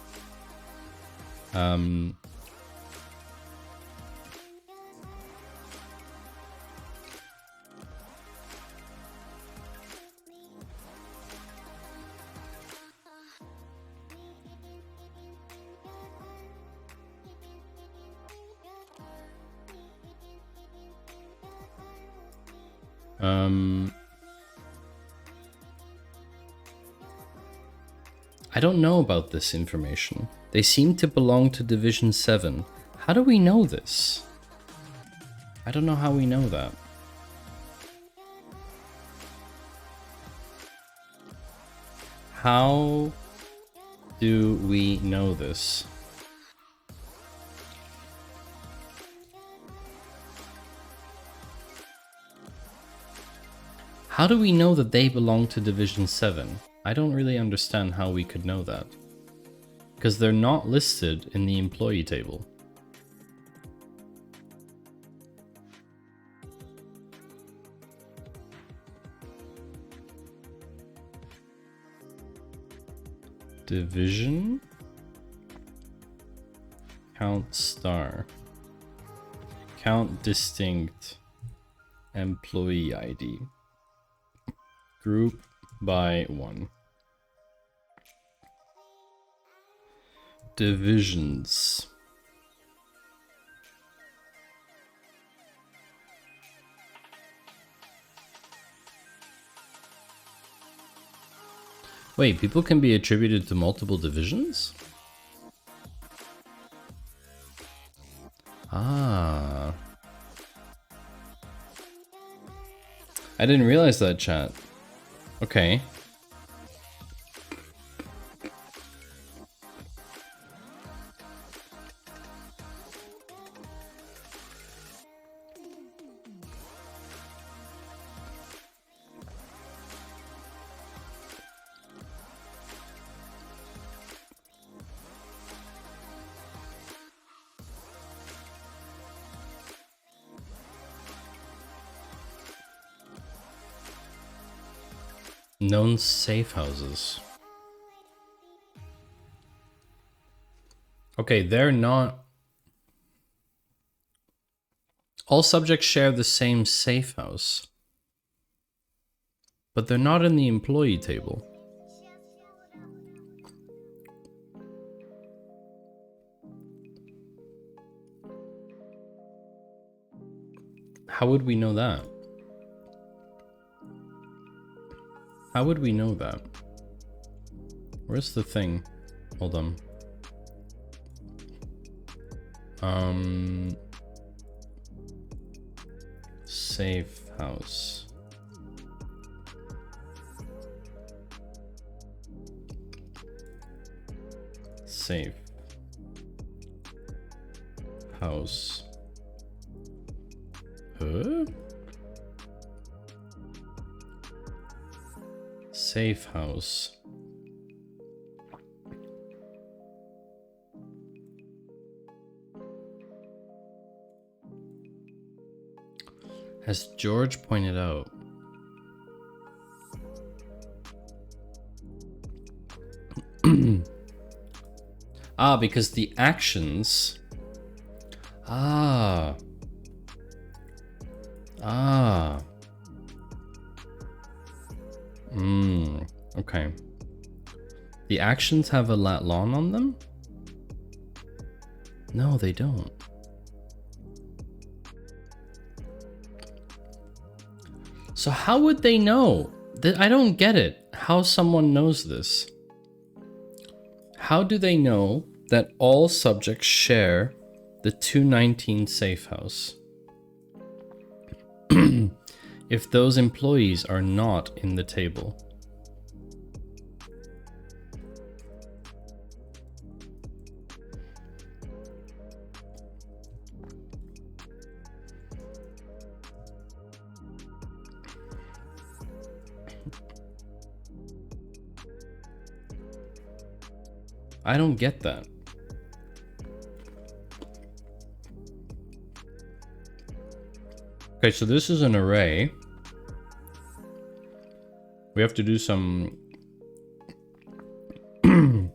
I don't know about this information. They seem to belong to Division 7. How do we know this? I don't know how we know that. How do we know this? How do we know that they belong to Division 7? I don't really understand how we could know that. Because they're not listed in the employee table. Division. Count star. Count distinct. Employee ID. Group by 1. Divisions. Wait, people can be attributed to multiple divisions? Ah. I didn't realize that, chat. Okay. Known safe houses. Okay, they're not... All subjects share the same safe house. But they're not in the employee table. How would we know that? How would we know that? Where's the thing? Hold on. Safe house. Safe house. Huh? Safe house. As George pointed out, because the actions, okay. The actions have a lat long on them? No, they don't. So how would they know? I don't get it. How someone knows this. How do they know that all subjects share the 219 safe house? If those employees are not in the table. I don't get that. Okay, so this is an array. We have to do some... we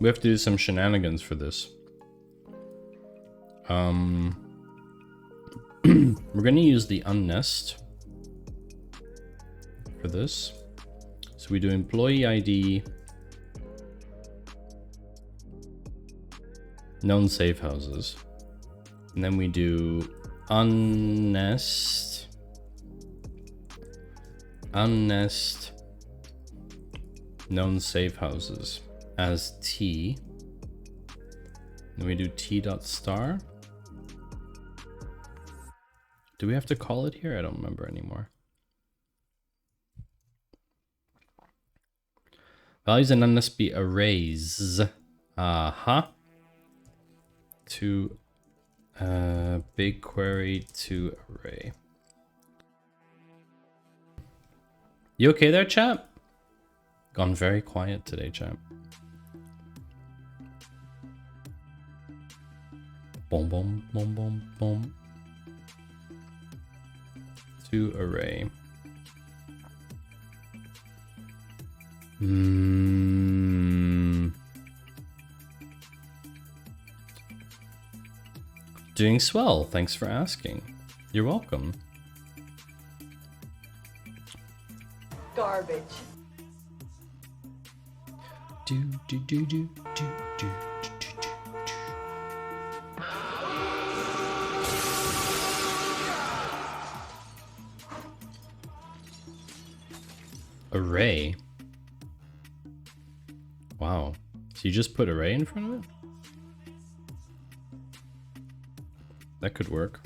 have to do some shenanigans for this. We're gonna use the unnest for this. So we do employee ID, known safe houses, and then we do unnest known safe houses as T. Then we do T dot star. Do we have to call it here? I don't remember anymore. Values and unnest be arrays. To BigQuery to array. You okay there, chat? Gone very quiet today, chat. Boom, boom, boom, boom, boom. To array. Doing swell. Thanks for asking. You're welcome. Garbage. Do do do do do do do do do. Array. Wow. So you just put array in front of it? That could work.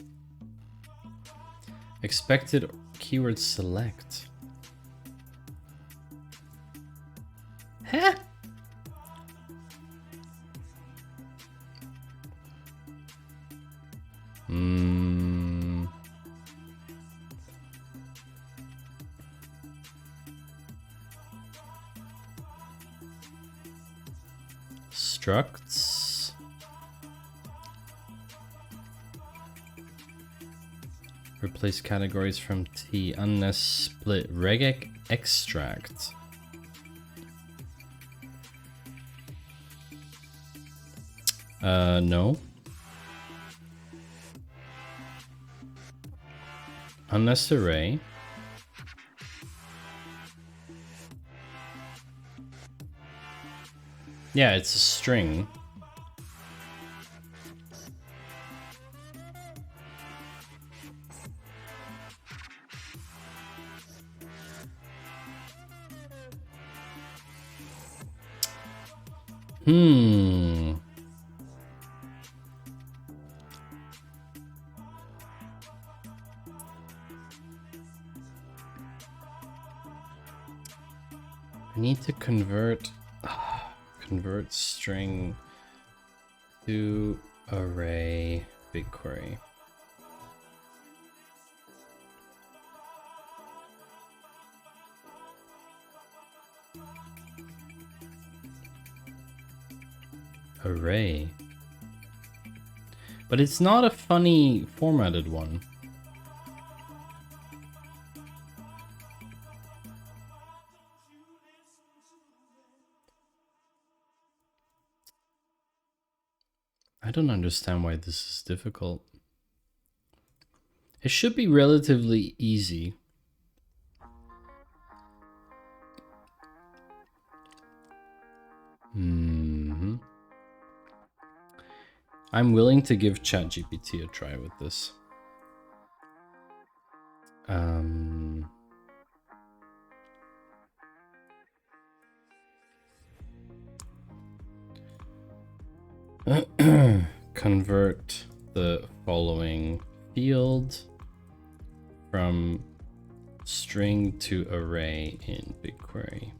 Expected keyword select. Huh? Structs. Replace categories from T. Unnest split. Regec extract. No. Unnest array. Yeah, it's a string. I need to convert string to array BigQuery. Array. But it's not a funny formatted one. I don't understand why this is difficult. It should be relatively easy. I'm willing to give ChatGPT a try with this. Convert the following field from string to array in BigQuery.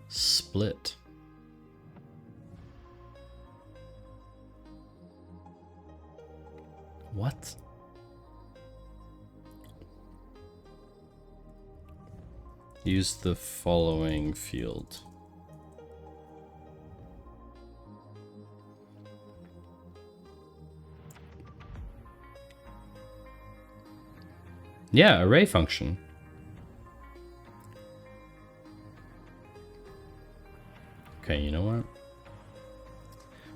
Split. What? Use the following field. Yeah, array function. Okay, you know what?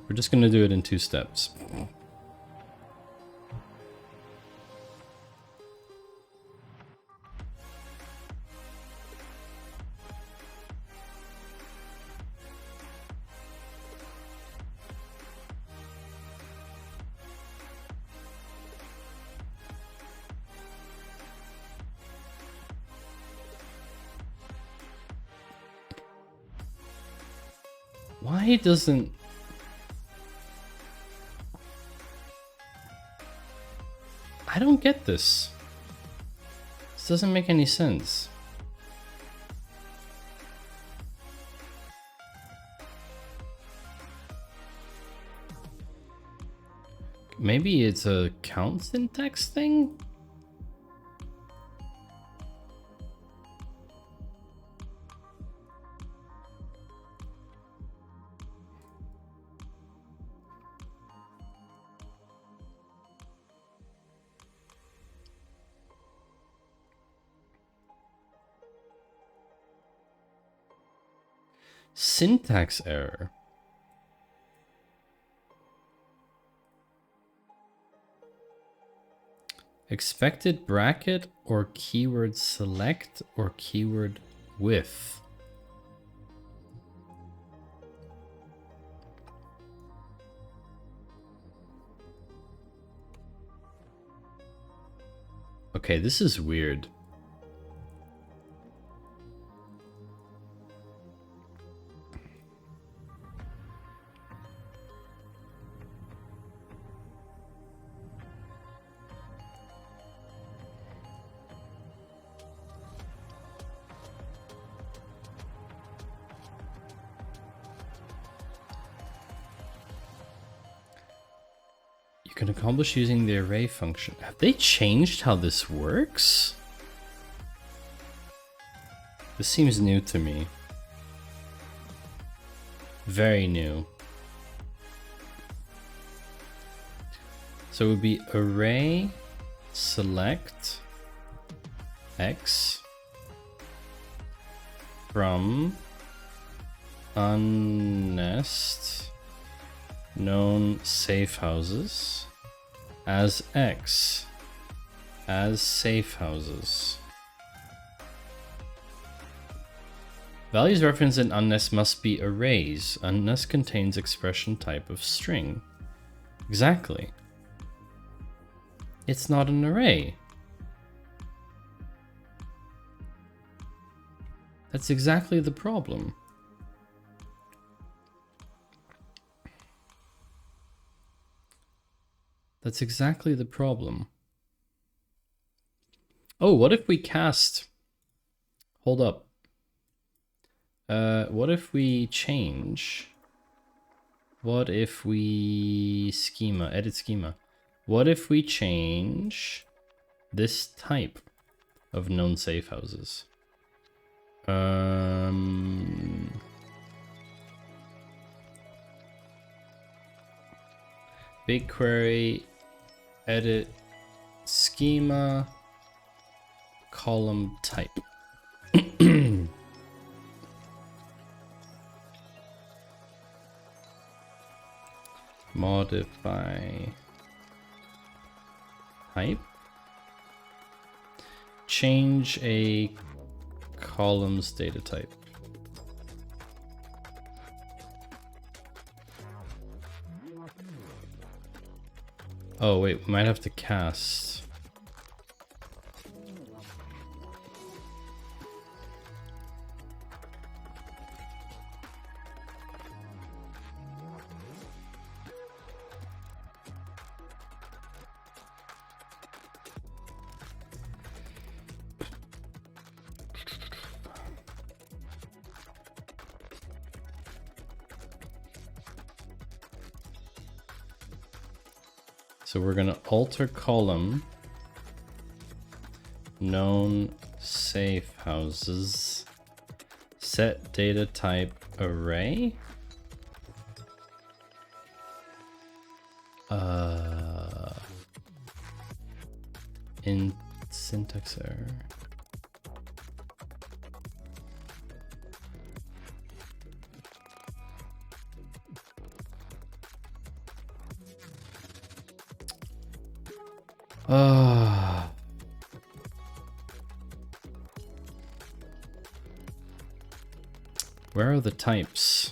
We're just gonna do it in 2 steps. Why doesn't... I don't get this. This doesn't make any sense. Maybe it's a count syntax thing? Syntax error. Expected bracket or keyword select or keyword with. Okay, this is weird. Can accomplish using the array function. Have they changed how this works? This seems new to me. Very new. So it would be array select x from unnest known safe houses as x as safe houses. Values referenced in unnest must be arrays. Unnest contains expression type of string. Exactly. It's not an array. That's exactly the problem. That's exactly the problem. Oh, what if we cast... Hold up. What if we change... What if we... Schema, edit schema. What if we change this type of known safe houses? BigQuery, edit, schema, column type. Modify type. Change a columns data type. Oh wait, we might have to cast. So we're gonna alter column known safe houses, set data type array. In syntax error. Where are the types?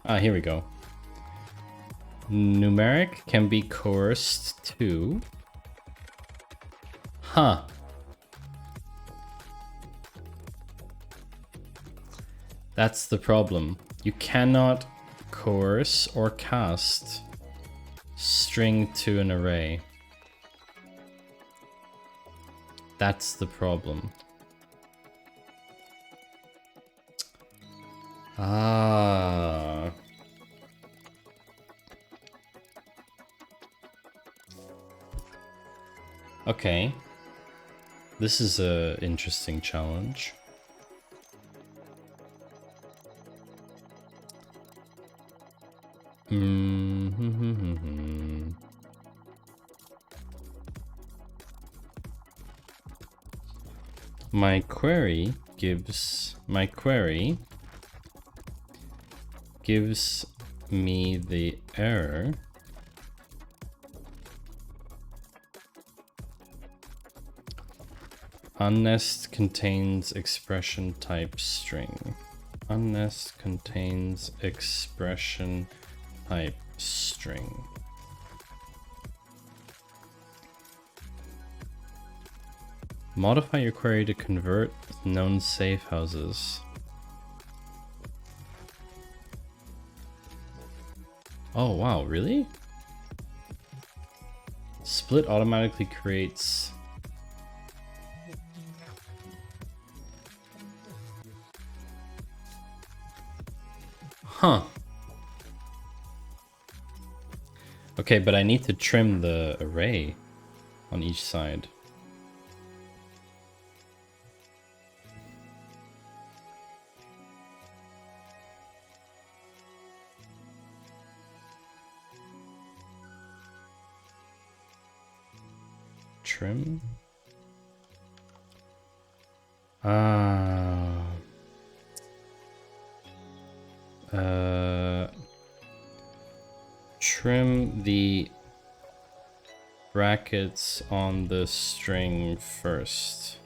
Ah, here we go. Numeric can be coerced to Huh. That's the problem. You cannot coerce or cast string to an array. That's the problem. Ah. Okay. This is a interesting challenge. My query gives me the error unnest contains expression type string. Unnest contains expression type string. Modify your query to convert known safe houses. Oh wow, really? Split automatically creates... Huh. Okay, but I need to trim the array on each side. Trim? Trim the brackets on the string first.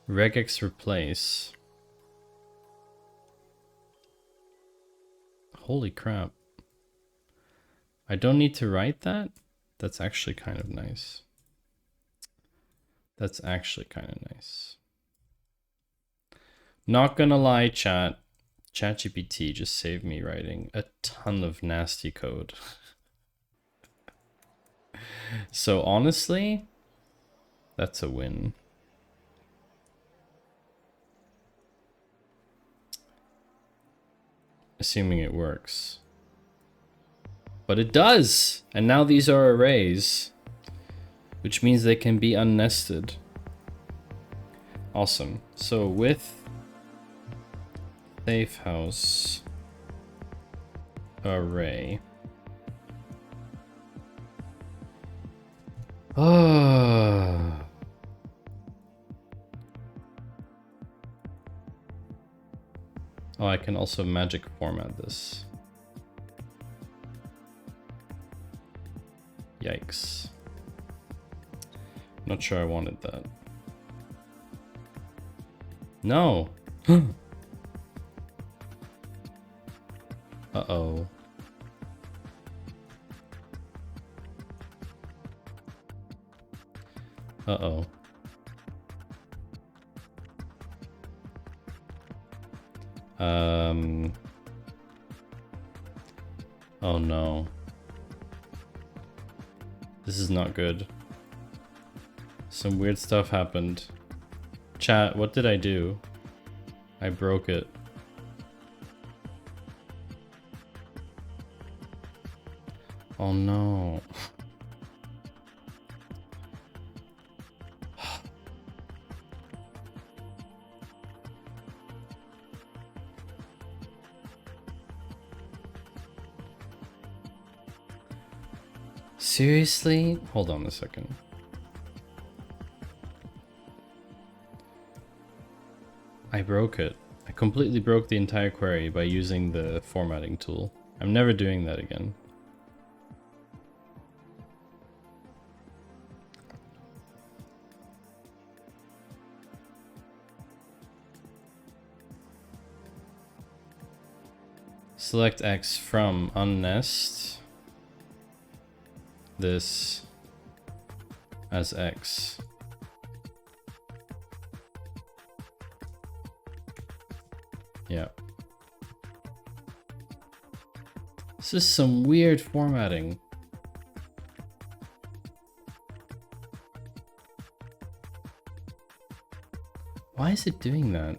Regex replace. Holy crap. I don't need to write that? That's actually kind of nice. That's actually kind of nice. Not gonna lie, chat. ChatGPT just saved me writing a ton of nasty code. So honestly, that's a win. Assuming it works. But it does! And now these are arrays, which means they can be unnested. Awesome. So with safe house array. Oh, I can also magic format this. Yikes. Not sure I wanted that. No. Uh-oh. Uh-oh. Oh no. This is not good. Some weird stuff happened. Chat, what did I do? I broke it. Oh no. Seriously? Hold on a second. I broke it. I completely broke the entire query by using the formatting tool. I'm never doing that again. Select X from unnest. This as X. Yeah. This is some weird formatting. Why is it doing that?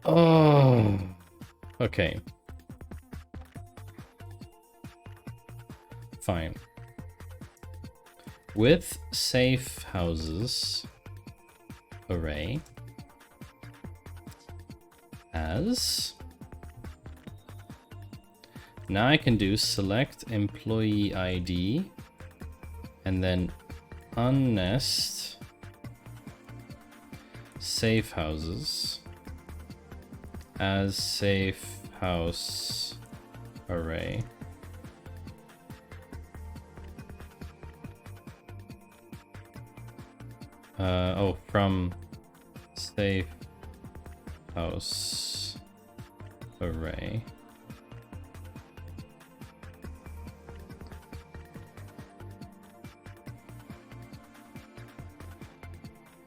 Oh, okay. Fine. With safe houses array as. Now I can do select employee ID and then unnest safe houses as safe house array. From safe house array.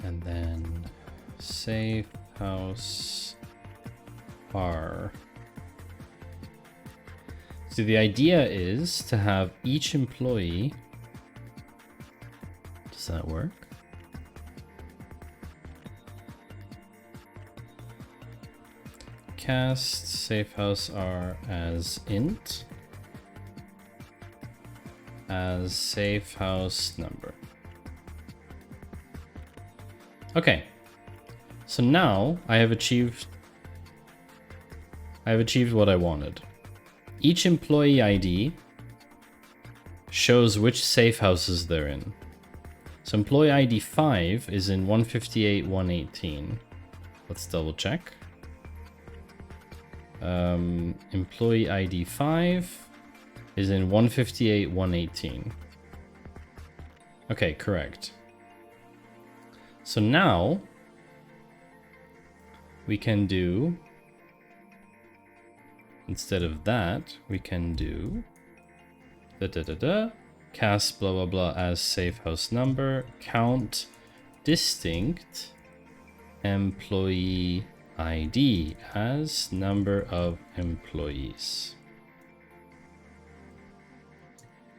And then safe house var. So the idea is to have each employee. Does that work? Cast safe house r as int as safe house number. Okay, so now I have achieved what I wanted. Each employee ID shows which safe houses they're in. So employee ID 5 is in 158.118. Let's double check. Employee ID 5 is in 158.118. Okay, correct. So now we can do, instead of that, we can do cast blah blah blah as safe house number, count distinct employee ID as number of employees.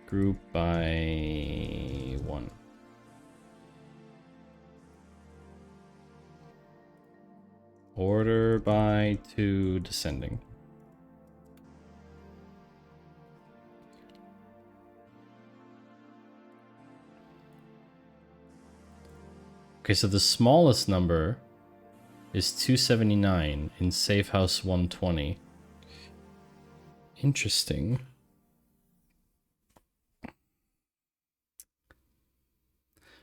Group by 1. Order by 2 descending. Okay, so the smallest number is 279 in safe house 120. Interesting.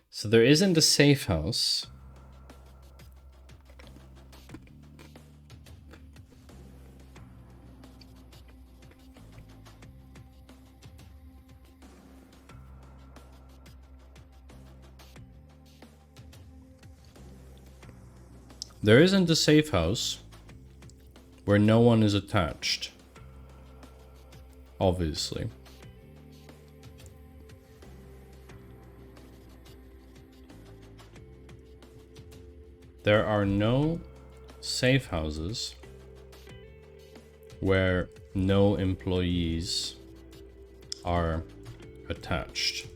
So there isn't a safe house. There isn't a safe house where no one is attached. Obviously. There are no safe houses where no employees are attached.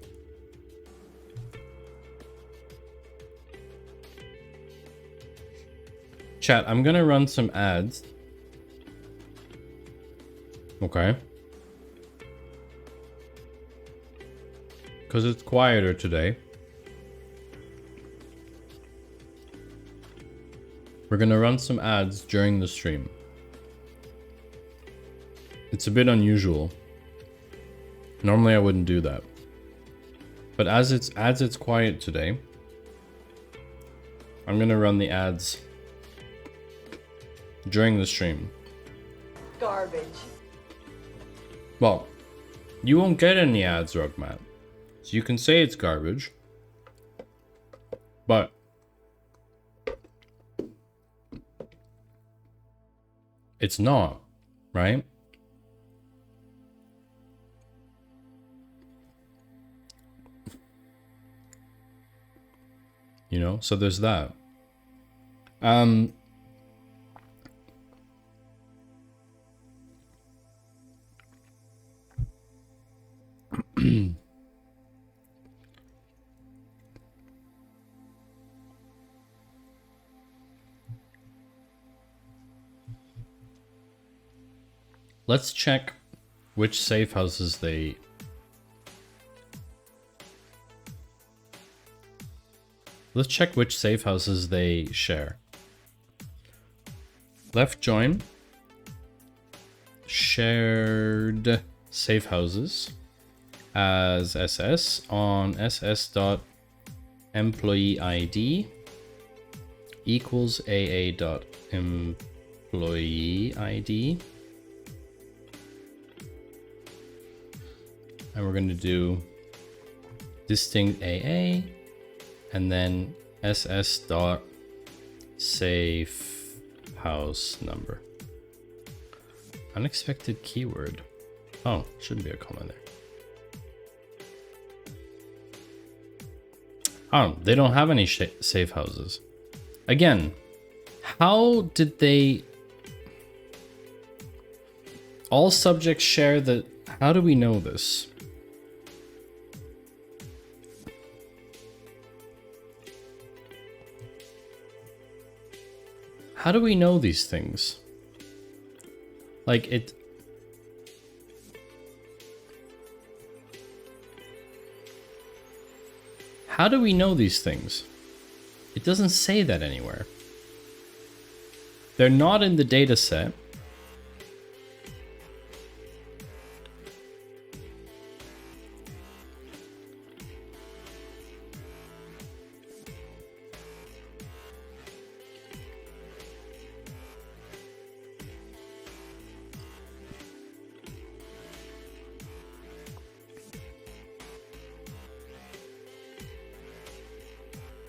Chat, I'm gonna run some ads. Okay. Because it's quieter today. We're gonna run some ads during the stream. It's a bit unusual. Normally I wouldn't do that. But as it's quiet today, I'm gonna run the ads during the stream. Garbage. Well, you won't get any ads, Rugmat. So you can say it's garbage. But it's not, right? you know? So there's that. Let's check which safe houses they... Let's check which safe houses they share. Left join. Shared safe houses as SS on ss.employeeid equals aa.employeeid. And we're going to do distinct AA and then ss dot safe house number. Unexpected keyword. Oh, shouldn't be a comma there. Oh, they don't have any safe houses. Again, how did they... All subjects share the... How do we know this? How do we know these things? Like it... How do we know these things? It doesn't say that anywhere. They're not in the data set.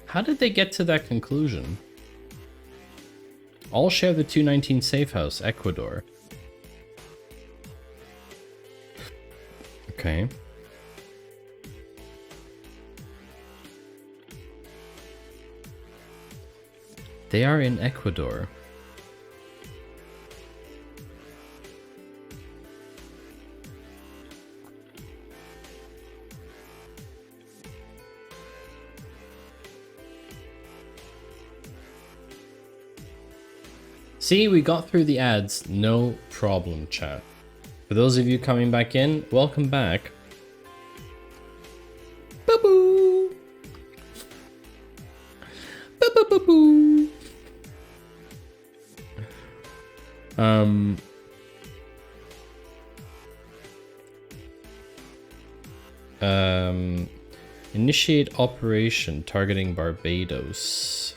How did they get to that conclusion? All share the 219 safe house, Ecuador. Okay. They are in Ecuador. See, we got through the ads, no problem, chat. For those of you coming back in, welcome back. Boo-boo! Boo-boo-boo-boo! Initiate operation targeting Barbados.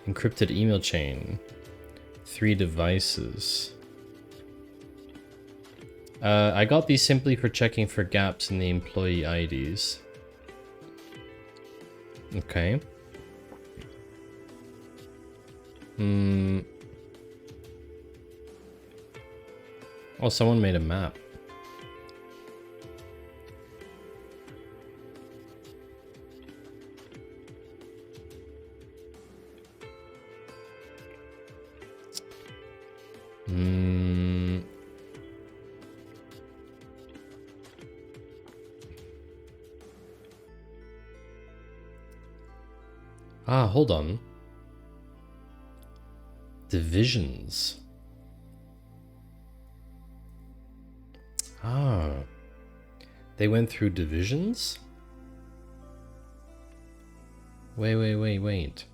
Encrypted email chain. 3 devices. I got these simply for checking for gaps in the employee IDs. Okay. Oh, someone made a map. Ah, hold on. Divisions. Ah. They went through divisions? Wait.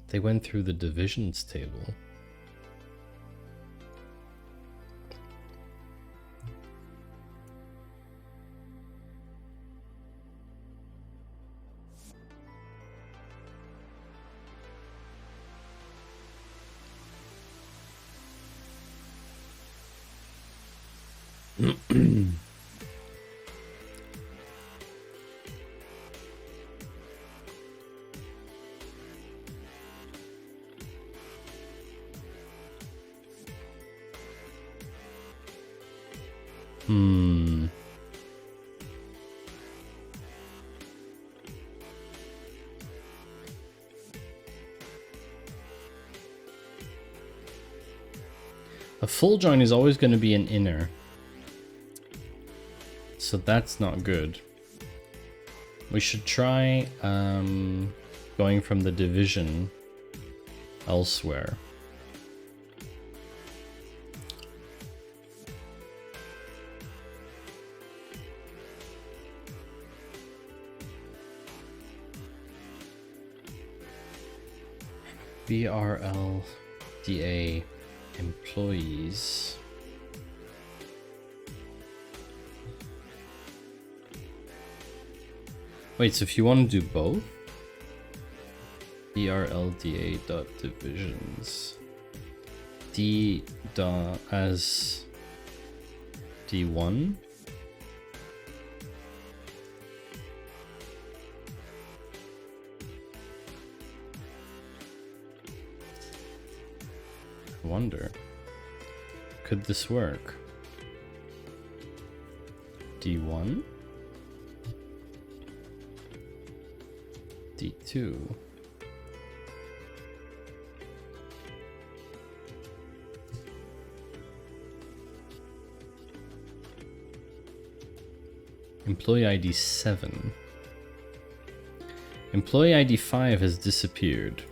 They went through the divisions table. A full join is always going to be an inner. So that's not good. We should try going from the division elsewhere. BRLDA employees. Wait, so if you want to do both? BRLDA.divisions. D as D1. I wonder, could this work? D1, D2. Employee ID 7. Employee ID 5 has disappeared.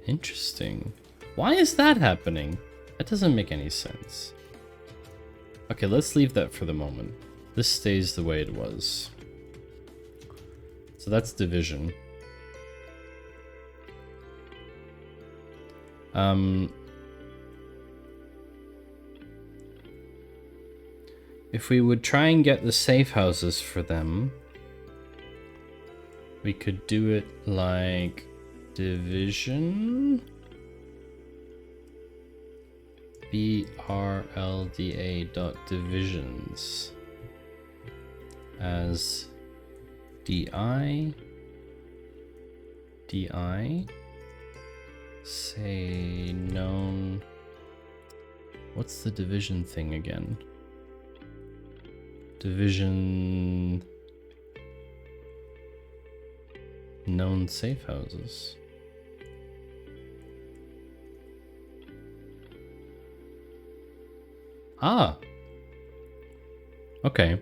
Interesting. Why is that happening? That doesn't make any sense. Okay, let's leave that for the moment. This stays the way it was. So that's division. If we would try and get the safe houses for them, we could do it like division BRLDA.divisions as DI say known. What's the division thing again? Division known safe houses. Ah, okay.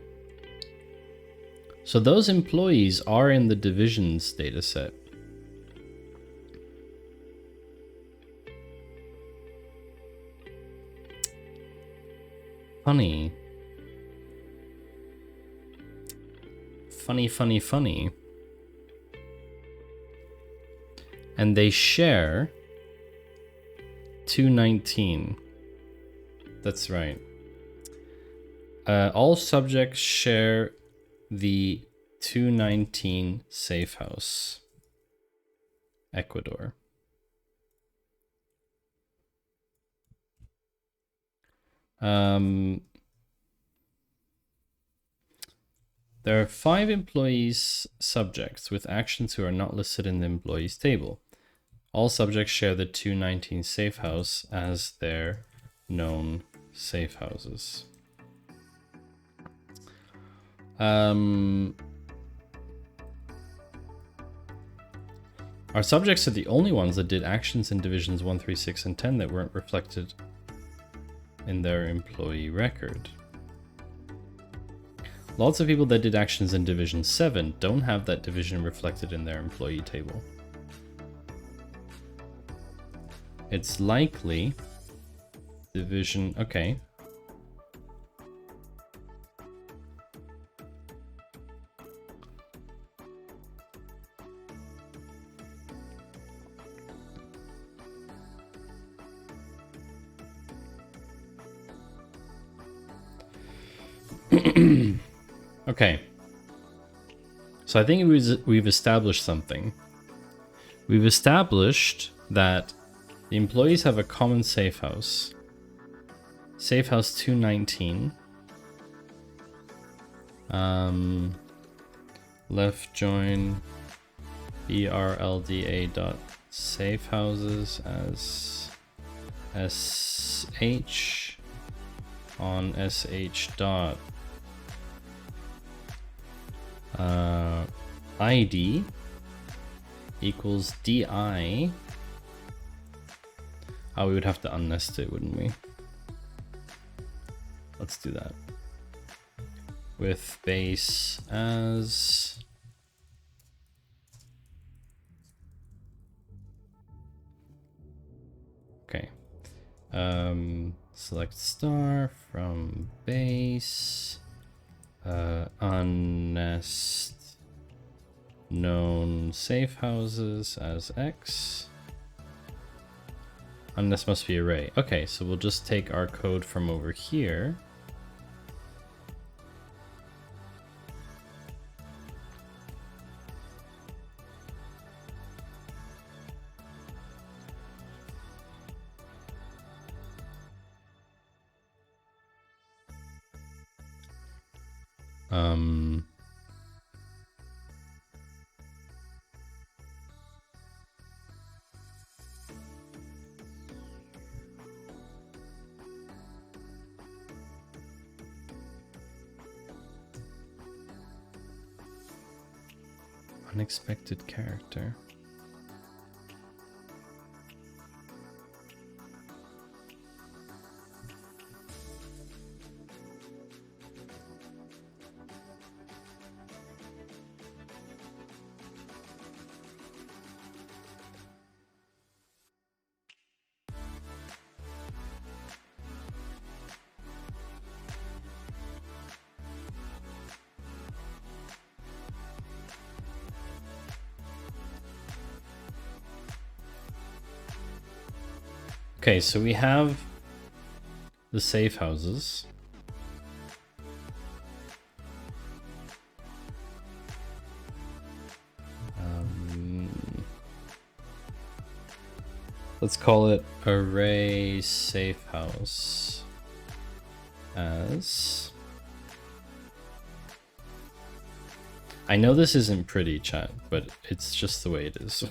So those employees are in the divisions dataset. Funny. Funny. And they share 219. That's right. All subjects share the 219 safe house. Ecuador. There are 5 employees subjects with actions who are not listed in the employees table. All subjects share the 219 safe house as their known safe houses. Our subjects are the only ones that did actions in divisions 1, 3, 6, and 10 that weren't reflected in their employee record. Lots of people that did actions in division 7 don't have that division reflected in their employee table. It's likely division, okay. Okay. So I think we've established something. We've established that the employees have a common safe house. Safe house 219. Left join BRLDA dot safe houses as SH on SH dot ID equals DI Oh, we would have to unnest it, wouldn't we? Let's do that. With base as... Okay. Select star from base. Unnest known safe houses as X. Unnest must be array. Okay, so we'll just take our code from over here. Unexpected character. Okay, so we have the safe houses. Let's call it array safe house as... I know this isn't pretty, chat, but it's just the way it is.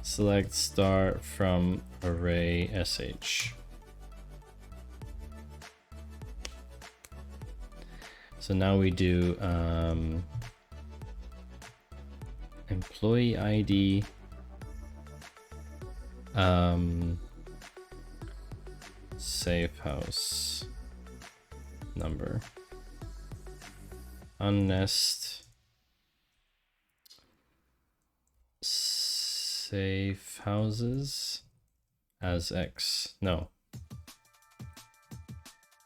Select star from array sh. So now we do employee ID, safe house number, unnest safe houses as X. No.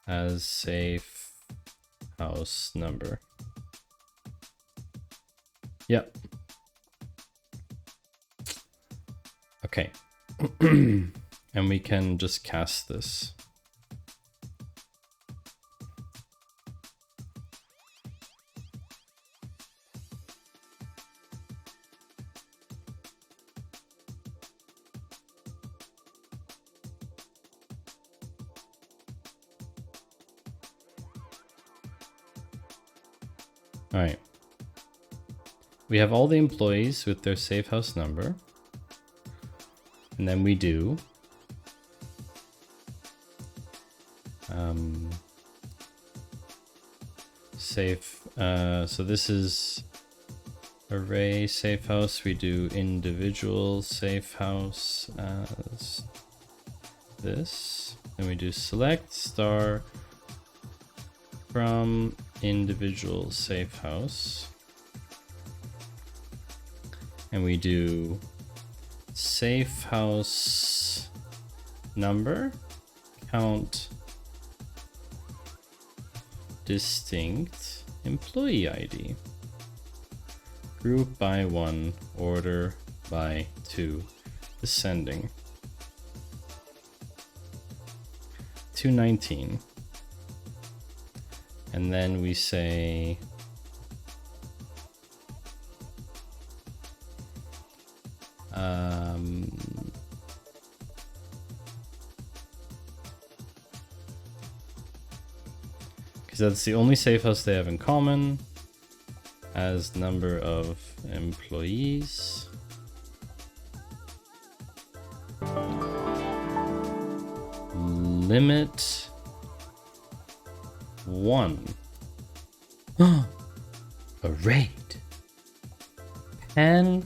As safe house number. Yep. Okay. And we can just cast this. All right. We have all the employees with their safe house number. And then we do safe. So this is array safe house. We do individual safe house as this. Then we do select star from individual safe house, and we do safe house number count distinct employee ID, group by 1, order by 2, descending 219. And then we say because that's the only safe house they have in common, as number of employees. Limit 1. A raid. Pan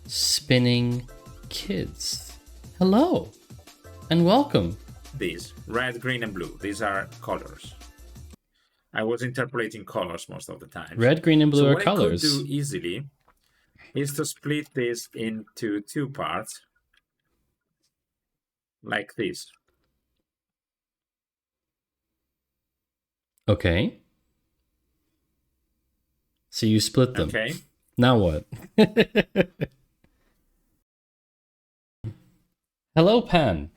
spinning kids. Hello. and welcome. These red, green, and blue. These are colors. I was interpolating colors most of the time. Red, green, and blue so are what colors. I could do easily is to split this into 2 parts, like this. Okay. So you split them. Okay. Now what? Hello, Pan.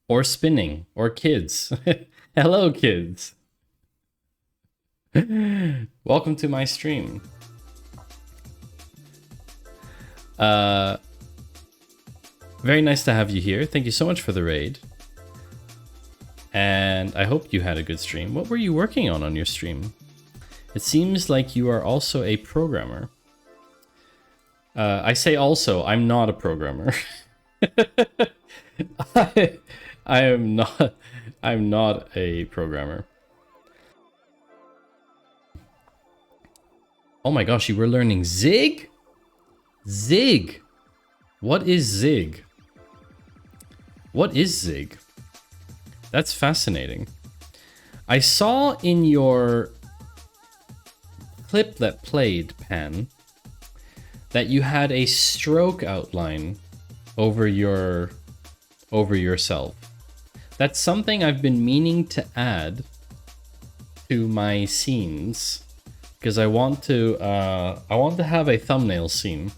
Or spinning. Or kids. Hello, kids. Welcome to my stream. Very nice to have you here. Thank you so much for the raid. And I hope you had a good stream. What were you working on your stream? It seems like you are also a programmer. I say also, I'm not a programmer. I'm not a programmer. Oh my gosh, you were learning Zig? Zig. What is Zig? What is Zig? That's fascinating. I saw in your clip that played, Pan, that you had a stroke outline over yourself. That's something I've been meaning to add to my scenes because I want to have a thumbnail scene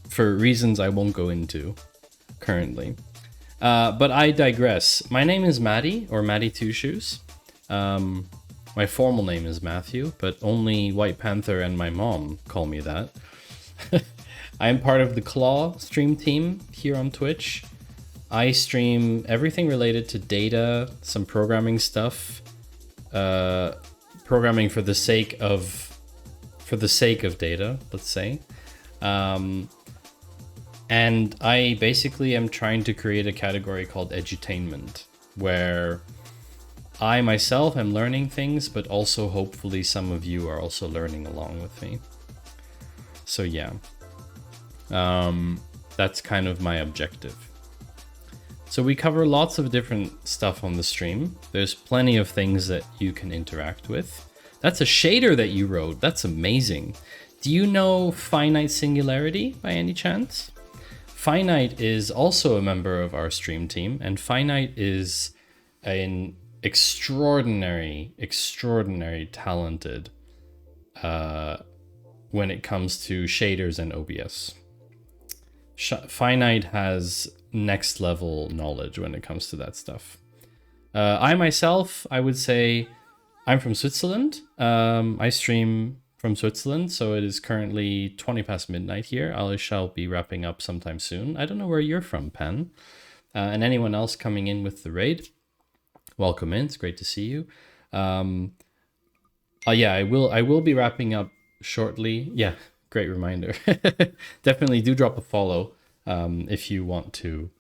for reasons I won't go into currently. But I digress. My name is Maddie, or Maddie Two Shoes. My formal name is Matthew, but only White Panther and my mom call me that. I am part of the Claw stream team here on Twitch. I stream everything related to data, some programming stuff, programming for the sake of data, let's say. And I basically am trying to create a category called edutainment, where I myself am learning things, but also hopefully some of you are also learning along with me. So yeah, that's kind of my objective. So we cover lots of different stuff on the stream. There's plenty of things that you can interact with. That's a shader that you wrote. That's amazing. Do you know Finite Singularity by any chance? Finite is also a member of our stream team, and Finite is an extraordinary talented when it comes to shaders and OBS. Finite has next level knowledge when it comes to that stuff. I myself, I would say I'm from Switzerland. I stream from Switzerland, so it is currently 20 past midnight here. I shall be wrapping up sometime soon. I don't know where you're from, Pan. And anyone else coming in with the raid, welcome in. It's great to see you. Yeah, I will be wrapping up shortly. Yeah, great reminder. Definitely do drop a follow if you want to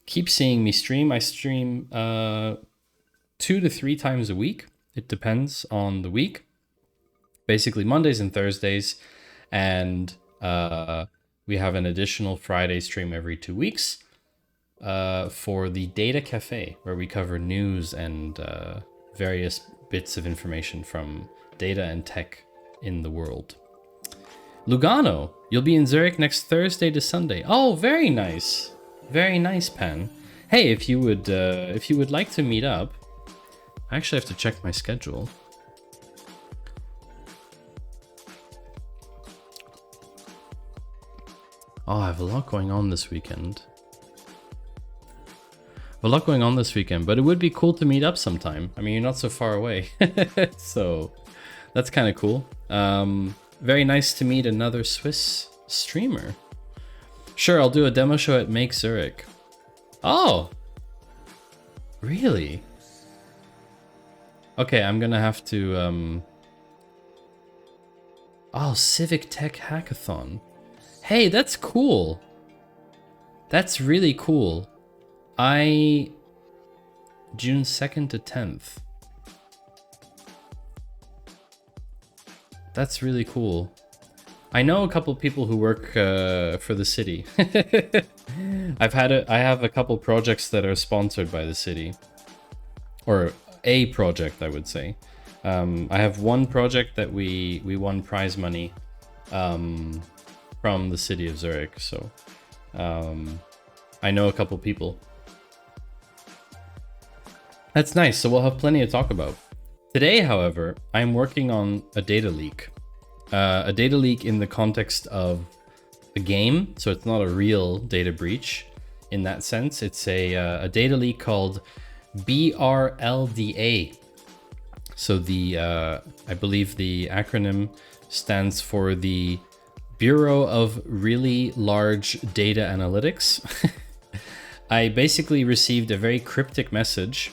keep seeing me stream. I stream 2 to 3 times a week. It depends on the week. Basically Mondays and Thursdays, and we have an additional Friday stream every 2 weeks for the Data Cafe, where we cover news and various bits of information from data and tech in the world. Lugano, you'll be in Zurich next Thursday to Sunday. Oh, very nice. Very nice, Pan. Hey, if you would like to meet up, I actually have to check my schedule. Oh, I have a lot going on this weekend. But it would be cool to meet up sometime. I mean, you're not so far away. So that's kind of cool. Very nice to meet another Swiss streamer. Sure, I'll do a demo show at Make Zurich. Oh! Really? Okay, I'm gonna have to... Oh, Civic Tech Hackathon. Hey, that's cool. That's really cool. June 2nd to 10th. That's really cool. I know a couple people who work for the city. I have a couple projects that are sponsored by the city, or a project, I would say. I have one project that we won prize money from the city of Zurich, so I know a couple people. That's nice, so we'll have plenty to talk about. Today, however, I'm working on a data leak. A data leak in the context of a game, so it's not a real data breach in that sense. It's a data leak called BRLDA. So the I believe the acronym stands for the Bureau of Really Large Data Analytics. I basically received a very cryptic message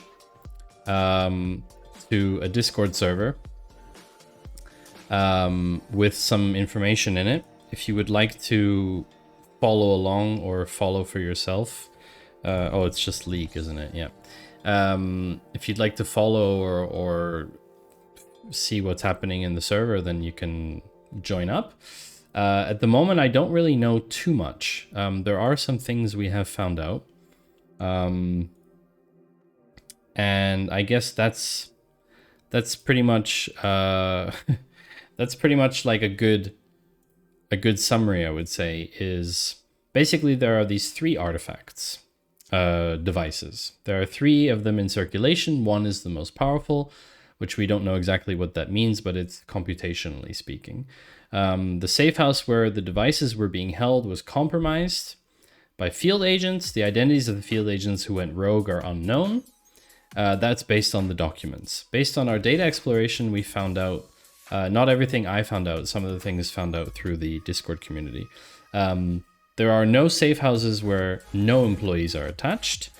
to a Discord server with some information in it. If you would like to follow along or follow for yourself, oh, it's just leak, isn't it? Yeah. If you'd like to follow or see what's happening in the server, then you can join up. At the moment, I don't really know too much. There are some things we have found out. And I guess that's pretty much that's pretty much like a good summary, I would say. Is basically there are these 3 artifacts devices. There are 3 of them in circulation. One is the most powerful, which we don't know exactly what that means, but it's computationally speaking. The safe house where the devices were being held was compromised by field agents. The identities of the field agents who went rogue are unknown. That's based on the documents. Based on our data exploration, we found out, not everything I found out, some of the things found out through the Discord community. There are no safe houses where no employees are attached.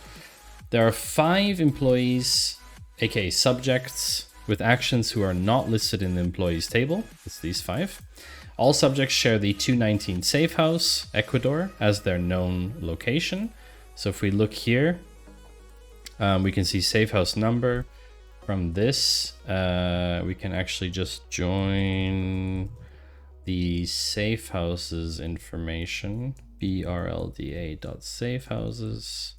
There are 5 employees, aka subjects, with actions who are not listed in the employees table. It's these 5. All subjects share the 219 safe house, Ecuador, as their known location. So if we look here, we can see safe house number. From this, we can actually just join the safe houses information. BRLDA.safehouses.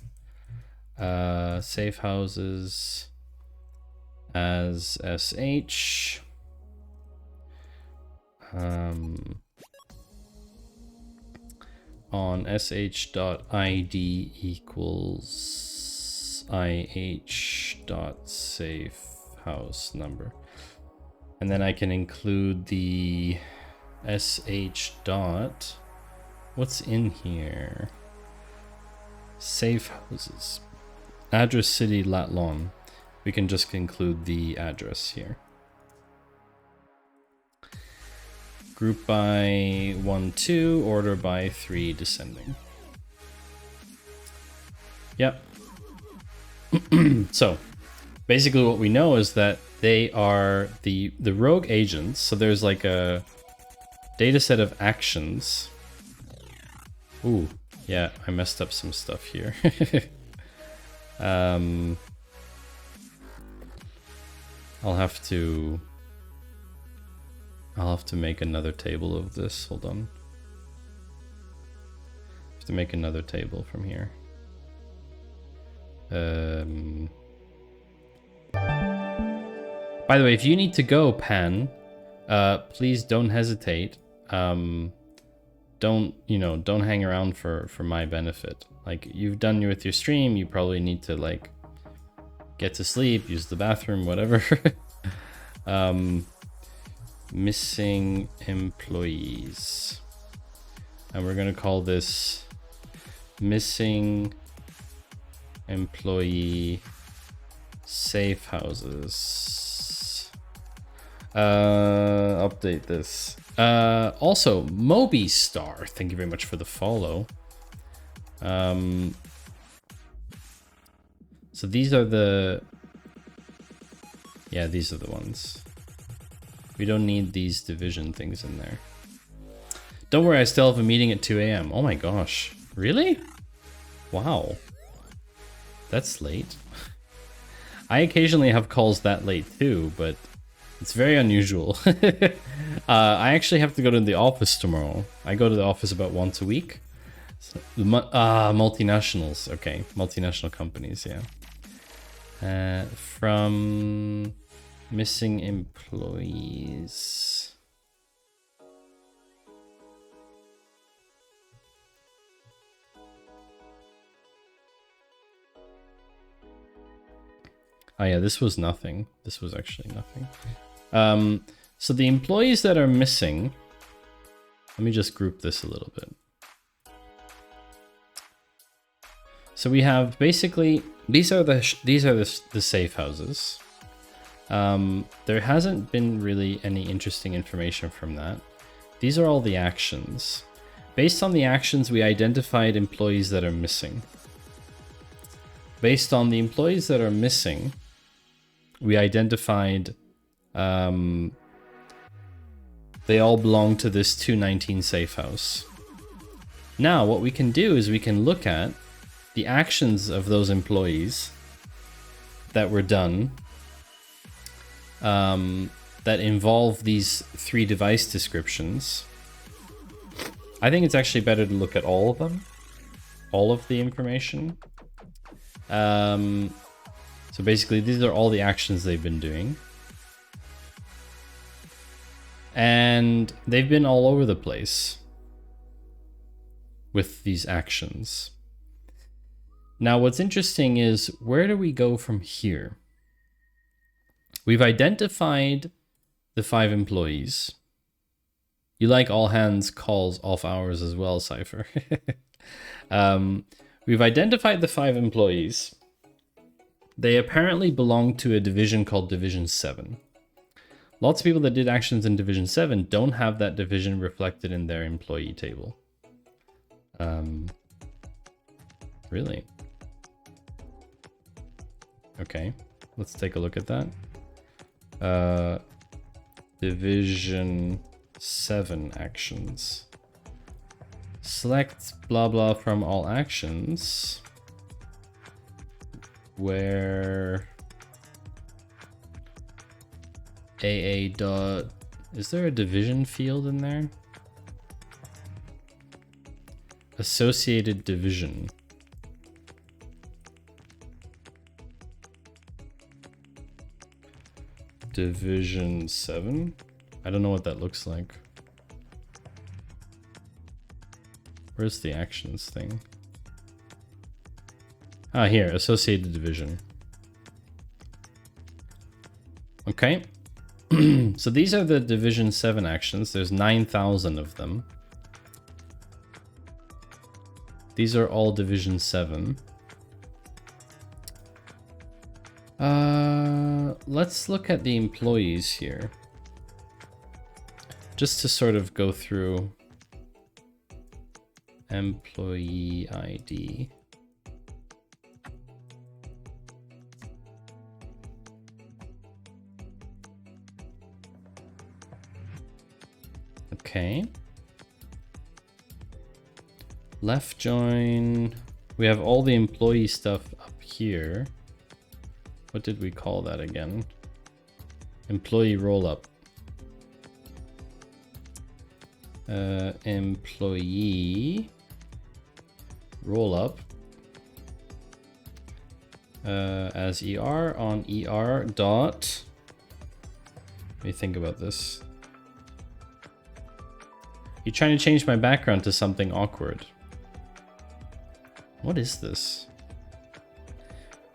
Safe houses as SH. On sh.id equals ih.safehouse number. And then I can include the sh dot. What's in here? Safe houses. Address city Latlon. We can just include the address here. Group by 1, 2, order by 3, descending. Yep. So basically what we know is that they are the rogue agents. So there's like a data set of actions. Ooh, yeah, I messed up some stuff here. I'll have to make another table of this. Hold on. I have to make another table from here. By the way, if you need to go, Pan, please don't hesitate. Don't hang around for my benefit. Like, you've done with your stream, you probably need to like get to sleep, use the bathroom, whatever. Missing employees. And we're gonna call this missing employee safe houses. Update this. Also, Moby Star, thank you very much for the follow. So these are the... Yeah, these are the ones. We don't need these division things in there. Don't worry, I still have a meeting at 2 a.m. Oh my gosh. Really? Wow. That's late. I occasionally have calls that late too, but it's very unusual. I actually have to go to the office tomorrow. I go to the office about once a week. Multinationals. Okay, multinational companies. Yeah. From missing employees. Oh yeah, this was nothing. This was actually nothing. So the employees that are missing. Let me just group this a little bit. So we have basically these are the safe houses. There hasn't been really any interesting information from that. These are all the actions. Based on the actions, we identified employees that are missing. Based on the employees that are missing, we identified they all belong to this 219 safe house. Now, what we can do is we can look at the actions of those employees that were done that involve these 3 device descriptions. I think it's actually better to look at all of them, all of the information. So basically, these are all the actions they've been doing. And they've been all over the place with these actions. Now, what's interesting is, where do we go from here? We've identified the 5 employees. You like all hands calls off hours as well, Cypher. We've identified the 5 employees. They apparently belong to a division called Division 7. Lots of people that did actions in Division 7 don't have that division reflected in their employee table. Really? Okay, let's take a look at that. Division 7 actions. Select blah blah from all actions. Where AA dot, is there a division field in there? Associated division. Division 7? I don't know what that looks like. Where's the actions thing? Ah, here, associated division. Okay. So these are the Division 7 actions. There's 9,000 of them. These are all Division 7. Let's look at the employees here. Just to sort of go through employee ID. Okay. Left join. We have all the employee stuff up here. What did we call that again? Employee rollup. Employee rollup as ER on ER dot. Let me think about this. You're trying to change my background to something awkward. What is this?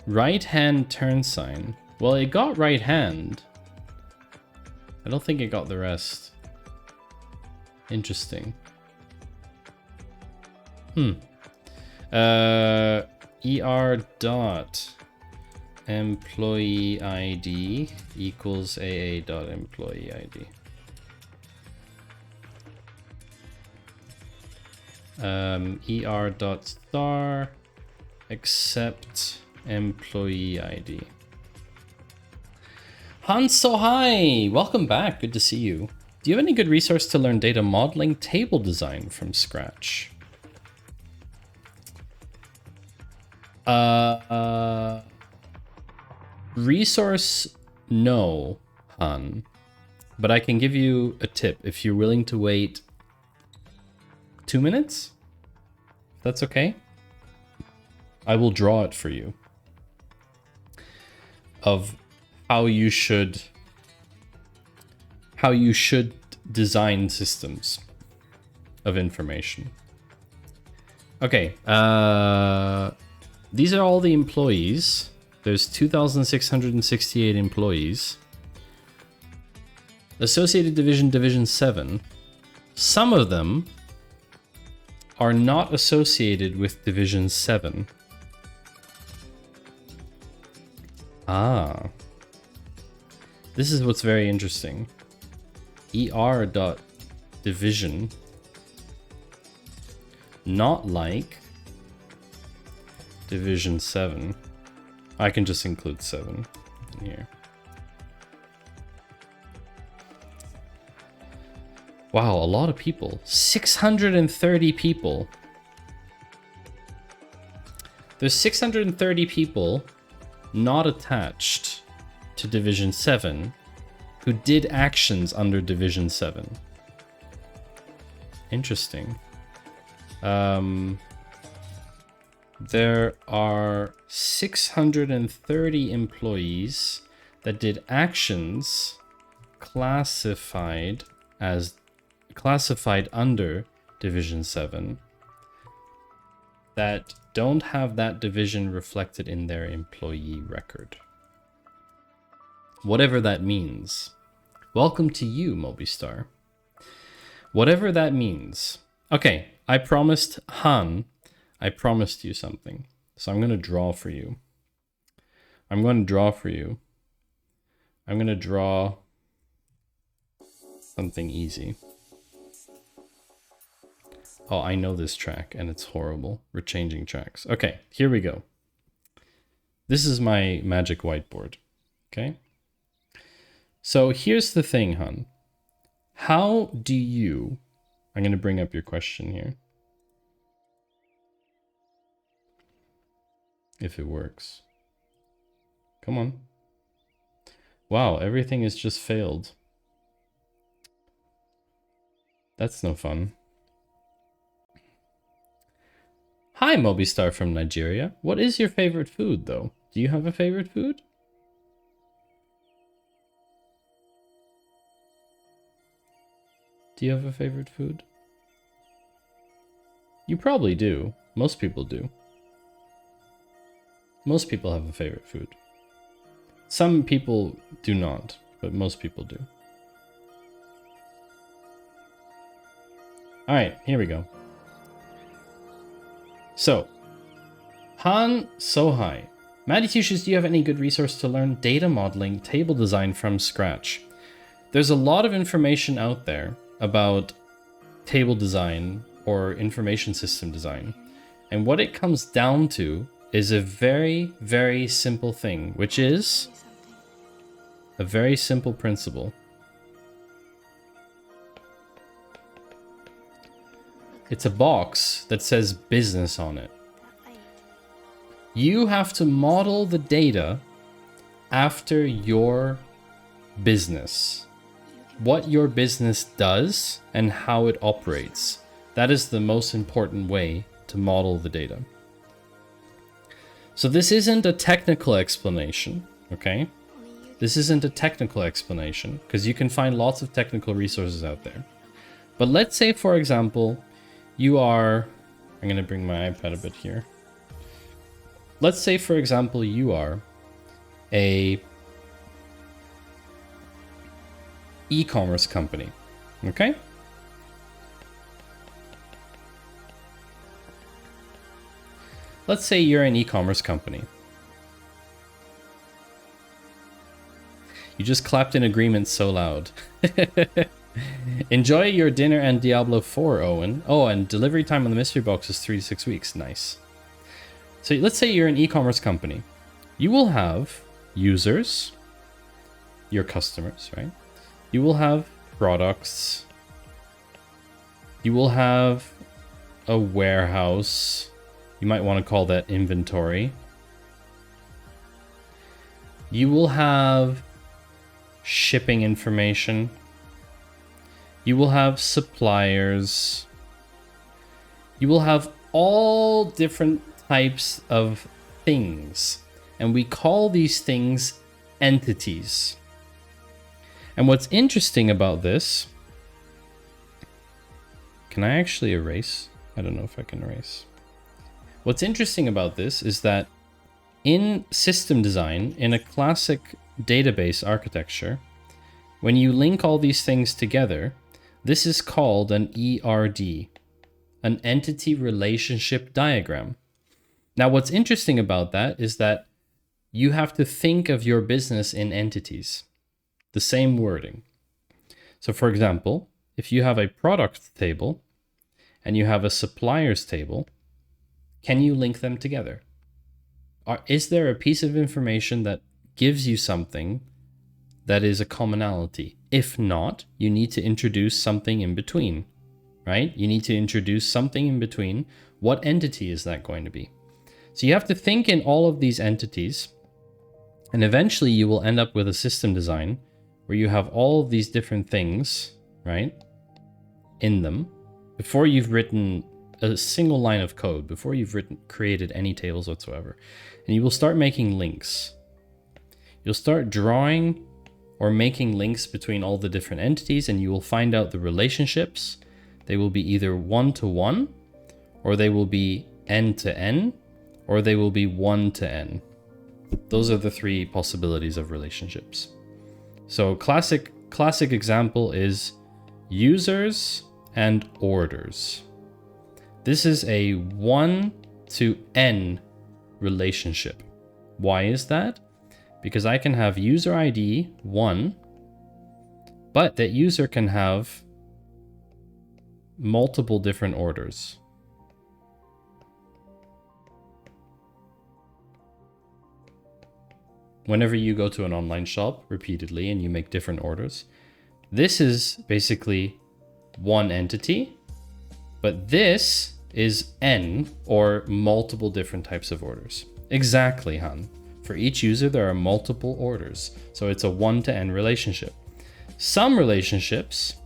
Right hand turn sign. Well, it got right hand. I don't think it got the rest. Interesting. ER dot employee ID equals AA dot employee ID. ER dot star accept employee ID. Hanso, hi! Welcome back. Good to see you. Do you have any good resource to learn data modeling table design from scratch? Resource, no, Han. But I can give you a tip if you're willing to wait 2 minutes, That's okay. I will draw it for you. Of how you should design systems of information. Okay, these are all the employees. There's 2,668 employees. Associated Division, Division 7. Some of them are not associated with Division 7. Ah. This is what's very interesting. ER.division. Not like Division 7. I can just include 7 in here. Wow, a lot of people. 630 people. There's 630 people not attached to Division 7 who did actions under Division 7. Interesting. There are 630 employees that did actions classified under Division 7 that don't have that division reflected in their employee record. Whatever that means. Welcome to you, Mobistar. Whatever that means. Okay, I promised Han, I promised you something. So I'm going to draw for you. I'm going to draw something easy. Oh, I know this track and it's horrible. We're changing tracks. Okay, here we go. This is my magic whiteboard. Okay. So here's the thing, Han. How do you... I'm going to bring up your question here. If it works. Come on. Wow, everything has just failed. That's no fun. Hi, Mobistar from Nigeria. What is your favorite food, though? Do you have a favorite food? Do you have a favorite food? You probably do. Most people do. Most people have a favorite food. Some people do not, but most people do. Alright, here we go. So, Han Sohai. Maddie Tuches, do you have any good resource to learn data modeling, table design from scratch? There's a lot of information out there about table design or information system design. And what it comes down to is a very, very simple thing, which is a very simple principle. It's a box that says business on it. You have to model the data after your business. What your business does and how it operates. That is the most important way to model the data. So this isn't a technical explanation, okay? This isn't a technical explanation because you can find lots of technical resources out there. But let's say, for example, you are... I'm going to bring my iPad a bit here. Let's say, for example, you are a e-commerce company, okay? Let's say you're an e-commerce company. You just clapped in agreement so loud. Enjoy your dinner and Diablo 4, Owen. Oh, and delivery time on the mystery box is 3 to 6 weeks. Nice. So let's say you're an e-commerce company. You will have users, your customers, right? You will have products. You will have a warehouse. You might want to call that inventory. You will have shipping information. You will have suppliers. You will have all different types of things, and we call these things entities. And what's interesting about this, can I actually erase? I don't know if I can erase. What's interesting about this is that in system design, in a classic database architecture, when you link all these things together, this is called an ERD, an entity relationship diagram. Now, what's interesting about that is that you have to think of your business in entities, the same wording. So for example, if you have a product table and you have a suppliers table, can you link them together? Is there a piece of information that gives you something that is a commonality? If not, you need to introduce something in between, right? You need to introduce something in between. What entity is that going to be? So you have to think in all of these entities, and eventually you will end up with a system design where you have all of these different things, right, in them, before you've written a single line of code, before you've created any tables whatsoever. And you will start making links. You'll start drawing or making links between all the different entities, and you will find out the relationships. They will be either one-to-one, or they will be n-to-n, or they will be 1-to-n. Those are the three possibilities of relationships. So classic example is users and orders. This is a 1-to-n relationship. Why is that? Because I can have user ID 1, but that user can have multiple different orders. Whenever you go to an online shop repeatedly and you make different orders, this is basically one entity, but this is n, or multiple different types of orders. Exactly, Han. For each user, there are multiple orders. So it's a 1-to-n relationship. Some relationships,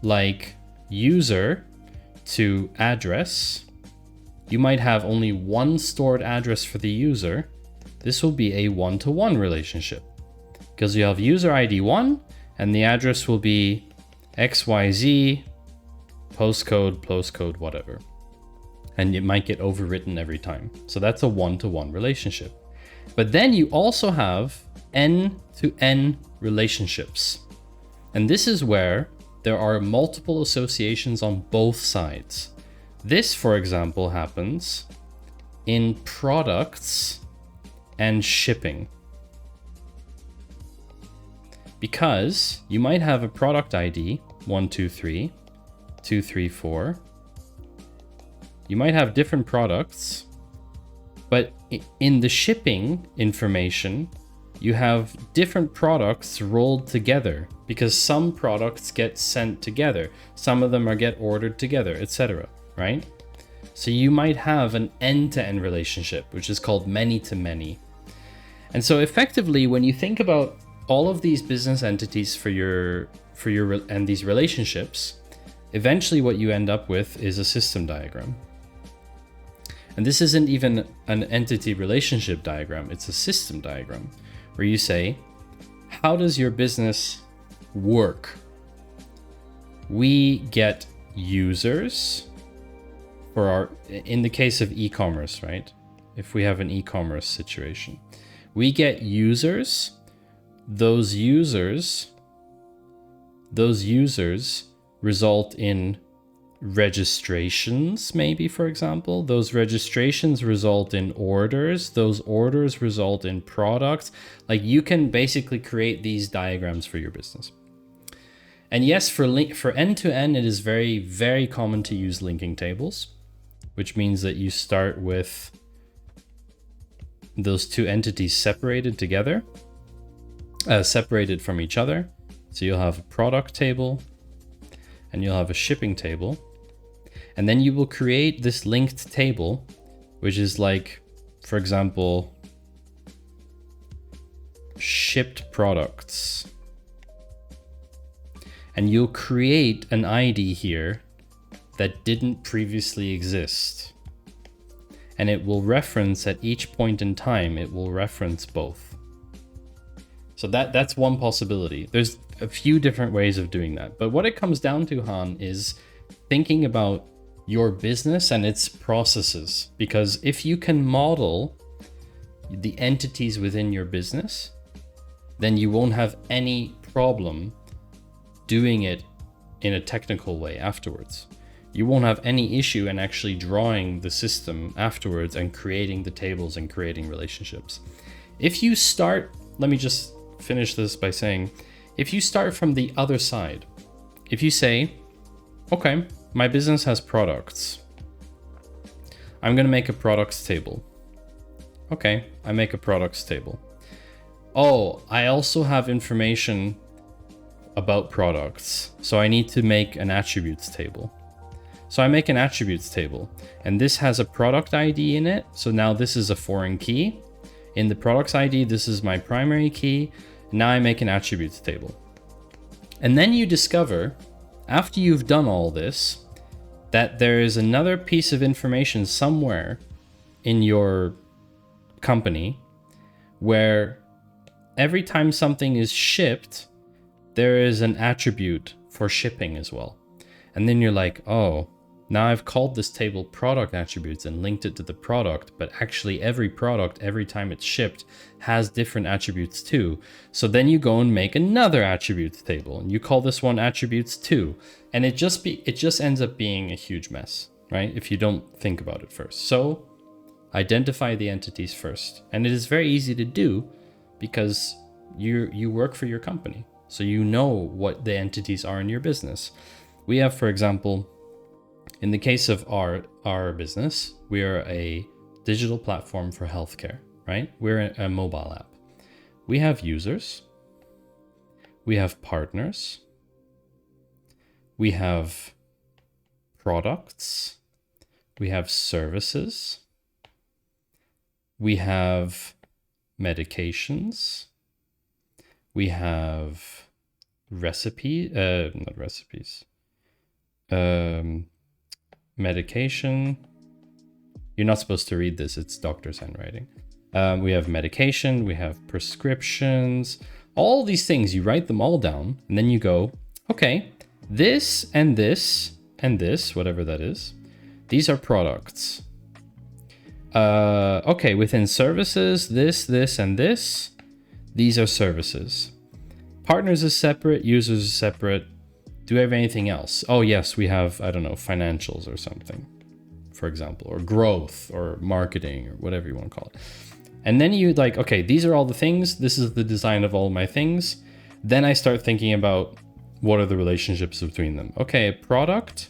like user to address, you might have only one stored address for the user. This will be a 1-to-1 relationship, because you have user ID 1 and the address will be XYZ, postcode, whatever. And it might get overwritten every time. So that's a 1-to-1 relationship. But then you also have n-to-n relationships. And this is where there are multiple associations on both sides. This, for example, happens in products and shipping. Because you might have a product ID 123, 234. You might have different products, but in the shipping information, you have different products rolled together because some products get sent together. Some of them get ordered together, etc. Right? So you might have an end-to-end relationship, which is called many-to-many. And so effectively, when you think about all of these business entities and these relationships, eventually what you end up with is a system diagram. And this isn't even an entity relationship diagram, it's a system diagram where you say, how does your business work? We get users in the case of e-commerce, right? If we have an e-commerce situation, we get users. Those users result in registrations, maybe, for example. Those registrations result in orders. Those orders result in products. Like, you can basically create these diagrams for your business. And yes, for end-to-end, it is very, very common to use linking tables, which means that you start with those two entities separated together, separated from each other. So you'll have a product table and you'll have a shipping table. And then you will create this linked table, which is like, for example, shipped products. And you'll create an ID here that didn't previously exist. and it will reference at each point in time, it will reference both. So that's one possibility. There's a few different ways of doing that. But what it comes down to, Han, is thinking about your business and its processes. Because if you can model the entities within your business, then you won't have any problem doing it in a technical way afterwards. You won't have any issue in actually drawing the system afterwards and creating the tables and creating relationships. If you start, let me just finish this by saying, if you start from the other side, if you say, okay, my business has products. I'm going to make a products table. Okay, I make a products table. Oh, I also have information about products. So I need to make an attributes table. So I make an attributes table, and this has a product ID in it. So now this is a foreign key. In the products ID, this is my primary key. Now I make an attributes table. And then you discover, after you've done all this, that there is another piece of information somewhere in your company where every time something is shipped, there is an attribute for shipping as well. And then you're like, oh, now I've called this table product attributes and linked it to the product, but actually every product, every time it's shipped, has different attributes too. So then you go and make another attributes table, and you call this one attributes 2. And it just ends up being a huge mess, right? If you don't think about it first. So identify the entities first. And it is very easy to do because you work for your company. So you know what the entities are in your business. We have, for example, in the case of our business, we are a digital platform for healthcare, right? We're a mobile app. We have users. We have partners. We have products. We have services. We have medications. We have medication. You're not supposed to read this, it's doctor's handwriting. We have medication, we have prescriptions, all these things, you write them all down, and then you go, okay, this and this and this, whatever that is, these are products. Okay, within services, this, and this, these are services. Partners is separate, users is separate. Do we have anything else? Oh yes, we have, I don't know, financials or something, for example, or growth or marketing or whatever you want to call it. And then you like, okay, these are all the things. This is the design of all my things. Then I start thinking about what are the relationships between them. Okay, a product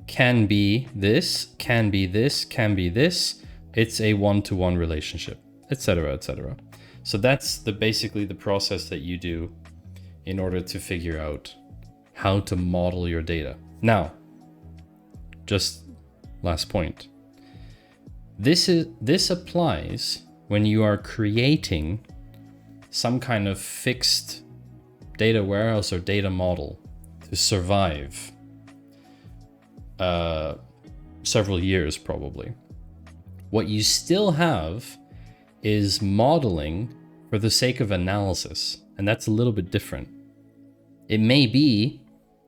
can be this, can be this, can be this. It's a one-to-one relationship, etc., etc. So that's basically the process that you do in order to figure out how to model your data. Now, just last point. This applies when you are creating some kind of fixed data warehouse or data model to survive several years probably. What you still have is modeling for the sake of analysis, and that's a little bit different. It may be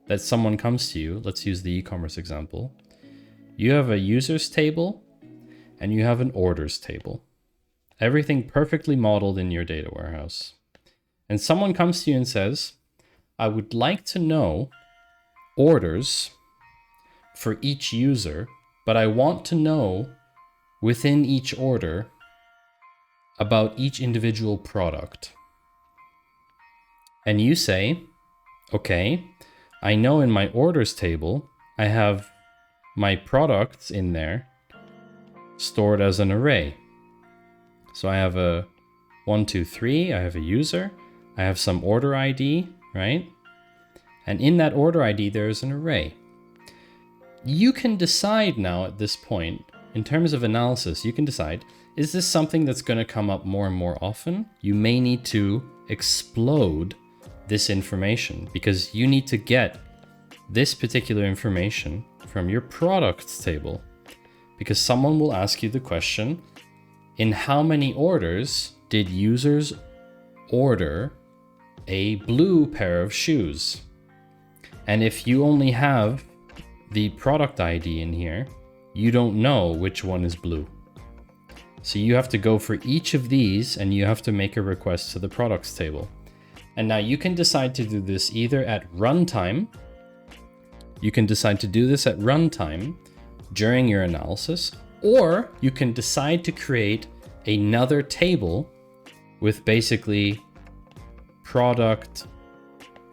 that someone comes to you, let's use the e-commerce example. You have a users table and you have an orders table. Everything perfectly modeled in your data warehouse. And someone comes to you and says, I would like to know orders for each user, but I want to know within each order about each individual product. And you say, okay, I know in my orders table, I have my products in there stored as an array. So I have a 1, 2, 3, I have a user, I have some order ID, right? And in that order ID, there's an array. You can decide now at this point, in terms of analysis, you can decide, is this something that's going to come up more and more often? You may need to explode this information because you need to get this particular information from your products table, because someone will ask you the question, in how many orders did users order a blue pair of shoes? And if you only have the product ID in here, you don't know which one is blue. So you have to go for each of these and you have to make a request to the products table. And now you can decide to do this either at runtime. You can decide to do this at runtime during your analysis, or you can decide to create another table with basically product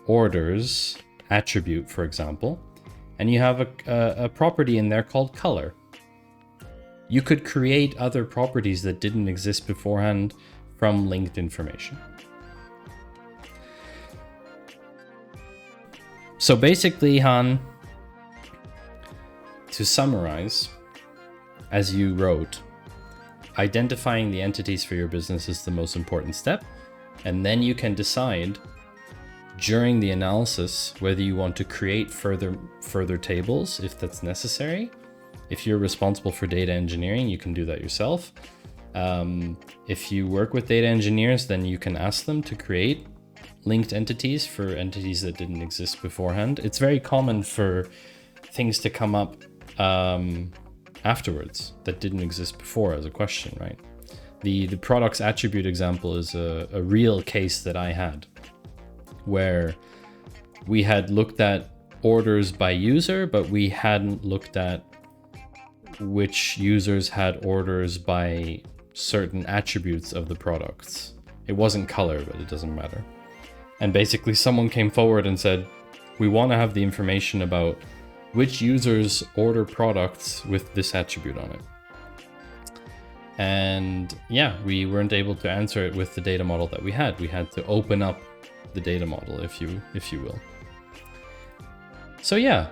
orders attribute, for example, and you have a property in there called color. You could create other properties that didn't exist beforehand from linked information. So basically, Han, to summarize, as you wrote, identifying the entities for your business is the most important step, and then you can decide during the analysis whether you want to create further tables if that's necessary. If you're responsible for data engineering, you can do that yourself. If you work with data engineers, then you can ask them to create linked entities for entities that didn't exist beforehand. It's very common for things to come up afterwards that didn't exist before as a question, right? The products attribute example is a real case that I had, where we had looked at orders by user, but we hadn't looked at which users had orders by certain attributes of the products. It wasn't color, but it doesn't matter. And basically someone came forward and said, we want to have the information about which users order products with this attribute on it. And yeah, we weren't able to answer it with the data model that we had. We had to open up the data model, if you will. So yeah,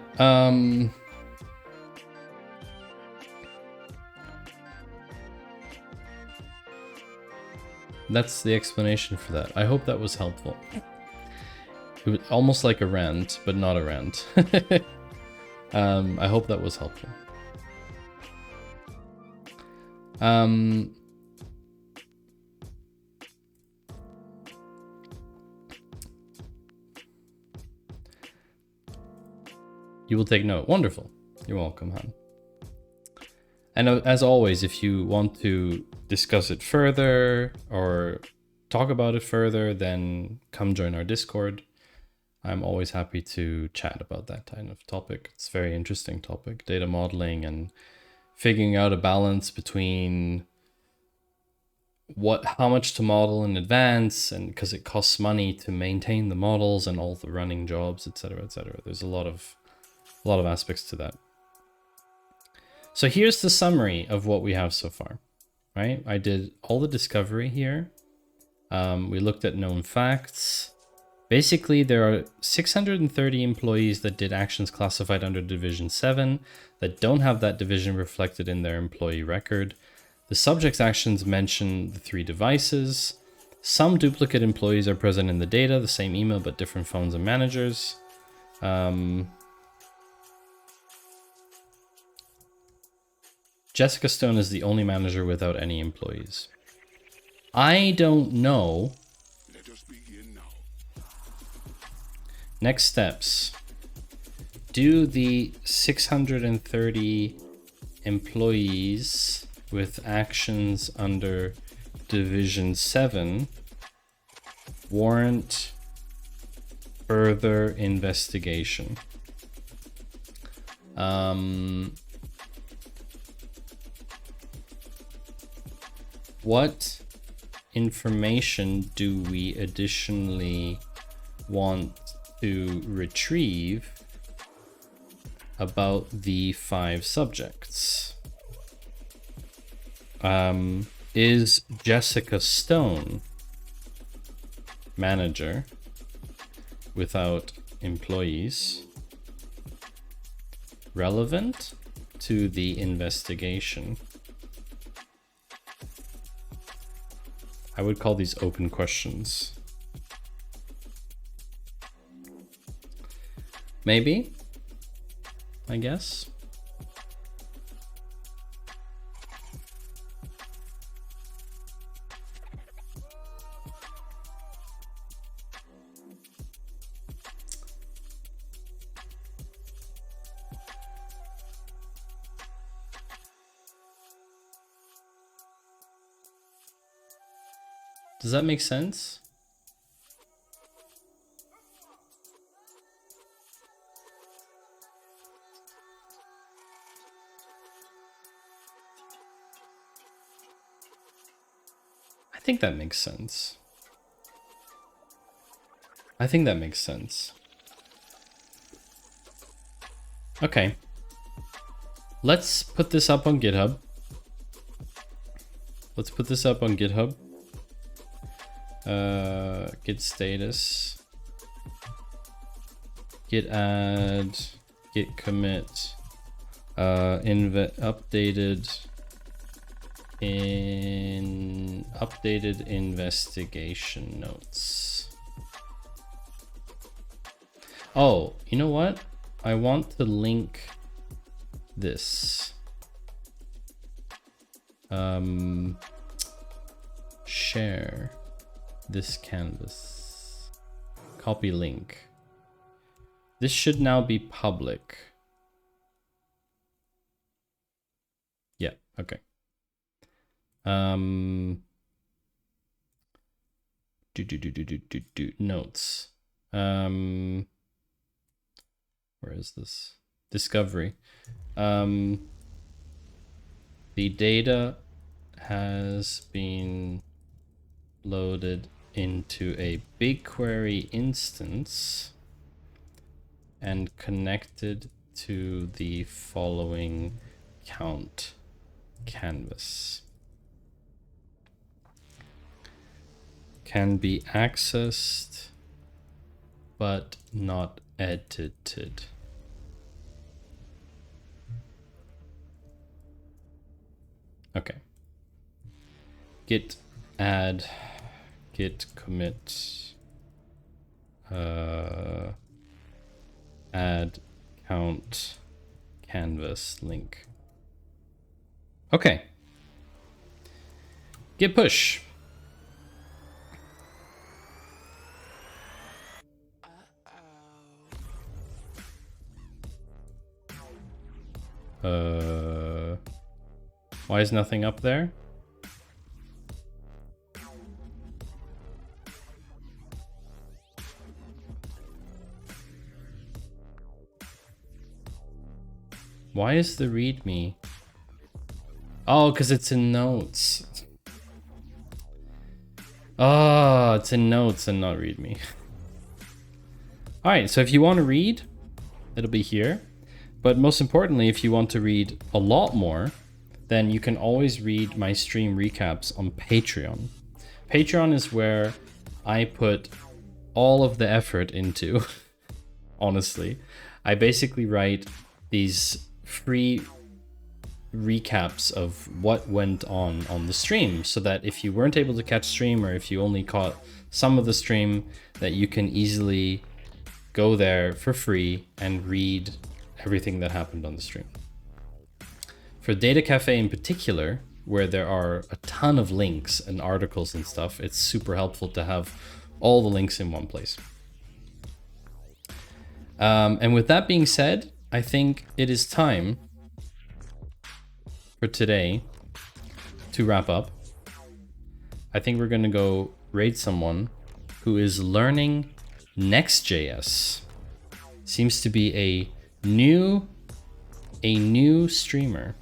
that's the explanation for that. I hope that was helpful. It was almost like a rant, but not a rant. I hope that was helpful. You will take note. Wonderful. You're welcome, Han. And as always, if you want to discuss it further or talk about it further, then come join our Discord. I'm always happy to chat about that kind of topic. It's a very interesting topic, data modeling and figuring out a balance between how much to model in advance, and because it costs money to maintain the models and all the running jobs, etc., etc. There's a lot of aspects to that. So here's the summary of what we have so far, right? I did all the discovery here. We looked at known facts. Basically, there are 630 employees that did actions classified under Division 7 that don't have that division reflected in their employee record. The subject's actions mention the 3 devices. Some duplicate employees are present in the data, the same email but different phones and managers. Jessica Stone is the only manager without any employees. I don't know. Next steps. Do the 630 employees with actions under Division 7 warrant further investigation? What information do we additionally want to retrieve about the 5 subjects? Is Jessica Stone manager without employees relevant to the investigation? I would call these open questions. Maybe, I guess. Does that make sense? I think that makes sense. I think that makes sense. Okay. Let's put this up on GitHub. Let's put this up on GitHub. Git status. Git add. Git commit. Updated investigation notes. Oh, you know what? I want to link this. Share this canvas. Copy link. This should now be public. Yeah, okay. Notes. Where is this? Discovery. The data has been loaded into a BigQuery instance and connected to the following count canvas. Can be accessed but not edited. Okay. Git add, git commit, add count canvas link. Okay. Git push. Why is nothing up there? Why is the README? Oh, because it's in notes. Oh, it's in notes and not README. Alright, so if you want to read, it'll be here. But most importantly, if you want to read a lot more, then you can always read my stream recaps on Patreon. Patreon is where I put all of the effort into, honestly. I basically write these free recaps of what went on the stream, so that if you weren't able to catch stream, or if you only caught some of the stream, that you can easily go there for free and read everything that happened on the stream. For Data Cafe in particular, where there are a ton of links and articles and stuff, it's super helpful to have all the links in one place. And with that being said, I think it is time for today to wrap up. I think we're gonna go raid someone who is learning Next.js. Seems to be a new streamer.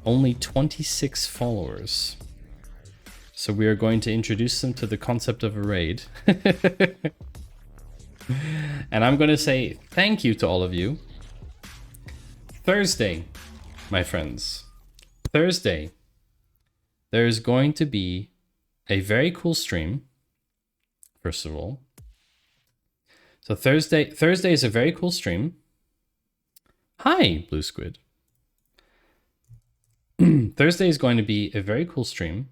Only 26 followers. So we are going to introduce them to the concept of a raid. And I'm going to say thank you to all of you. Thursday, my friends. Thursday, there is going to be a very cool stream, first of all. So Thursday is a very cool stream. Hi, Blue Squid. Thursday is going to be a very cool stream,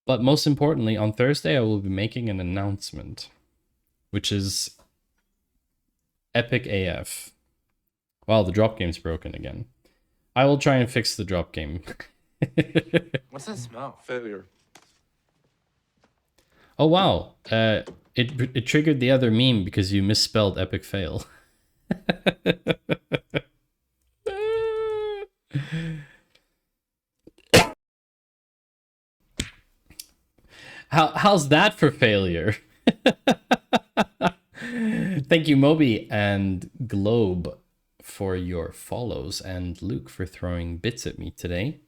but most importantly, on Thursday, I will be making an announcement, which is epic AF. Wow, the drop game's broken again. I will try and fix the drop game. What's that smell? Failure. Oh, wow. It triggered the other meme because you misspelled epic fail. How's that for failure? Thank you, Moby and Globe, for your follows, and Luke for throwing bits at me today.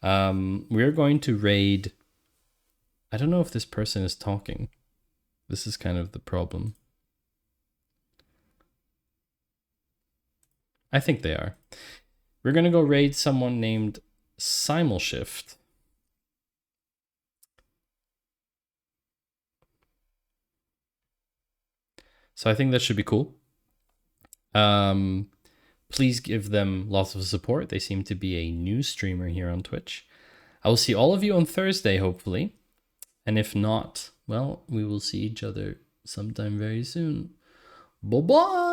We're going to raid... I don't know if this person is talking. This is kind of the problem. I think they are. We're going to go raid someone named Simulshift. So I think that should be cool. Please give them lots of support. They seem to be a new streamer here on Twitch. I will see all of you on Thursday, hopefully. And if not, well, we will see each other sometime very soon. Bye-bye!